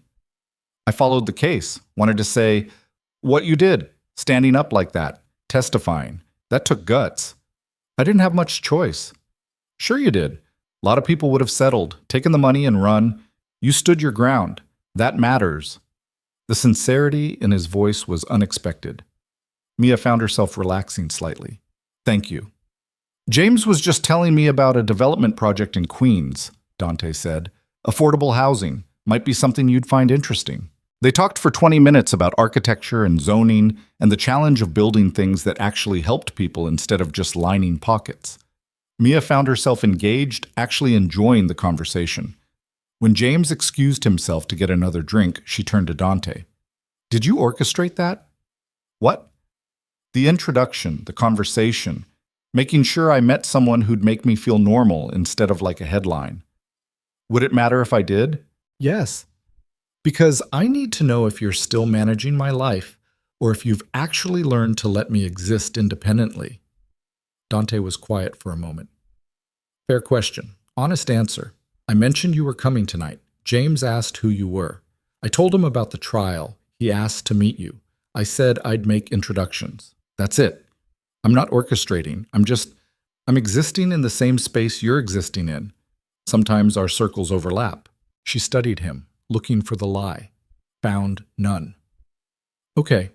I followed the case, wanted to say, what you did, Standing up like that, testifying. That took guts. I didn't have much choice. Sure you did. A lot of people would have settled, taken the money and run. You stood your ground. That matters. The sincerity in his voice was unexpected. Mia found herself relaxing slightly. Thank you. James was just telling me about a development project in Queens, Dante said. Affordable housing. Might be something you'd find interesting. They talked for 20 minutes about architecture and zoning and the challenge of building things that actually helped people instead of just lining pockets. Mia found herself engaged, actually enjoying the conversation. When James excused himself to get another drink, she turned to Dante. Did you orchestrate that? What? The introduction, the conversation, making sure I met someone who'd make me feel normal instead of like a headline. Would it matter if I did? Yes. Because I need to know if you're still managing my life or if you've actually learned to let me exist independently. Dante was quiet for a moment. Fair question. Honest answer. I mentioned you were coming tonight. James asked who you were. I told him about the trial. He asked to meet you. I said I'd make introductions. That's it. I'm not orchestrating. I'm existing in the same space you're existing in. Sometimes our circles overlap. She studied him, looking for the lie. Found none. Okay.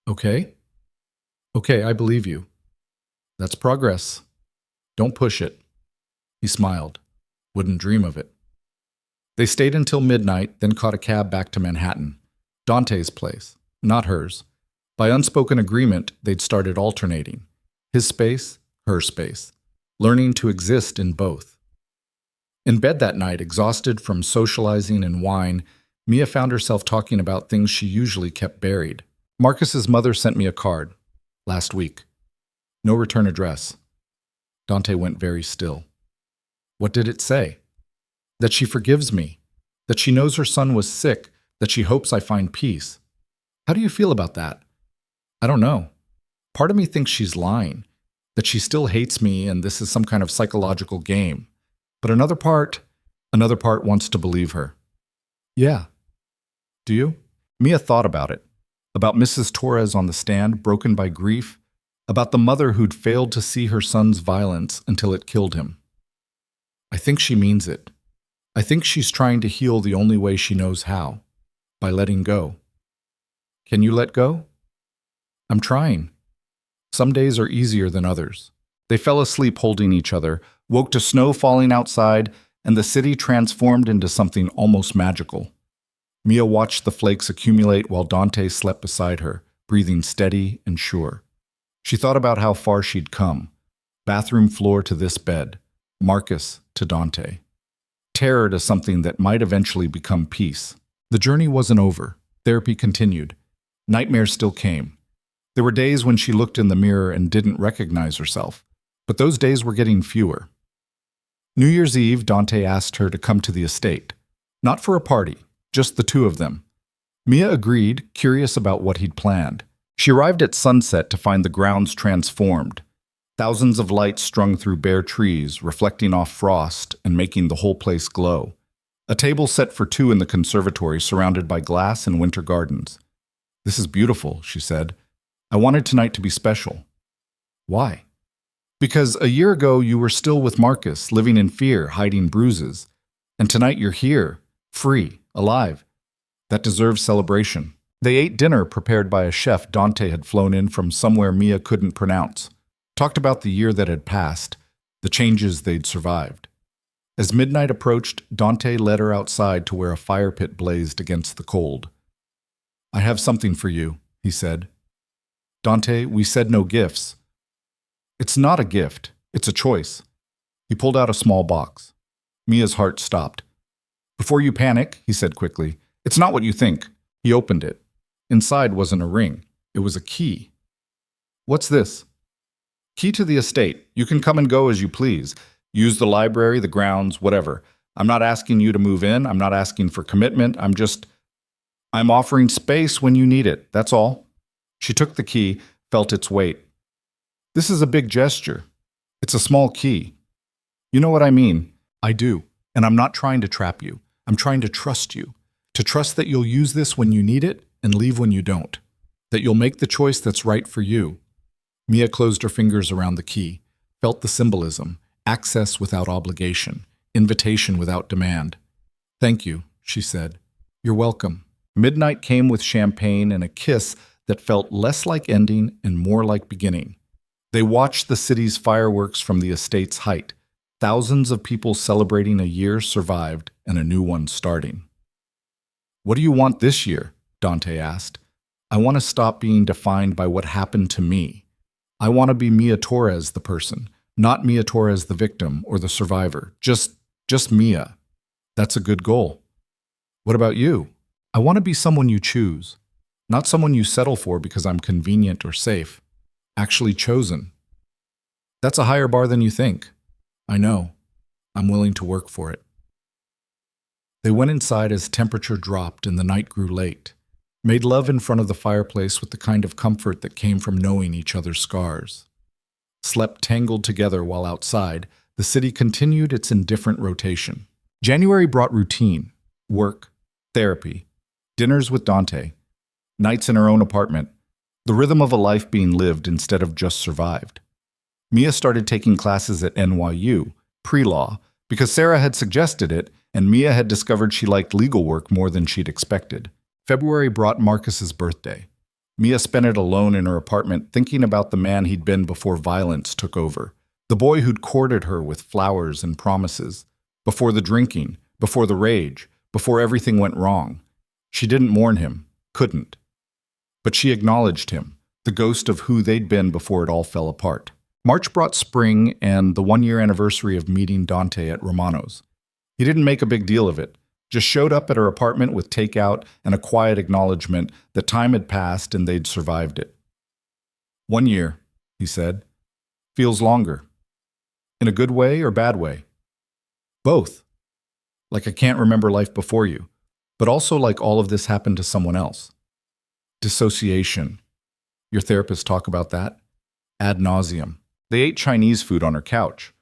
Okay? Okay, I believe you. That's progress. Don't push it. He smiled. Wouldn't dream of it. They stayed until midnight, then caught a cab back to Manhattan. Dante's place, not hers. By unspoken agreement, they'd started alternating. His space, her space. Learning to exist in both. In bed that night, exhausted from socializing and wine, Mia found herself talking about things she usually kept buried. Marcus's mother sent me a card. Last week. No return address. Dante went very still. What did it say? That she forgives me. That she knows her son was sick. That she hopes I find peace. How do you feel about that? I don't know. Part of me thinks she's lying. That she still hates me and this is some kind of psychological game. But another part wants to believe her. Yeah. Do you? Mia thought about it. About Mrs. Torres on the stand, broken by grief. About the mother who'd failed to see her son's violence until it killed him. I think she means it. I think she's trying to heal the only way she knows how. By letting go. Can you let go? I'm trying. Some days are easier than others. They fell asleep holding each other, woke to snow falling outside, and the city transformed into something almost magical. Mia watched the flakes accumulate while Dante slept beside her, breathing steady and sure. She thought about how far she'd come. Bathroom floor to this bed. Marcus to Dante. Terror to something that might eventually become peace. The journey wasn't over. Therapy continued. Nightmares still came. There were days when she looked in the mirror and didn't recognize herself, but those days were getting fewer. New Year's Eve, Dante asked her to come to the estate. Not for a party, just the two of them. Mia agreed, curious about what he'd planned. She arrived at sunset to find the grounds transformed. Thousands of lights strung through bare trees, reflecting off frost and making the whole place glow. A table set for two in the conservatory surrounded by glass and winter gardens. This is beautiful, she said. I wanted tonight to be special. Why? Because a year ago you were still with Marcus, living in fear, hiding bruises. And tonight you're here, free, alive. That deserves celebration. They ate dinner prepared by a chef Dante had flown in from somewhere Mia couldn't pronounce. Talked about the year that had passed, the changes they'd survived. As midnight approached, Dante led her outside to where a fire pit blazed against the cold. I have something for you, he said. Dante, we said no gifts. It's not a gift, it's a choice. He pulled out a small box. Mia's heart stopped. Before you panic, he said quickly, it's not what you think. He opened it. Inside wasn't a ring, it was a key. What's this? Key to the estate. You can come and go as you please. Use the library, the grounds, whatever. I'm not asking you to move in. I'm not asking for commitment. I'm offering space when you need it. That's all. She took the key, felt its weight. This is a big gesture. It's a small key. You know what I mean? I do. And I'm not trying to trap you. I'm trying to trust you. To trust that you'll use this when you need it and leave when you don't. That you'll make the choice that's right for you. Mia closed her fingers around the key, felt the symbolism, access without obligation, invitation without demand. Thank you, she said. You're welcome. Midnight came with champagne and a kiss that felt less like ending and more like beginning. They watched the city's fireworks from the estate's height, thousands of people celebrating a year survived and a new one starting. What do you want this year? Dante asked. I want to stop being defined by what happened to me. I want to be Mia Torres, the person, not Mia Torres, the victim or the survivor. Just Mia. That's a good goal. What about you? I want to be someone you choose, not someone you settle for because I'm convenient or safe. Actually chosen. That's a higher bar than you think. I know. I'm willing to work for it. They went inside as temperature dropped and the night grew late, made love in front of the fireplace with the kind of comfort that came from knowing each other's scars. Slept tangled together while outside, the city continued its indifferent rotation. January brought routine, work, therapy, dinners with Dante, nights in her own apartment, the rhythm of a life being lived instead of just survived. Mia started taking classes at NYU, pre-law, because Sarah had suggested it and Mia had discovered she liked legal work more than she'd expected. February brought Marcus's birthday. Mia spent it alone in her apartment thinking about the man he'd been before violence took over, the boy who'd courted her with flowers and promises, before the drinking, before the rage, before everything went wrong. She didn't mourn him, couldn't. But she acknowledged him, the ghost of who they'd been before it all fell apart. March brought spring and the one-year anniversary of meeting Dante at Romano's. He didn't make a big deal of it, just showed up at her apartment with takeout and a quiet acknowledgement that time had passed and they'd survived it. 1 year, he said. Feels longer. In a good way or bad way? Both. Like I can't remember life before you, but also like all of this happened to someone else. Dissociation. Your therapist talk about that? Ad nauseum. They ate Chinese food on her couch,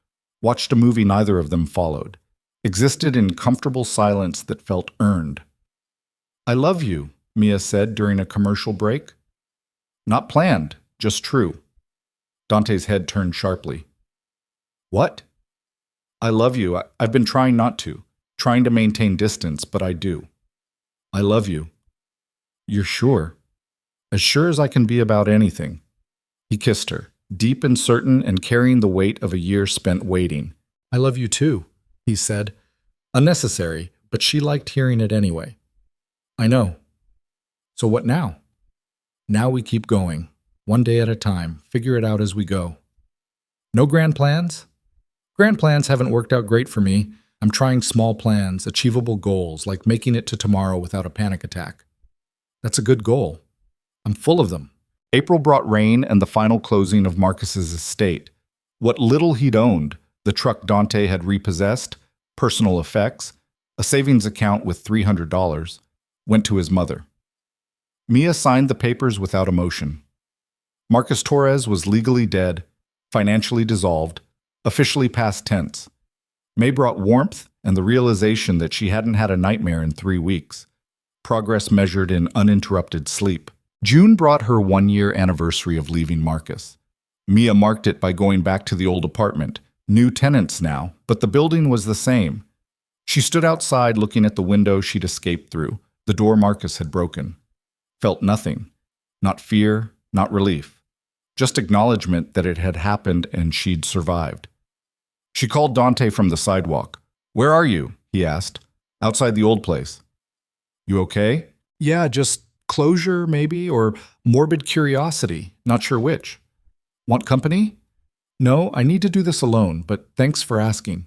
watched a movie neither of them followed, existed in comfortable silence that felt earned. I love you, Mia said during a commercial break. Not planned, just true. Dante's head turned sharply. What? I love you. I've been trying not to, trying to maintain distance, but I do. I love you. You're sure? As sure as I can be about anything. He kissed her, deep and certain and carrying the weight of a year spent waiting. I love you too, he said. Unnecessary, but she liked hearing it anyway. I know. So what now? Now we keep going, one day at a time, figure it out as we go. No grand plans? Grand plans haven't worked out great for me. I'm trying small plans, achievable goals, like making it to tomorrow without a panic attack. That's a good goal. I'm full of them. April brought rain and the final closing of Marcus's estate. What little he'd owned, the truck Dante had repossessed, personal effects, a savings account with $300, went to his mother. Mia signed the papers without emotion. Marcus Torres was legally dead, financially dissolved, officially past tense. May brought warmth and the realization that she hadn't had a nightmare in 3 weeks, progress measured in uninterrupted sleep. June brought her 1-year anniversary of leaving Marcus. Mia marked it by going back to the old apartment. New tenants now, but the building was the same. She stood outside looking at the window she'd escaped through, the door Marcus had broken. Felt nothing. Not fear, not relief. Just acknowledgement that it had happened and she'd survived. She called Dante from the sidewalk. Where are you? He asked. Outside the old place. You okay? Yeah, just closure, maybe, or morbid curiosity, not sure which. Want company? No, I need to do this alone, but thanks for asking.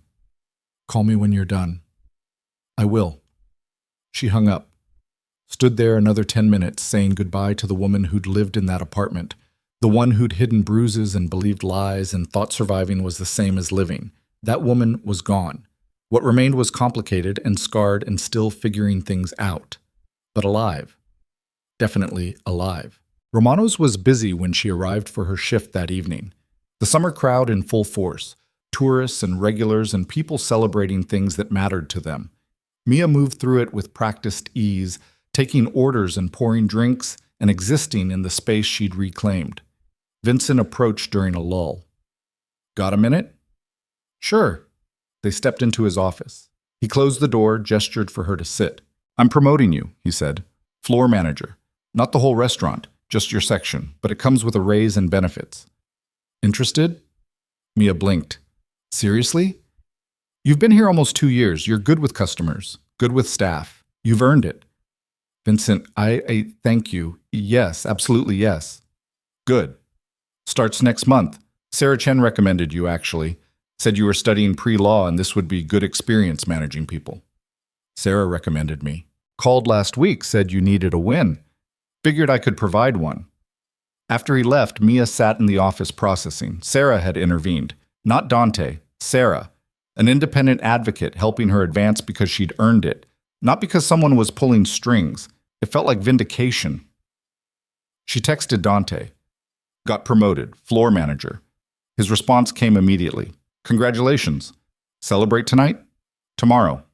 Call me when you're done. I will. She hung up, stood there another 10 minutes saying goodbye to the woman who'd lived in that apartment, the one who'd hidden bruises and believed lies and thought surviving was the same as living. That woman was gone. What remained was complicated and scarred and still figuring things out, but alive. Definitely alive. Romano's was busy when she arrived for her shift that evening. The summer crowd in full force, tourists and regulars and people celebrating things that mattered to them. Mia moved through it with practiced ease, taking orders and pouring drinks and existing in the space she'd reclaimed. Vincent approached during a lull. "Got a minute?" "Sure." They stepped into his office. He closed the door, gestured for her to sit. "I'm promoting you," he said. "Floor manager. Not the whole restaurant, just your section, but it comes with a raise and benefits." "Interested?" Mia blinked. "Seriously? You've been here almost 2 years. You're good with customers, good with staff. You've earned it." "Vincent, I thank you. Yes, absolutely yes." "Good. Starts next month. Sarah Chen recommended you, actually. Said you were studying pre-law and this would be good experience managing people." "Sarah recommended me. Called last week, said you needed a win. Figured I could provide one." After he left, Mia sat in the office processing. Sarah had intervened. Not Dante, Sarah. An independent advocate helping her advance because she'd earned it. Not because someone was pulling strings. It felt like vindication. She texted Dante. "Got promoted. Floor manager." His response came immediately. "Congratulations. Celebrate tonight?" "Tomorrow."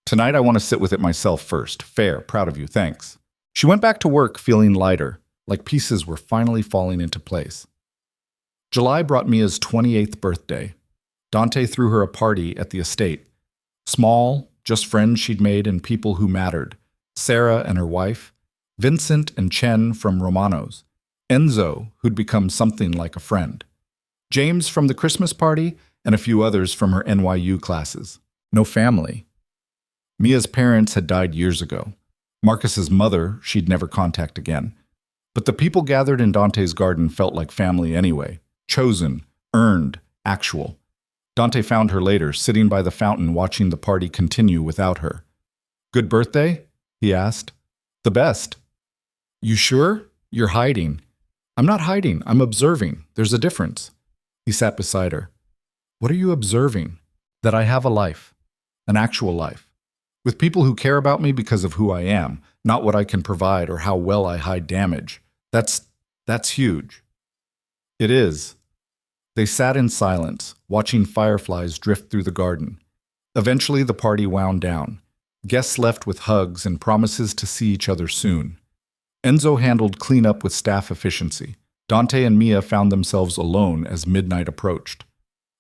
"Tonight I want to sit with it myself first. Fair. Proud of you. Thanks." She went back to work feeling lighter, like pieces were finally falling into place. July brought Mia's 28th birthday. Dante threw her a party at the estate. Small, just friends she'd made and people who mattered. Sarah and her wife, Vincent and Chen from Romano's, Enzo, who'd become something like a friend, James from the Christmas party, and a few others from her NYU classes. No family. Mia's parents had died years ago. Marcus's mother she'd never contact again. But the people gathered in Dante's garden felt like family anyway. Chosen, earned, actual. Dante found her later, sitting by the fountain watching the party continue without her. "Good birthday?" he asked. "The best." "You sure? You're hiding." "I'm not hiding. I'm observing. There's a difference." He sat beside her. "What are you observing?" "That I have a life. An actual life. With people who care about me because of who I am, not what I can provide or how well I hide damage. That's huge." "It is." They sat in silence, watching fireflies drift through the garden. Eventually the party wound down. Guests left with hugs and promises to see each other soon. Enzo handled cleanup with staff efficiency. Dante and Mia found themselves alone as midnight approached.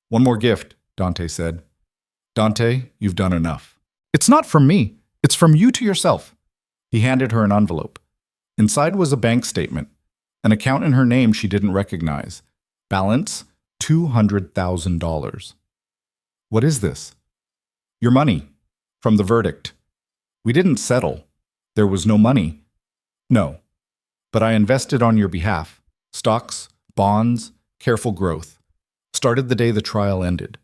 "One more gift," Dante said. "Dante, you've done enough." "It's not from me. It's from you to yourself." He handed her an envelope. Inside was a bank statement, an account in her name she didn't recognize. Balance, $200,000. "What is this?" "Your money. From the verdict." "We didn't settle. There was no money." "No. But I invested on your behalf. Stocks, bonds, careful growth. Started the day the trial ended.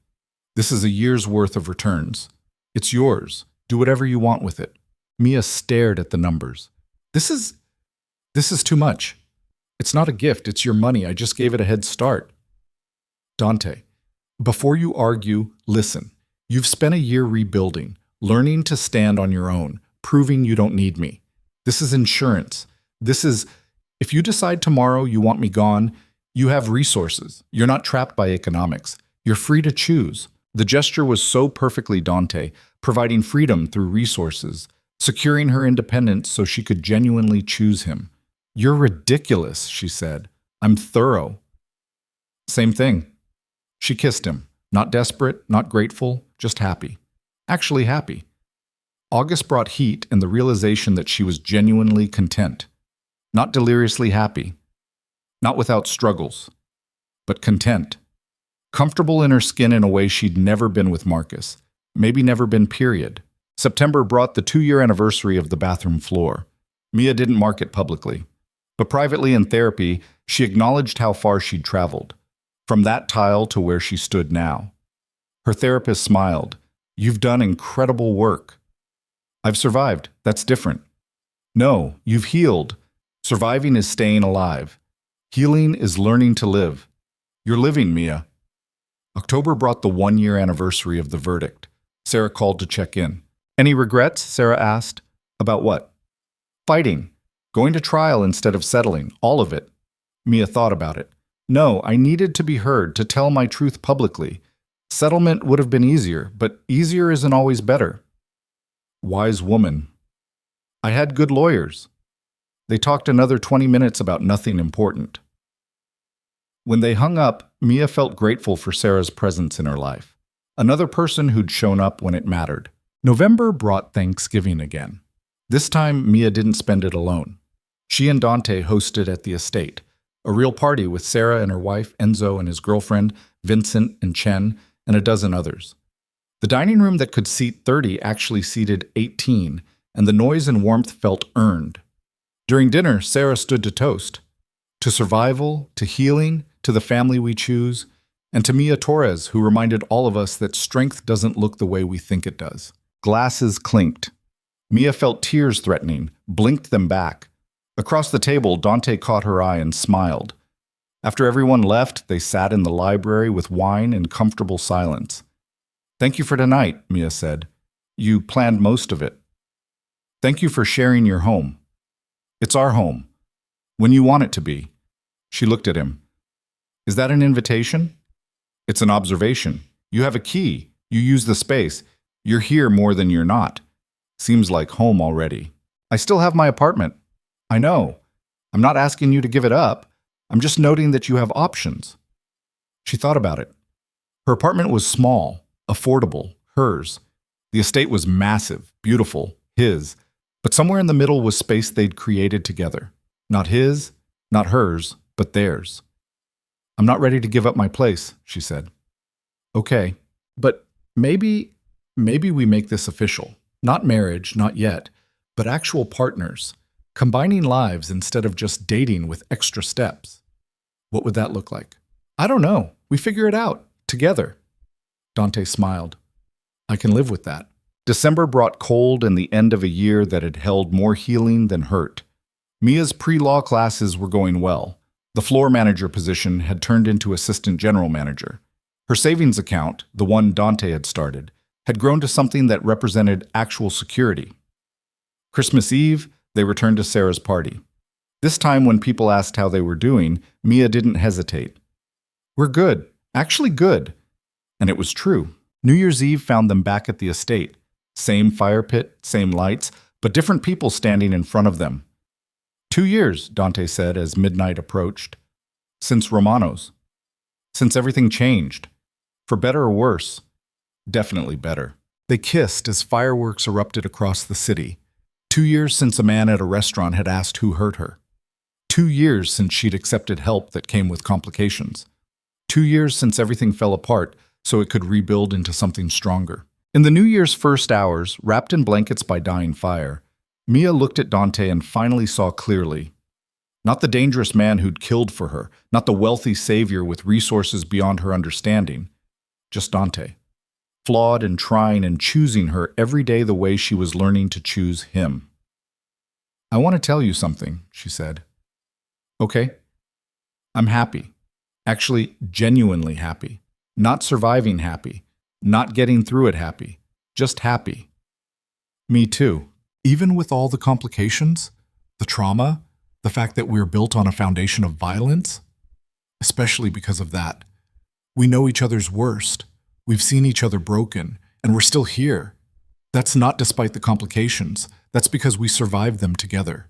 This is a year's worth of returns. It's yours. Do whatever you want with it." Mia stared at the numbers. This is too much. "It's not a gift. It's your money. I just gave it a head start." "Dante, before you argue, listen. You've spent a year rebuilding, learning to stand on your own, proving you don't need me. This is insurance. If you decide tomorrow you want me gone, you have resources. You're not trapped by economics. You're free to choose." The gesture was so perfectly Dante, providing freedom through resources, securing her independence so she could genuinely choose him. "You're ridiculous," she said. "I'm thorough." "Same thing." She kissed him, not desperate, not grateful, just happy. Actually happy. August brought heat and the realization that she was genuinely content. Not deliriously happy. Not without struggles. But content. Comfortable in her skin in a way she'd never been with Marcus. Maybe never been, period. September brought the 2-year anniversary of the bathroom floor. Mia didn't mark it publicly. But privately in therapy, she acknowledged how far she'd traveled. From that tile to where she stood now. Her therapist smiled. "You've done incredible work." "I've survived. That's different." "No, you've healed. Surviving is staying alive. Healing is learning to live. You're living, Mia." October brought the 1-year anniversary of the verdict. Sarah called to check in. "Any regrets?" Sarah asked. "About what?" "Fighting. Going to trial instead of settling. All of it." Mia thought about it. "No, I needed to be heard, to tell my truth publicly. Settlement would have been easier, but easier isn't always better." Wise woman. "I had good lawyers." They talked another 20 minutes about nothing important. When they hung up, Mia felt grateful for Sarah's presence in her life. Another person who'd shown up when it mattered. November brought Thanksgiving again. This time, Mia didn't spend it alone. She and Dante hosted at the estate, a real party with Sarah and her wife, Enzo, and his girlfriend, Vincent and Chen, and a dozen others. The dining room that could seat 30 actually seated 18, and the noise and warmth felt earned. During dinner, Sarah stood to toast. To survival, to healing, to the family we choose, and to Mia Torres, who reminded all of us that strength doesn't look the way we think it does. Glasses clinked. Mia felt tears threatening, blinked them back. Across the table, Dante caught her eye and smiled. After everyone left, they sat in the library with wine and comfortable silence. "Thank you for tonight," Mia said. "You planned most of it. Thank you for sharing your home. It's our home. When you want it to be." She looked at him. "Is that an invitation?" "It's an observation. You have a key. You use the space. You're here more than you're not. Seems like home already." "I still have my apartment." "I know. I'm not asking you to give it up. I'm just noting that you have options." She thought about it. Her apartment was small, affordable, hers. The estate was massive, beautiful, his. But somewhere in the middle was space they'd created together. Not his, not hers, but theirs. "I'm not ready to give up my place," she said. "Okay, but maybe we make this official. Not marriage, not yet, but actual partners. Combining lives instead of just dating with extra steps." "What would that look like?" "I don't know. We figure it out. Together." Dante smiled. "I can live with that." December brought cold and the end of a year that had held more healing than hurt. Mia's pre-law classes were going well. The floor manager position had turned into assistant general manager. Her savings account, the one Dante had started, had grown to something that represented actual security. Christmas Eve, they returned to Sarah's party. This time when people asked how they were doing, Mia didn't hesitate. "We're good. Actually good." And it was true. New Year's Eve found them back at the estate. Same fire pit, same lights, but different people standing in front of them. 2 years, Dante said as midnight approached. "Since Romano's. Since everything changed. For better or worse. Definitely better." They kissed as fireworks erupted across the city. 2 years since a man at a restaurant had asked who hurt her. 2 years since she'd accepted help that came with complications. 2 years since everything fell apart so it could rebuild into something stronger. In the New Year's first hours, wrapped in blankets by dying fire, Mia looked at Dante and finally saw clearly. Not the dangerous man who'd killed for her, not the wealthy savior with resources beyond her understanding. Just Dante. Flawed and trying and choosing her every day the way she was learning to choose him. "I want to tell you something," she said. "Okay. I'm happy. Actually, genuinely happy. Not surviving happy. Not getting through it happy. Just happy." "Me too. Even with all the complications, the trauma, the fact that we're built on a foundation of violence, especially because of that. We know each other's worst. We've seen each other broken, and we're still here. That's not despite the complications. That's because we survived them together."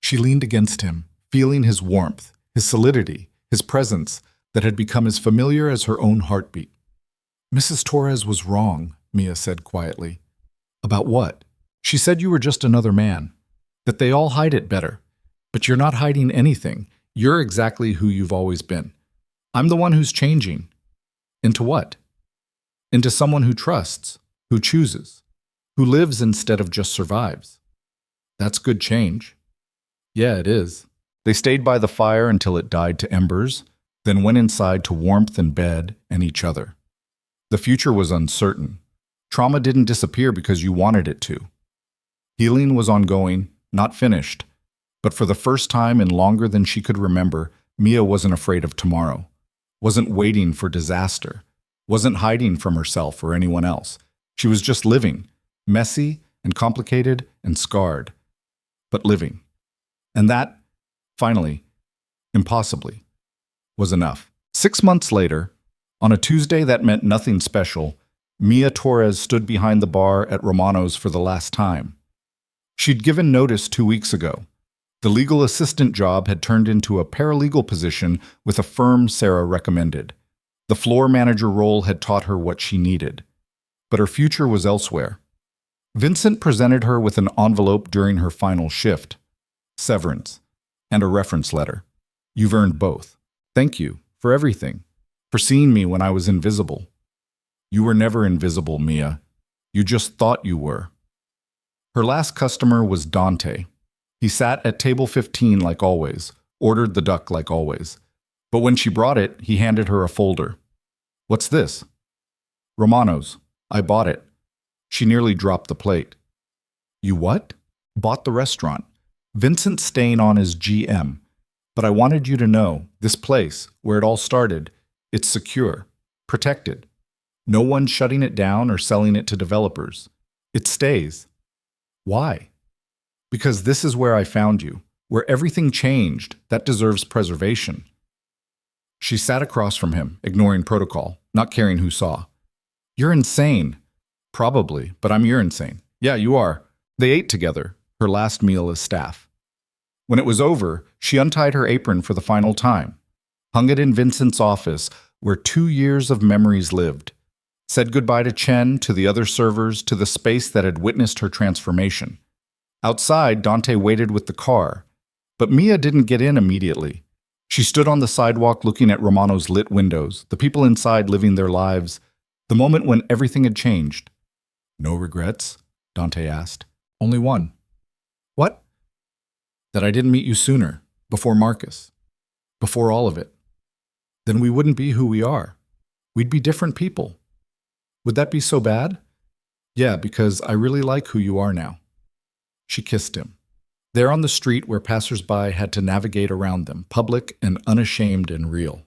She leaned against him, feeling his warmth, his solidity, his presence that had become as familiar as her own heartbeat. "Mrs. Torres was wrong," Mia said quietly. "About what?" "She said you were just another man, that they all hide it better. But you're not hiding anything. You're exactly who you've always been. I'm the one who's changing." "Into what?" "Into someone who trusts, who chooses, who lives instead of just survives." "That's good change." "Yeah, it is." They stayed by the fire until it died to embers, then went inside to warmth and bed and each other. The future was uncertain. Trauma didn't disappear because you wanted it to. Healing was ongoing, not finished. But for the first time in longer than she could remember, Mia wasn't afraid of tomorrow, wasn't waiting for disaster, wasn't hiding from herself or anyone else. She was just living, messy and complicated and scarred, but living. And that, finally, impossibly, was enough. 6 months later, on a Tuesday that meant nothing special, Mia Torres stood behind the bar at Romano's for the last time. She'd given notice 2 weeks ago. The legal assistant job had turned into a paralegal position with a firm Sarah recommended. The floor manager role had taught her what she needed. But her future was elsewhere. Vincent presented her with an envelope during her final shift, severance, and a reference letter. You've earned both. Thank you for everything, for seeing me when I was invisible. You were never invisible, Mia. You just thought you were. Her last customer was Dante. He sat at table 15 like always, ordered the duck like always. But when she brought it, he handed her a folder. What's this? Romano's. I bought it. She nearly dropped the plate. You what? Bought the restaurant. Vincent's staying on as GM. But I wanted you to know, this place, where it all started, it's secure, protected. No one's shutting it down or selling it to developers. It stays. Why? Because this is where I found you, where everything changed. That deserves preservation. She sat across from him, ignoring protocol, not caring who saw. You're insane. Probably, but you're insane. Yeah, you are. They ate together, her last meal as staff. When it was over, she untied her apron for the final time, hung it in Vincent's office, where 2 years of memories lived, said goodbye to Chen, to the other servers, to the space that had witnessed her transformation. Outside, Dante waited with the car, but Mia didn't get in immediately. She stood on the sidewalk looking at Romano's lit windows, the people inside living their lives, the moment when everything had changed. No regrets? Dante asked. Only one. What? That I didn't meet you sooner, before Marcus, before all of it. Then we wouldn't be who we are. We'd be different people. Would that be so bad? Yeah, because I really like who you are now. She kissed him. There on the street where passers-by had to navigate around them, public and unashamed and real.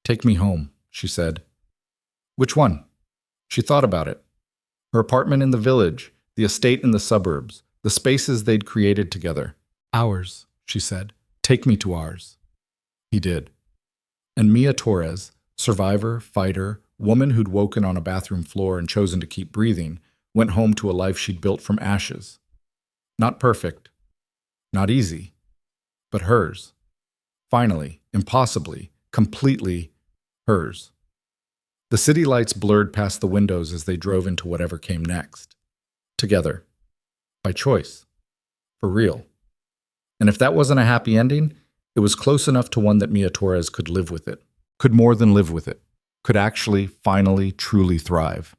Take me home, she said. Which one? She thought about it. Her apartment in the village, the estate in the suburbs, the spaces they'd created together. Ours, she said. Take me to ours. He did. And Mia Torres, survivor, fighter, woman who'd woken on a bathroom floor and chosen to keep breathing, went home to a life she'd built from ashes. Not perfect, not easy, but hers. Finally, impossibly, completely hers. The city lights blurred past the windows as they drove into whatever came next. Together. By choice. For real. And if that wasn't a happy ending, it was close enough to one that Mia Torres could live with it. Could more than live with it. Could actually, finally, truly thrive.